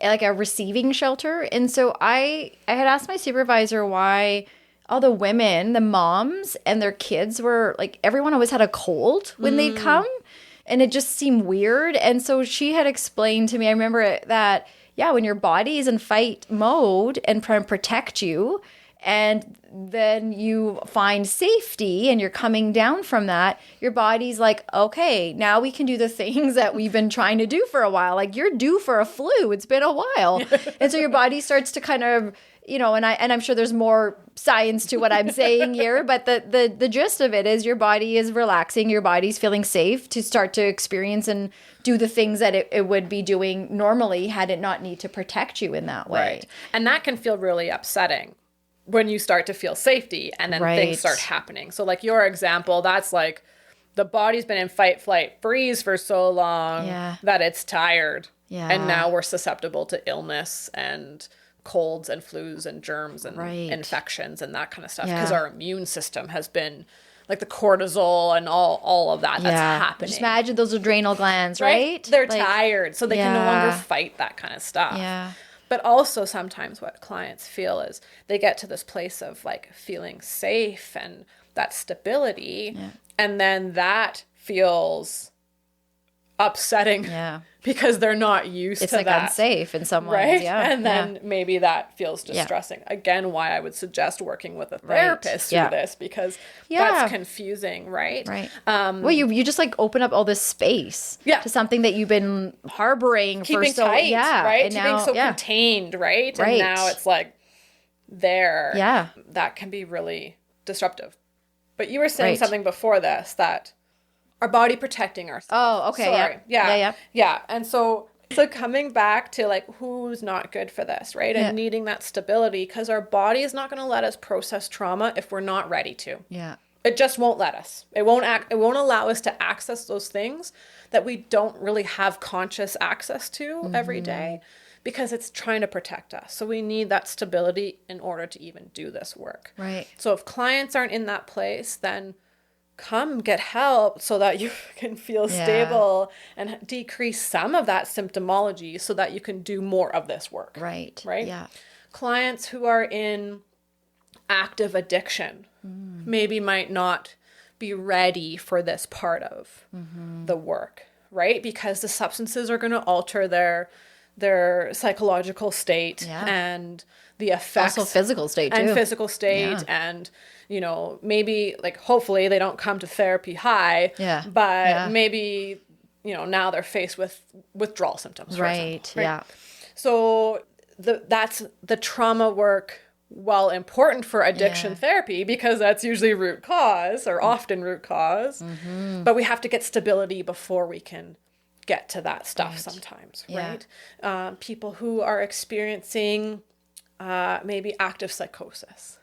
like a receiving shelter. And so I had asked my supervisor why all the women, the moms and their kids were like, everyone always had a cold when they'd come, and it just seemed weird. And so she had explained to me, I remember that, when your body is in fight mode and trying to protect you, and then you find safety and you're coming down from that, your body's like, okay, now we can do the things that we've been trying to do for a while. Like, you're due for a flu. It's been a while. And so your body starts to kind of you know, and I'm sure there's more science to what I'm saying here, but the gist of it is your body is relaxing, your body's feeling safe to start to experience and do the things that it would be doing normally had it not need to protect you in that way. Right. And that can feel really upsetting when you start to feel safety and then things start happening. So like your example, that's like the body's been in fight, flight, freeze for so long that it's tired. Yeah. And now we're susceptible to illness and colds and flus and germs and infections and that kind of stuff because our immune system has been like the cortisol and all of that that's happening. Just imagine those adrenal glands, right? They're tired, so they can no longer fight that kind of stuff. Yeah. But also sometimes what clients feel is they get to this place of like feeling safe and that stability, and then that feels upsetting because they're not used to that. It's like unsafe in some ways, And then maybe that feels distressing. Again, why I would suggest working with a therapist through this, because that's confusing, right? Well, you just like open up all this space to something that you've been harboring keeping for so tight, right? And keeping now, so contained, right? And now it's like there. Yeah. That can be really disruptive. But you were saying something before this that our body protecting ourselves. Oh, okay. Sorry. Yeah. And so coming back to like who's not good for this, right? And needing that stability, because our body is not going to let us process trauma if we're not ready to. Yeah. It just won't let us. It won't allow us to access those things that we don't really have conscious access to every day, because it's trying to protect us. So we need that stability in order to even do this work. Right. So if clients aren't in that place, then come get help so that you can feel stable and decrease some of that symptomology so that you can do more of this work. Right. Yeah. Clients who are in active addiction maybe might not be ready for this part of the work, right? Because the substances are going to alter their psychological state and the effects. Also physical state too. And physical state and, you know, maybe like hopefully they don't come to therapy high, but maybe, you know, now they're faced with withdrawal symptoms, for example, right? Yeah. So that's the trauma work, while important for addiction therapy, because that's usually root cause or often root cause, but we have to get stability before we can get to that stuff sometimes, right? People who are experiencing maybe active psychosis,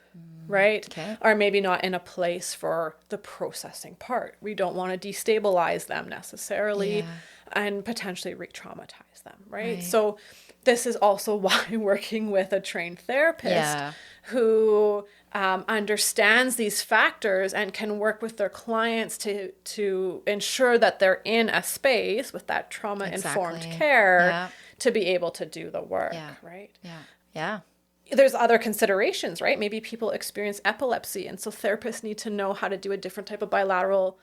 right? Are maybe not in a place for the processing part. We don't want to destabilize them necessarily and potentially re-traumatize them, right? So this is also why working with a trained therapist who understands these factors and can work with their clients to ensure that they're in a space with that trauma-informed care to be able to do the work, right? Yeah. There's other considerations, right? Maybe people experience epilepsy, and so therapists need to know how to do a different type of bilateral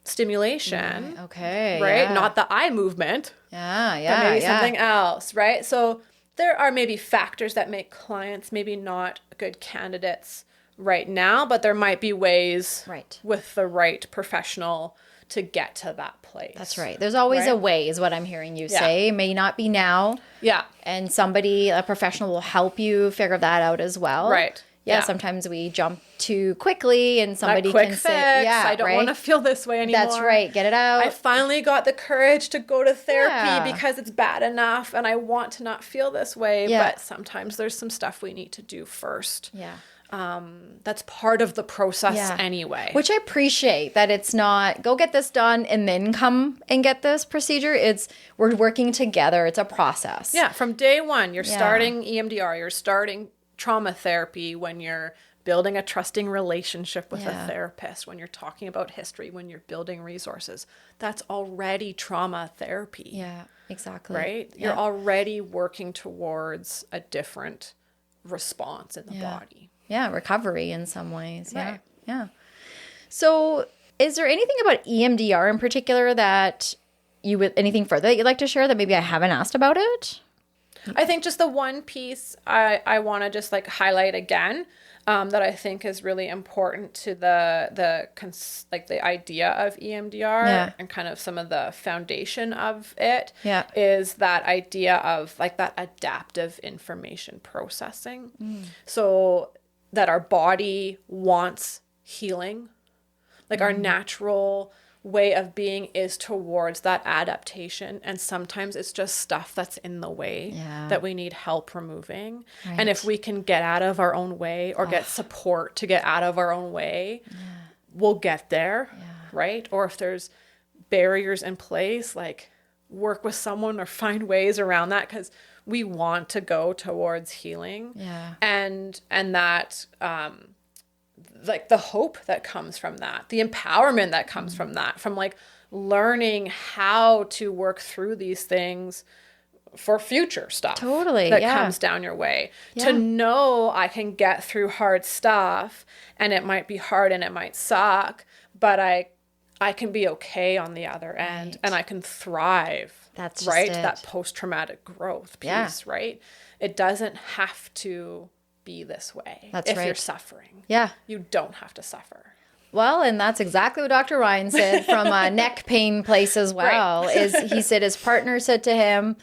stimulation. Right? Not the eye movement. But maybe something else, right? So there are maybe factors that make clients maybe not good candidates right now, but there might be ways with the right professional to get to that place. That's right. There's always a way, is what I'm hearing you say. It may not be now. And a professional will help you figure that out as well. Right. Sometimes we jump too quickly and somebody quick can fix. say, I don't want to feel this way anymore. That's right. Get it out. I finally got the courage to go to therapy because it's bad enough and I want to not feel this way. But sometimes there's some stuff we need to do first. That's part of the process anyway. Which I appreciate, that it's not go get this done and then come and get this procedure. It's we're working together. It's a process. From day one, you're starting EMDR, you're starting trauma therapy when you're building a trusting relationship with a therapist, when you're talking about history, when you're building resources. That's already trauma therapy. Yeah, exactly. Right? You're already working towards a different response in the body. Yeah, recovery in some ways. Yeah. So is there anything about EMDR in particular that anything further that you'd like to share that maybe I haven't asked about it? I think just the one piece I want to just like highlight again that I think is really important to the idea of EMDR and kind of some of the foundation of it is that idea of like that adaptive information processing. So that our body wants healing, like our natural way of being is towards that adaptation, and sometimes it's just stuff that's in the way that we need help removing. And if we can get out of our own way or get support to get out of our own way, we'll get there, right? Or if there's barriers in place, like work with someone or find ways around that, because we want to go towards healing. And that like the hope that comes from that, the empowerment that comes from that, from like learning how to work through these things for future stuff that comes down your way. To know I can get through hard stuff, and it might be hard and it might suck, but I can be okay on the other end, and I can thrive. That's right. Just that post-traumatic growth piece, right? It doesn't have to be this way. If you're suffering. You don't have to suffer. Well, and that's exactly what Dr. Ryan said from a neck pain place as well. Is he said his partner said to him,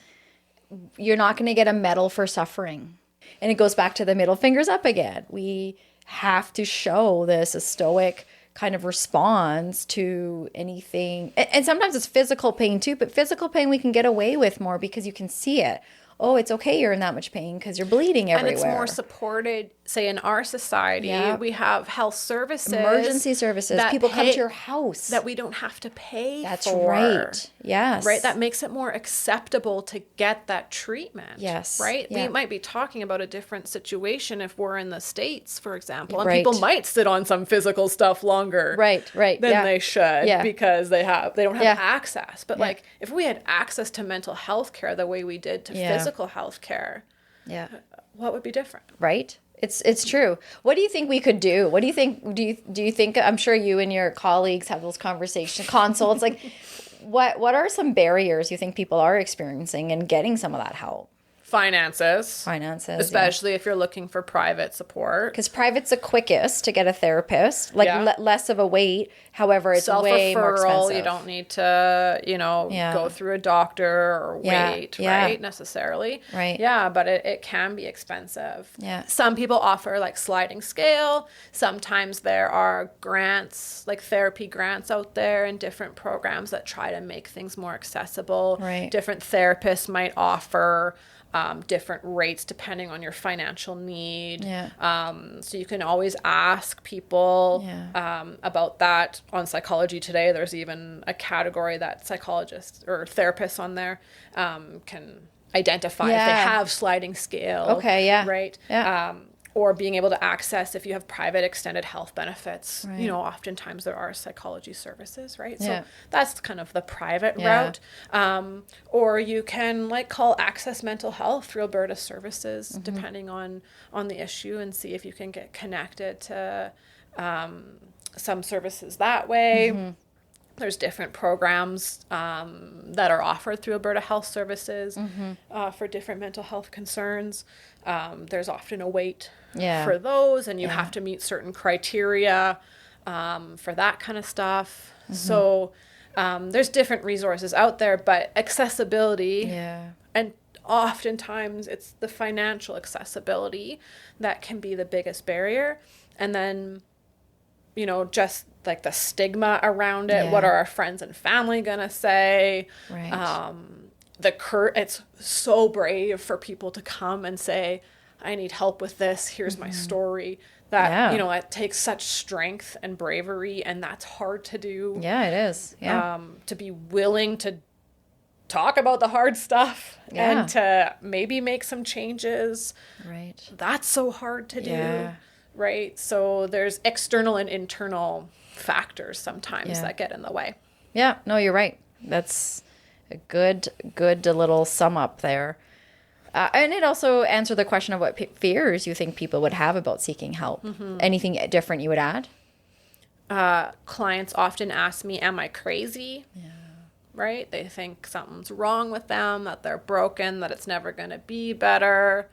"You're not going to get a medal for suffering." And it goes back to the middle fingers up again. We have to show this a stoic kind of response to anything. And sometimes it's physical pain too, but physical pain we can get away with more because you can see it. Oh, it's okay you're in that much pain because you're bleeding everywhere. And it's more supported, say, in our society. We have health services. Emergency services. People come to your house. That we don't have to pay That's for. Right. Yes. Right? That makes it more acceptable to get that treatment. Yes. Right? We might be talking about a different situation if we're in the States, for example. And people might sit on some physical stuff longer than they should because they don't have access. But like if we had access to mental health care the way we did to physical health care, what would be different? Right. It's true. What do you think we could do? What do you think? Do you think? I'm sure you and your colleagues have those conversations, consults. Like, what are some barriers you think people are experiencing in getting some of that help? Finances, especially if you're looking for private support, because private's the quickest to get a therapist, like less of a wait. However, it's way more expensive. You don't need to, go through a doctor or wait, right? Necessarily, right? Yeah, but it can be expensive. Yeah, some people offer like sliding scale. Sometimes there are grants, like therapy grants out there, and different programs that try to make things more accessible. Right. Different therapists might offer different rates depending on your financial need. So you can always ask people about that. On Psychology Today, there's even a category that psychologists or therapists on there can identify if they have sliding scale. Right? Or being able to access if you have private extended health benefits. Right. Oftentimes there are psychology services, right? So that's kind of the private route. Or you can call Access Mental Health through Alberta Services, depending on the issue, and see if you can get connected to some services that way. There's different programs that are offered through Alberta Health Services for different mental health concerns. There's often a wait for those, and you have to meet certain criteria for that kind of stuff. So there's different resources out there, but accessibility, and oftentimes it's the financial accessibility that can be the biggest barrier. And then, just like the stigma around it. What are our friends and family gonna say? Right. It's so brave for people to come and say, I need help with this. Here's my story. That, it takes such strength and bravery, and that's hard to do. Yeah, it is. Yeah. To be willing to talk about the hard stuff and to maybe make some changes. Right. That's so hard to do. Right. So there's external and internal factors sometimes that get in the way. Yeah, no, you're right. That's a good little sum up there. And it also answered the question of what fears you think people would have about seeking help. Anything different you would add? Clients often ask me, am I crazy? Right? They think something's wrong with them, that they're broken, that it's never going to be better.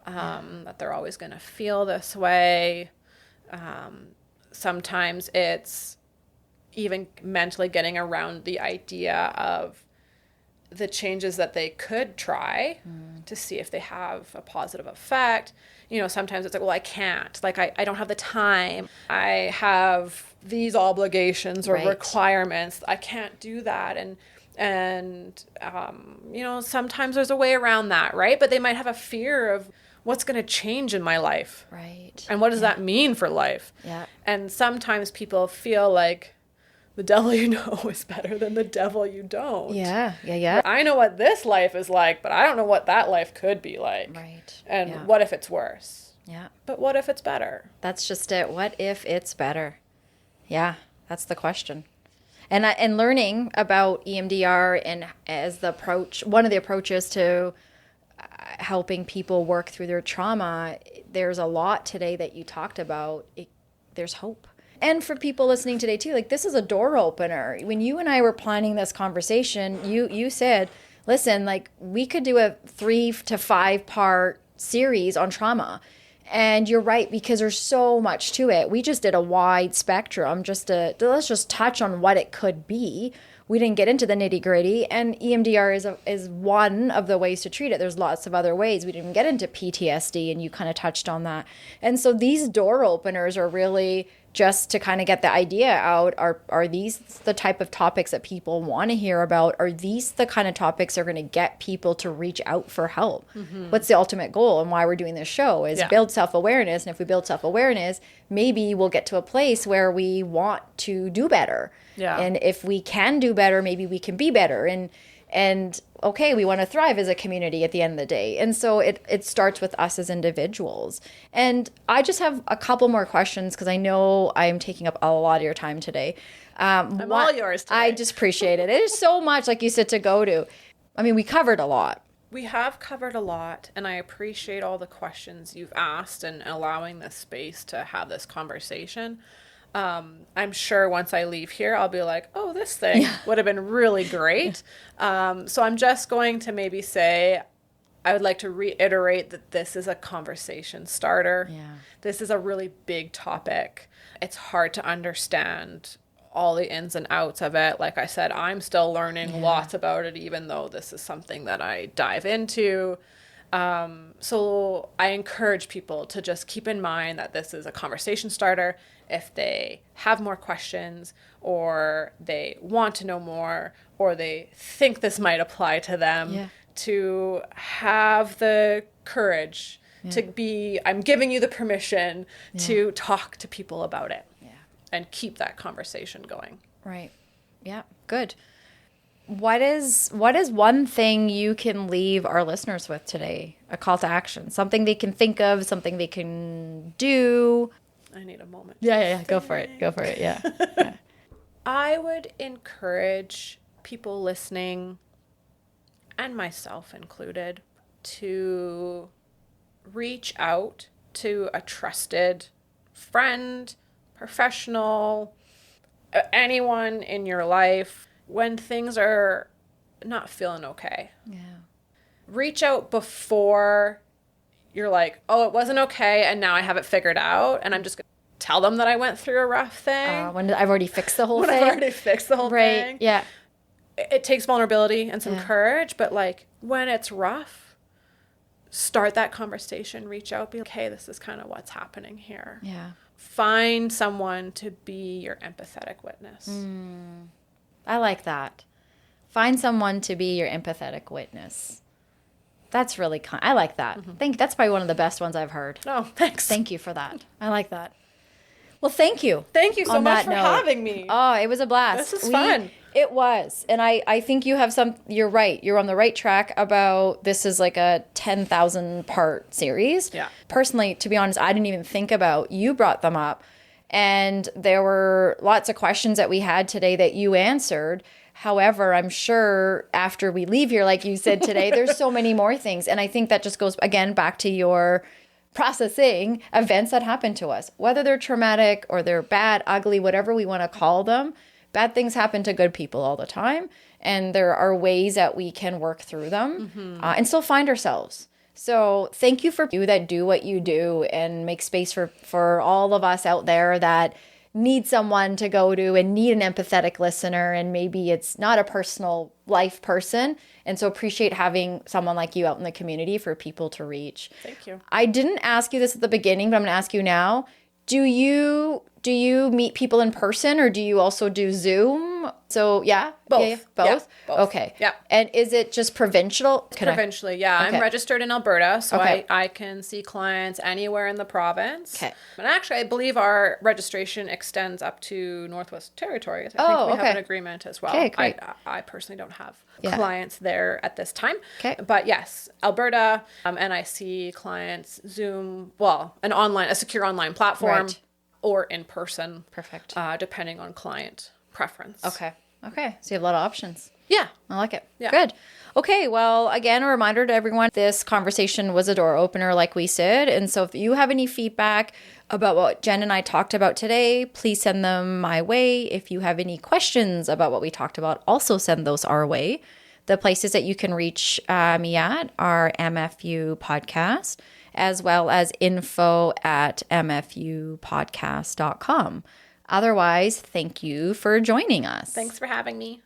that they're always going to feel this way. Sometimes it's even mentally getting around the idea of the changes that they could try to see if they have a positive effect. You know, sometimes it's like, well, I can't. Like, I don't have the time. I have these obligations or requirements. I can't do that. And you know, sometimes there's a way around that, right? But they might have a fear of what's going to change in my life. Right. And what does that mean for life? Yeah. And sometimes people feel like the devil you know is better than the devil you don't. Yeah. I know what this life is like, but I don't know what that life could be like. Right. And what if it's worse? Yeah. But what if it's better? That's just it. What if it's better? Yeah, that's the question. And learning about EMDR and as the approach, one of the approaches to helping people work through their trauma, there's a lot today that you talked about. There's hope. And for people listening today too, like this is a door opener. When you and I were planning this conversation, you said, listen, like we could do a 3 to 5 part series on trauma. And you're right, because there's so much to it. We just did a wide spectrum let's just touch on what it could be. We didn't get into the nitty gritty, and EMDR is one of the ways to treat it. There's lots of other ways. We didn't get into PTSD, and you kind of touched on that. And so these door openers are really just to kind of get the idea out. Are these the type of topics that people want to hear about? Are these the kind of topics that are going to get people to reach out for help? Mm-hmm. What's the ultimate goal and why we're doing this show is build self-awareness. And if we build self-awareness, maybe we'll get to a place where we want to do better. Yeah. And if we can do better, maybe we can be better. And okay, we want to thrive as a community at the end of the day. And so it starts with us as individuals. And I just have a couple more questions because I know I'm taking up a lot of your time today. I'm all yours today. I just appreciate it. It is so much, like you said, to go to. I mean, we covered a lot. We have covered a lot, and I appreciate all the questions you've asked and allowing this space to have this conversation. I'm sure once I leave here, I'll be like, oh, this thing would have been really great. So I'm just going to maybe say, I would like to reiterate that this is a conversation starter. Yeah. This is a really big topic. It's hard to understand all the ins and outs of it. Like I said, I'm still learning lots about it, even though this is something that I dive into. So I encourage people to just keep in mind that this is a conversation starter. If they have more questions or they want to know more or they think this might apply to them, to have the courage to be, I'm giving you the permission to talk to people about it and keep that conversation going. Right. Yeah. Good. What is one thing you can leave our listeners with today? A call to action, something they can think of, something they can do. I need a moment. Yeah. Go for it. Yeah. I would encourage people listening, and myself included, to reach out to a trusted friend, professional, anyone in your life when things are not feeling okay. Yeah. Reach out before you're like, oh, it wasn't okay, and now I have it figured out, and I'm just going to tell them that I went through a rough thing. When I've already fixed the whole thing. I've already fixed the whole thing. Right, yeah. It takes vulnerability and some courage, but like when it's rough, start that conversation, reach out, be like, hey, this is kind of what's happening here. Yeah. Find someone to be your empathetic witness. I like that. Find someone to be your empathetic witness. That's really I like that. That's probably one of the best ones I've heard. Oh, thanks. Thank you for that. I like that. Well, thank you. Thank you so much for having me. Oh, it was a blast. This was fun. It was. And I think you have you're right. You're on the right track about this is like a 10,000 part series. Yeah. Personally, to be honest, I didn't even think about, you brought them up. And there were lots of questions that we had today that you answered. However, I'm sure after we leave here, like you said today, there's so many more things. And I think that just goes, again, back to your processing events that happen to us, whether they're traumatic or they're bad, ugly, whatever we want to call them. Bad things happen to good people all the time. And there are ways that we can work through them and still find ourselves. So thank you for you that do what you do and make space for all of us out there that need someone to go to and need an empathetic listener. And maybe it's not a personal life person. And so appreciate having someone like you out in the community for people to reach. Thank you. I didn't ask you this at the beginning, but I'm going to ask you now. Do you meet people in person or do you also do Zoom? So yeah, both. Yeah, both. Yeah, both. Okay. Yeah. And is it just provincial? Provincially, yeah. Okay. I'm registered in Alberta, so Okay. I can see clients anywhere in the province. Okay. And actually, I believe our registration extends up to Northwest Territories. I think we have an agreement as well. Okay, great. I personally don't have clients there at this time. Okay. But yes, Alberta, and I see clients Zoom, a secure online platform, Right. or in person. Perfect. Depending on client preference. Okay. So you have a lot of options. Yeah. I like it. Yeah. Good. Okay. Well, again, a reminder to everyone, this conversation was a door opener, like we said. And so if you have any feedback about what Jen and I talked about today, please send them my way. If you have any questions about what we talked about, also send those our way. The places that you can reach me at are MFU Podcast, as well as info@mfupodcast.com. Otherwise, thank you for joining us. Thanks for having me.